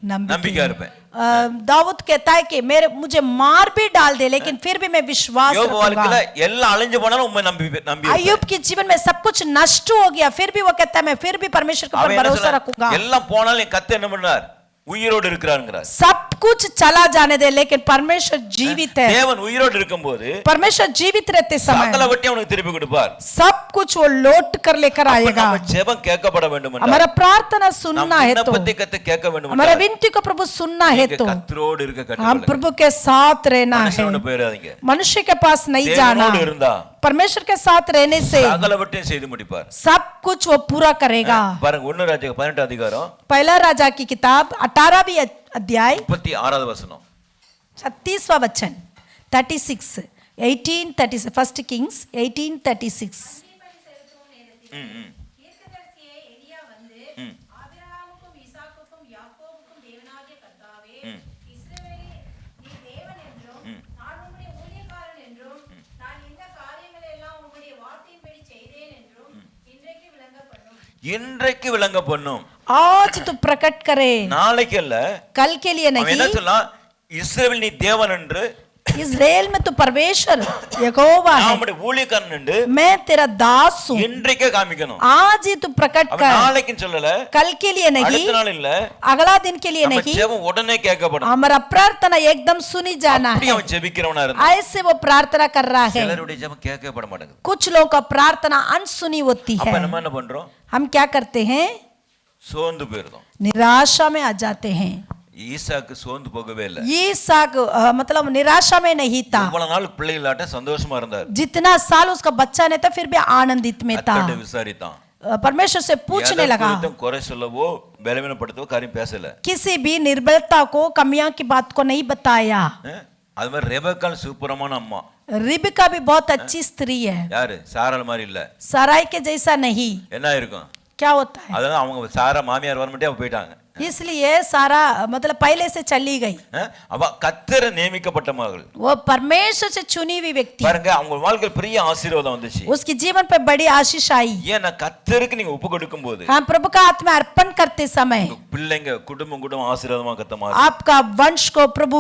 நம்பிக்கை இருப்பேன். दाऊद कहता है कि मेरे मुझे मार भी डाल दे लेकिन फिर भी मैं विश्वास யோபு வாழ்க்கையில रखूंगा எல்லாம் அழிஞ்சு போனாலும் உண்மை நம்பி अय्यूब के जीवन में सब कुछ नष्ट हो गया फिर भी वो कहता है मैं फिर भी परमेश्वर के ऊपर भरोसा रखूंगा எல்லாம் போனாலும் என் கர்த்தர் என்ன பண்றார்? உயிரோடு இருக்கிறாருங்கறார். सब कुछ चला जाने दे लेकिन परमेश्वर जीवित है தேவன் உயிரோடு இருக்கும்போது परमेश्वर जीवित रहते समय சகலவற்றை அவனுக்கு திருப்பி கொடுப்பார். सब कुछ वो लौट कर लेकर आएगा நம்ம ஜெபம் கேட்கப்பட வேண்டும் என்றால் हमारा प्रार्थना सुनना है तो விண்ணப்பத்தை கர்த்தர் கேட்க வேண்டும் हमारा என்றால் विनती को प्रभु सुनना है तो கர்த்தரோடு இருக்க हम கற்றுக்கொள்ளுங்க. प्रभु के साथ रहना है மனுஷனோடு போயிடாதீங்க. मनुष्य के पास नहीं जाना தேவனோடு இருந்தா परमेश्वर के साथ रहने से சகலவற்றையும் செய்து முடிப்பார். सब कुछ वो पूरा करेगा பாருங்க 1 ராஜாக்கள் 18 அதிகாரம் पहला राजा की किताब 18वीं अध्याय 36வது வசனம். 36वां वचन 36 1836 फर्स्ट किंग्स 1836 இன்றைக்கு விளங்க பண்ணும். आज तू प्रकट करे நாளைக்கு அல்ல, कल के लिए அவன் என்ன नहीं சொல்லலாம்? இஸ்ரவேல் நீ தேவன் என்று, इस्राएल में तू परमेश्वर यहोवा है, நம்முடைய ஊழியக்காரன் என்று मैं तेरा दास हूँ, இன்றைக்கே காமிக்கணும். आज ही तू प्रकट அவன் कर, நாளைக்கு சொல்லல, कल के लिए नहीं, அடுத்த நாள் இல்ல, अगला दिन के लिए நம்ம नहीं, ஜெபம் உடனே கேட்கப்படும். हमारा प्रार्थना एकदम सुनी जाना அப்படி है। அவன் ஜெபிக்கிறவனா இருந்தா ऐसे वो प्रार्थना कर रहा है। சிலருடைய ஜெபம் கேட்கப்பட மாட்டேங்குது. कुछ लोगों का प्रार्थना अनसुनी होती அப்ப है। நம்ம என்ன பண்றோம்? हम क्या करते हैं? சோர்ந்து போயிருந்தோம். निराशा में आ जाते हैं। ஈசாக்கு சோர்ந்து போகவே இல்லை. ईसाक मतलब निराशा में नहीं था, இவ்வளவு நாள் பிள்ளைகளாட்ட சந்தோஷமா இருந்தார். जितना साल उसका बच्चा नहीं था फिर भी आनंदित में था। கர்த்தரை விசாரித்தான். परमेश्वर से पूछने लगा, குறை சொல்லவோ பலவீனப்படுத்தவோ காரியம் பேசல. किसी भी निर्बलता को कमियां की बात को नहीं बताया। அது மாதிரி ரெபெக்காள் சூப்பரமான அம்மா. रिबका भी बहुत अच्छी स्त्री है, யாரு? சாராள் மாதிரி இல்ல. सराय के जैसा नहीं। என்ன இருக்கும்? क्या होता है? அதான் அவங்க சாரா மாமியார் வரமாட்டே அவங்க போயிட்டாங்க. इसलिए सारा मतलब पहले से चली गई। அவ கர்த்தரை நியமிக்கப்பட்ட மகள். वो परमेश्वर से चुनी हुई व्यक्ति। பாருங்க அவங்க வாழ்க்கையில் பெரிய ஆசீர்வாதம் வந்துச்சு. उसके जीवन पे बड़ी आशीष आई। ஏன்னா கர்த்தருக்கு நீங்க ஒப்பு கொடுக்கும்போது हाँ, प्रभु का हाथ में अर्पण करते समय பிள்ளைங்க குடும்பம் ஆசீர்வாதமா கத்தமா आपका वंश को प्रभु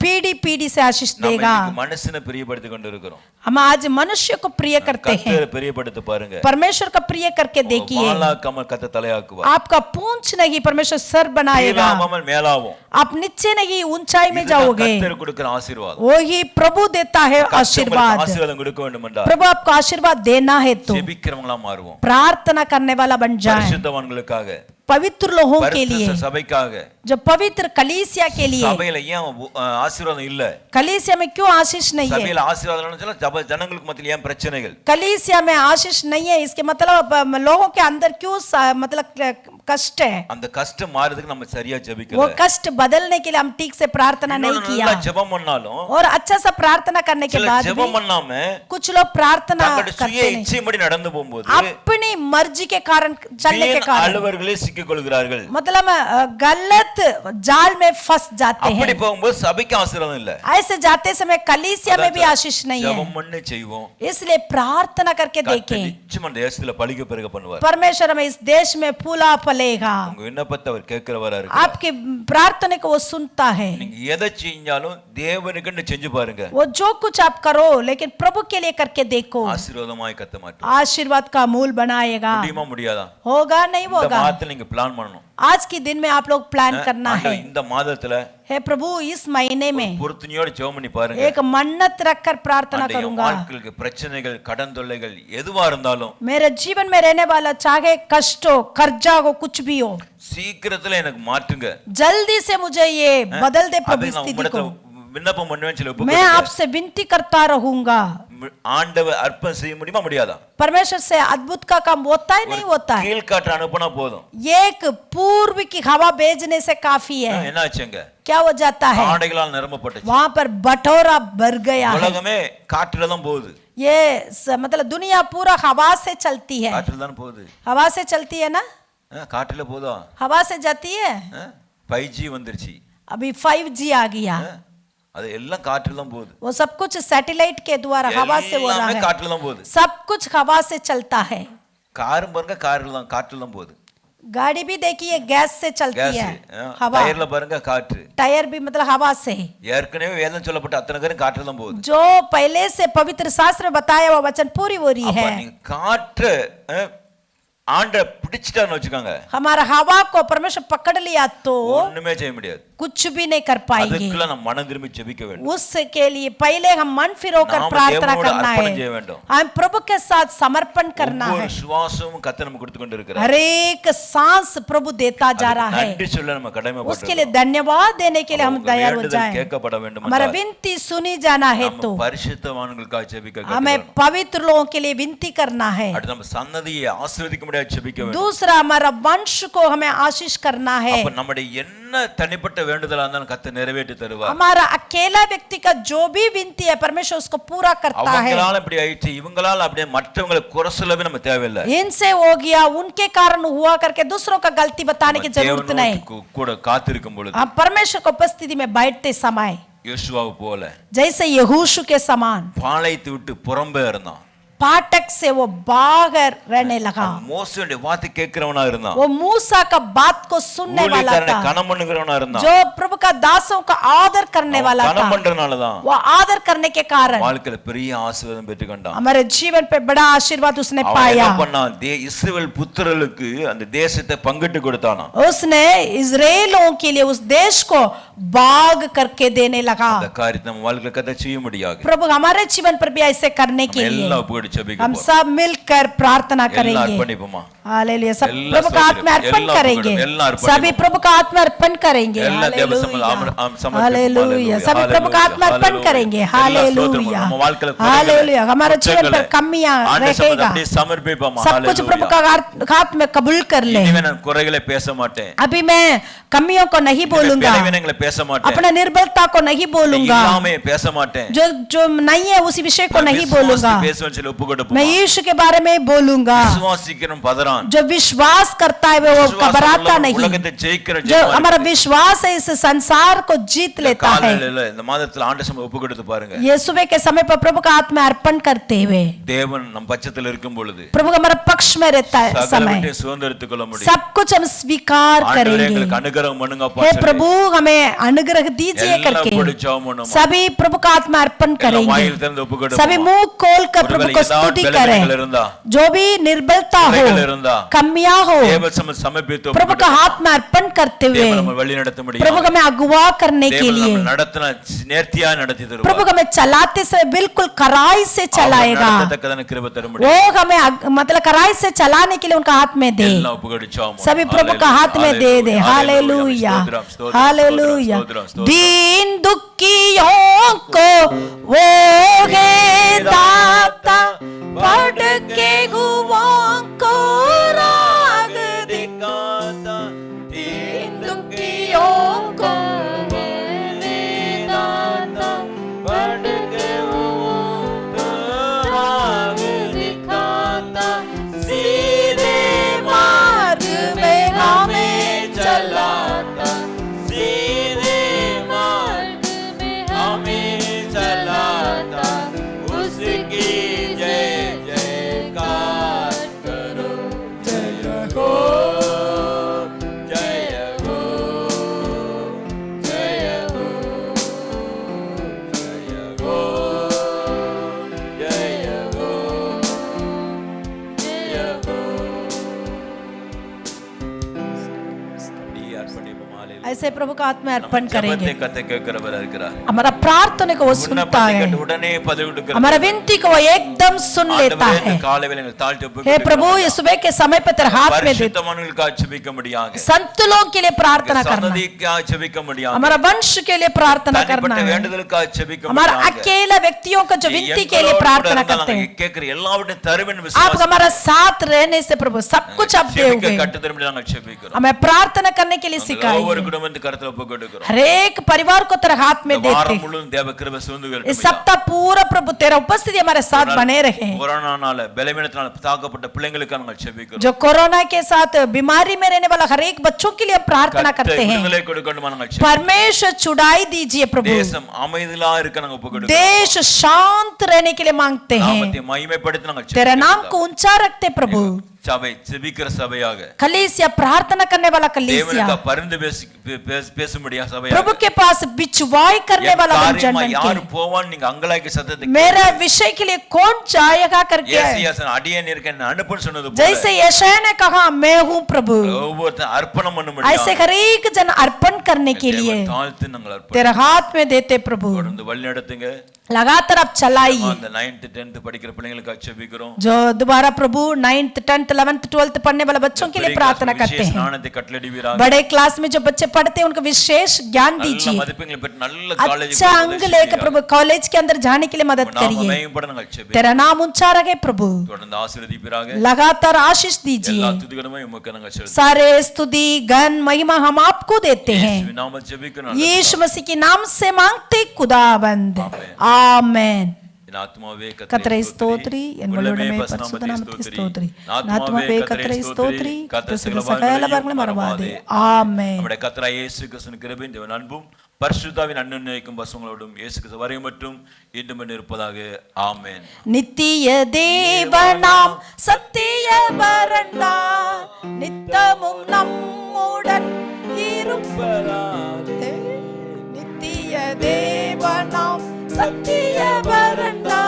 पीढ़ी पीढ़ी से आशीष देगा। மனுஷனை பிரியப்படுத்தி கொண்டு இருக்கிறோம். हम आज मनुष्य को प्रिय करते हैं, கர்த்தரை பிரியப்படுத்த பாருங்க. परमेश्वर का प्रिय करके देखिए। மாலா கமல் கத்த தலையாக்குவார். आपका पूंछ नहीं परमेश्वर सर बनाएगा, கீழாமல் மேலாவும். आप नीचे नहीं ऊंचाई में जाओगे। கர்த்தர் கொடுக்கிற ஆசீர்வாதம், वही प्रभु देता है आशीर्वाद। ஆசீர்வாதம் கொடுக்க வேண்டும் என்றால் प्रभु आपको आशीर्वाद देना है तो ஜெபிக்கிறவங்களா மாறுவோம். प्रार्थना करने वाला बन जाए, பரிசுத்தவான்களுக்காக, पवित्र लोगों के लिए, பரிசுத்த சபைக்காக, जो पवित्र कलीसिया के लिए சபையில ஏன் ஆசீர்வாதம் இல்ல? कलीसिया में क्यों आशीष नहीं है? சபையில ஆசீர்வாதம் இல்லைன்னு சொன்னா சபை ஜனங்களுக்கு மத்தியில ஏன் பிரச்சனைகள்? कलीसिया में आशीष नहीं है, इसके मतलब लोगों के अंदर क्यों मतलब कष्ट है? அந்த கஷ்டம் மாறதுக்கு நம்ம சரியா ஜெபிக்கல. वो कष्ट बदलने के लिए हम ठीक से प्रार्थना नहीं किया। நல்லா ஜெபம் பண்ணாலும் और अच्छा सा प्रार्थना करने के बाद ஜெபம் பண்ணாம कुछ लोग प्रार्थना करते नहीं, இச்சைப்படி நடந்து போகும்போது अपनी मर्जी के कारण चलने के कारण அலுவலர்களே சிக்கிக் கொள்கிறார்கள்। मतलब गलत जाल में फंस जाते हैं। அப்படி போகும்போது சபைக்கு ஆசீர்வாதம் இல்ல। ऐसे जाते समय कलीसिया में भी आशीष नहीं है। ஜெபம் பண்ணி செய்வோம், इसलिए प्रार्थना करके देखें, நிச்சயமா தேசத்துல பலிக்க பெருக பண்ணுவார்। परमेश्वर हमें इस देश में फूला फलेगा। உங்க விண்ணப்பத்தை அவர் கேட்கிறவரா இருக்கிறார்। आपकी प्रार्थना को वो सुनता है। நீங்க எதை செஞ்சாலும் தேவனுக்கு செஞ்சு பாருங்க। वो जो कुछ आप करो लेकिन प्रभु के लिए करके देखो, ஆசீர்வாதமாய் கத்த மாட்டோம், आशीर्वाद का मूल बनाएगा। முடியுமா முடியாதா? होगा नहीं இந்த होगा? மாதத்துல நீங்க பிளான் பண்ணணும்। आज के दिन में आप लोग प्लान करना है। இந்த மாதத்துல हे प्रभु इस महीने में பொருத்தனையோட ஜெபம் பண்ணி பாருங்க। एक मन्नत रखकर प्रार्थना करूंगा। வாழ்க்கைக்கு பிரச்சனைகள் கடன் தொல்லைகள் எதுவா இருந்தாலும் मेरे जीवन में रहने वाला चाहे कष्ट हो, कर्जा हो, कुछ भी हो, சீக்கிரத்துல எனக்கு மாற்றுங்க। जल्दी से मुझे ये बदल दे प्रभु स्थिति को। விண்ணப்பம் பண்ணுவேன்னு சொல்லி मैं आपसे विनती करता रहूंगा। ஆண்டவர் அற்புதம் செய்ய முடியுமா முடியாதா? परमेश्वर से अद्भुत का काम होता है नहीं होता है? கீழ்காற்று அனுப்புனா போதும், एक पूर्व की हवा भेजने से काफी है। என்ன ஆச்சுங்க? क्या हो जाता है? ஆடைகளால் நிரம்பப்பட்டுச்சு, वहां पर बटोरा भर गया है। உலகமே காற்றுல தான் போகுது। ये मतलब दुनिया पूरा हवा से चलती है। காற்றுல தான் போகுது। हवा से चलती है ना? காற்றுல போதா? हवा से जाती है। 5G வந்துருச்சு, अभी 5G आ गया, அது எல்லாம் காற்றுல தான் போகுது। वो सब कुछ सैटेलाइट के द्वारा हवा से हो रहा है। காற்றுல தான் போகுது, सब कुछ हवा से चलता है। காரும் பாருங்க காற்றுல தான் போகுது। गाड़ी भी देखिए गैस से चलती है, हवा। டயர்ல பாருங்க காற்று, टायर भी मतलब हवा से। ஏற்கனவே வேதம் சொல்லப்பட்ட அத்தனை காரும் காற்றுல தான் போகுது। जो पहले से पवित्र शास्त्र में बताया हुआ वचन पूरी हो रही है। காற்று ஆண்ட பிடிச்சிட்டான்னு வச்சுக்கோங்க, हमारा हवा को परमेश्वर पकड़ लिया तो ஒண்ணுமே செய்ய முடியாது, कुछ भी नहीं कर पाएंगे। அதுக்குள்ள நம்ம மனம் திரும்பி ஜெபிக்க வேண்டும்। उसके लिए पहले हम मन फिरोकर प्रार्थना करना है, हम प्रभु के साथ समर्पण करना है। ஒவ்வொரு சுவாசமும் கர்த்தர் நமக்கு கொடுத்து கொண்டிருக்கிறார்। हर एक सांस प्रभु देता जा रहा है। நன்றி சொல்ல நம்ம கடமைப்பட்டிருக்கோம்। उसके लिए धन्यवाद देने के लिए हम तैयार हो जाएं। கேட்கப்பட வேண்டும், हमारा विनती सुनी जाना है तो பரிசுத்தவான்களுக்காக ஜெபிக்க हमें पवित्र लोगों के लिए विनती करना है। அடுத்து நம்ம சந்ததியை ஆசீர்வதிக்க முடியாது ஜெபிக்க வேண்டும்। दूसरा हमारा वंश को हमें आशीष करना है। அப்ப நம்முடைய என்ன தனிப்பட்ட வேண்டுதலா இருந்தாலும் கர்த்தர் நிறைவேற்றி தருவார்। हमारा अकेला व्यक्ति का जो भी विनती है परमेश्वर उसको पूरा करता है। அவங்களால இப்படி ஆயிடுச்சு, இவங்களால அப்படியே மற்றவங்களை குறை சொல்லவே நம்ம தேவையில்லை। इनसे हो गया, उनके कारण हुआ करके दूसरों का गलती बताने की जरूरत नहीं। கூட காத்திருக்கும் பொழுது हम परमेश्वर को उपस्थिति में बैठते समय யோசுவாவை போல जैसे यहोशू के समान பாளையத்தை விட்டு புறம்பே இருந்தான், फाटक से वो बाहर रहने लगा। மோசேயுடைய வார்த்தை கேட்கிறவனா இருந்தான், वो मूसा का बात को सुनने वाला था, கனம் பண்ணுகிறவனா இருந்தான், जो प्रभु का दासों का आदर करने वाला था। கனம் பண்றனால தான் वो आदर करने के कारण வாழ்க்கையில பெரிய ஆசீர்வாதம் பெற்றுக்கொண்டான்। हमारे जीवन पे बड़ा आशीर्वाद उसने அவன் पाया। என்ன பண்ணான்? இஸ்ரவேல் புத்திரர்களுக்கு அந்த தேசத்தை பங்கிட்டு கொடுத்தானா। उसने इजरायलियों के लिए उस देश को भाग करके देने लगा। அந்த காரியத்தை நம்ம வாழ்க்கையில கதை செய்ய முடியாது। प्रभु हमारे जीवन पर भी ऐसे करने के लिए हम सब मिलकर प्रार्थना करेंगे। हालेलुया, सब प्रभु का आत्मा अर्पण करेंगे, सभी प्रभु का आत्मा अर्पण करेंगे। हालेलुया, सभी प्रभु का आत्मा अर्पण करेंगे। Hallelujah, hallelujah. हमारे जीवन पर कमियां रहेगा, सब कुछ प्रभु का हाथ में कबूल कर ले। अभी मैं कमियों को नहीं बोलूंगा, अपने निर्बलता को नहीं बोलूंगा, जो नहीं है उसी विषय को नहीं बोलूंगा। मैं यीशु के बारे में बोलूंगा। जो विश्वास करता है वो घबराता नहीं, जो हमारा विश्वास है इस संसार को जीत लेता है। ये सुबह के समय पर प्रभु का आत्मा अर्पण करते हुए प्रभु हमारा पक्ष में रहता है समय सब कुछ हम स्वीकार करेंगे। हे प्रभु हमें अनुग्रह दीजिए करके सभी प्रभु का आत्मा अर्पण करेंगे, सभी मुंह खोल कर प्रभु को स्तुति करें। जो भी निर्बलता हो, कमियां हो, प्रभु का हाथ में अर्पण करते हुए प्रभु को हमें अगुवा करने के लिए, प्रभु को हमें चलाते समय बिल्कुल कड़ाई से चलाएगा। वो हमें मतलब कड़ाई से चलाने के लिए उनका हाथ में दे, सभी प्रभु का हाथ में दे दे। Hallelujah, hallelujah. दीन दुखियों को वो है दाता, भटके हुओं को राह दिखाता। दीन दुखियों को वो है दाता, भटके हुओं को राह दिखाता। सीधे मार्ग में हमें चलाता, सीधे मार्ग में हमें चलाता। उसकी जय जयकार करो, जय हो, जय हो, जय हो, जय हो, जय हो, जय हो। ऐसे प्रभु का हाथ में अर्पण करेंगे। हमारा प्रार्थना को वो सुनता है, हमारा विनती को वो एकदम सुन लेता है। हे प्रभु, ये सुबह के समय पे तेरे हाथ में देते, संतों के लिए प्रार्थना करना, हमारा वंश के लिए प्रार्थना करना, हमारा अकेला व्यक्तियों का जो विनती के लिए प्रार्थना करते हैं, आप हमारा साथ रहने से प्रभु सब कुछ आप दोगे। हमें प्रार्थना करने के लिए सिखाइए। हर एक परिवार को तेरे हाथ में देते, इस सप्ताह पूरा प्रभु तेरा उपस्थिति हमारे साथ बने रहे। जो कोरोना के साथ बीमारी में रहने वाला हर एक बच्चों के लिए हम प्रार्थना करते हैं। परमेश्वर छुड़ाई दीजिए प्रभु, देश शांत रहने के लिए मांगते हैं। तेरा नाम को ऊंचा रखते प्रभु। சபை ஜெபிக்கிற சபையாக कलीसिया प्रार्थना करने वाला कलीसिया, பரிந்து பேசும்படியா சபையாக प्रभु के पास बिचवाई करने वाला वचन बन के யார் போவான் நீங்க அங்கலாய்க்கு சத்தத்தை मेरा विषय के लिए कौन जाएगा करके यशायाह அடியேன் இருக்கேன் அனுப்புன்னு சொன்னது போல जैसे यशायाह ने कहा मैं हूं प्रभु, ஒவ்வொருத்தன் அர்ப்பணம் பண்ணும்படியா ऐसे हर एक जन अर्पण करने के लिए तेरे हाथ में देते प्रभु। தொடர்ந்து வழிநடத்துங்க, लगातार आप चलाइए। அந்த 9th 10th படிக்கிற பிள்ளைகளுக்கு ஜெபிக்கிறோம், जो दोबारा प्रभु 9th 10th 11th 12th पढ़ने वाले बच्चों के लिए प्रार्थना करते हैं। बड़े क्लास में जो बच्चे पढ़ते हैं उनको विशेष ज्ञान दीजिए, अच्छा अंग लेकर प्रभु कॉलेज के अंदर जाने के लिए मदद करिए। तेरा नाम ऊंचा रखे प्रभु, लगातार आशीष दीजिए। सारे स्तुति गण महिमा हम आपको देते हैं, यीशु मसीह के नाम से मांगते खुदावंद, आमेन। कतरे स्तोत्री एन्वलोडमे परिशुद्ध नामते स्तोत्री नात्मवे कतरे स्तोत्री कतरे सकल वर्गले मरवादे, आमेन। நம்முடைய கர்த்தராகிய இயேசு கிறிஸ்துவின் கிருபையும் தேவன் அன்பும் பரிசுத்தாவின் அன்யோன்யம் பசுங்களோடும் இயேசு கிறிஸ்து வரை மட்டும் இன்னும் இருப்பதாக, ஆமென்। நித்திய தேவனாம் சத்திய பரண்டா நித்தமும் நம்முடன் இருப்பதாலே, நித்திய தேவனாம் சத்திய பரண்டா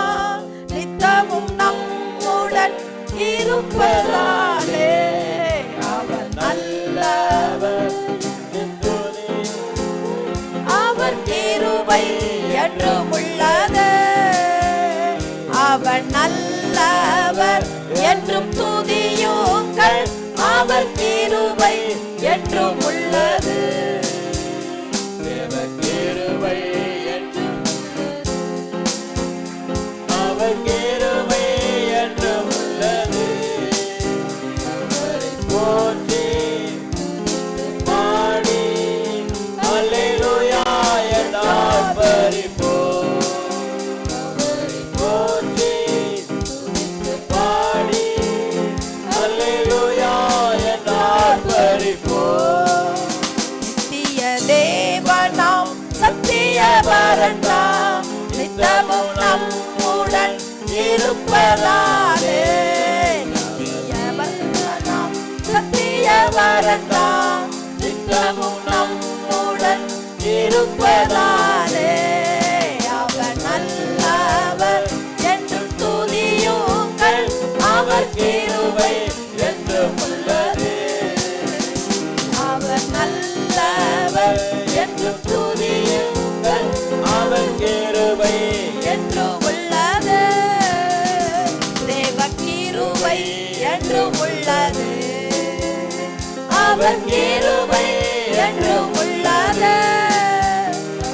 நித்தமும் நம்முடன் இருப்பதாலே, அவர் நல்லவர், அவர் கிருபை என்றும் உள்ளது, அவர் நல்லவர் என்றும் துதியுங்கள், அவர் கிருபை என்றும் உள்ளது, அவர் கிருபை என்றும், அவர் கிருபை என்றும் உள்ளது, அவரை போற்றி பாடி அல்லேலூயா என்றார் பரிபூர்ண, அவரை போற்றி பாடி அல்லேலூயா என்றார் பரிபூர்ண, நித்திய தேவனாம் சத்திய பரண்டாம் நித்தமும் நம்முடன் இருப்பதாலே, நித்திய பரண்டாம் சத்திய பரண்டாம் நித்தமும் நம்முடன் இருப்பதாலே, அவர் நல்லவர் என்றும் துதியும் அவர் கிருபை என்றும் உள்ளது.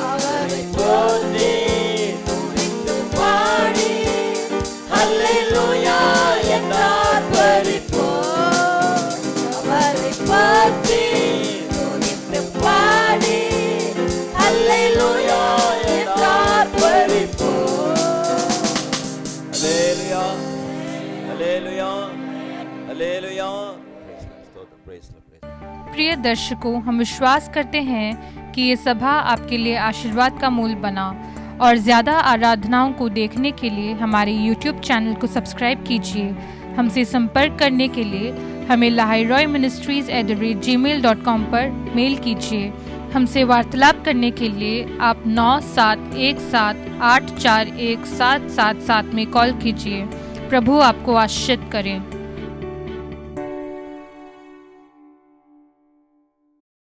அவரை போற்றி துதித்து பாடி அல்லேலூயா என்று ஆர்ப்பரிப்போம். அவரை போற்றி துதித்து பாடி அல்லேலூயா என்று ஆர்ப்பரிப்போம். அல்லேலூயா அல்லேலூயா அல்லேலூயா. प्रिय दर्शकों, हम विश्वास करते हैं कि ये सभा आपके लिए आशीर्वाद का मूल बना और ज़्यादा आराधनाओं को देखने के लिए हमारे YouTube चैनल को सब्सक्राइब कीजिए। हमसे संपर्क करने के लिए हमें lahairoyministries@gmail.com पर मेल कीजिए। हमसे वार्तालाप करने के लिए आप 9717841777 में कॉल कीजिए। प्रभु आपको आशीषित करें।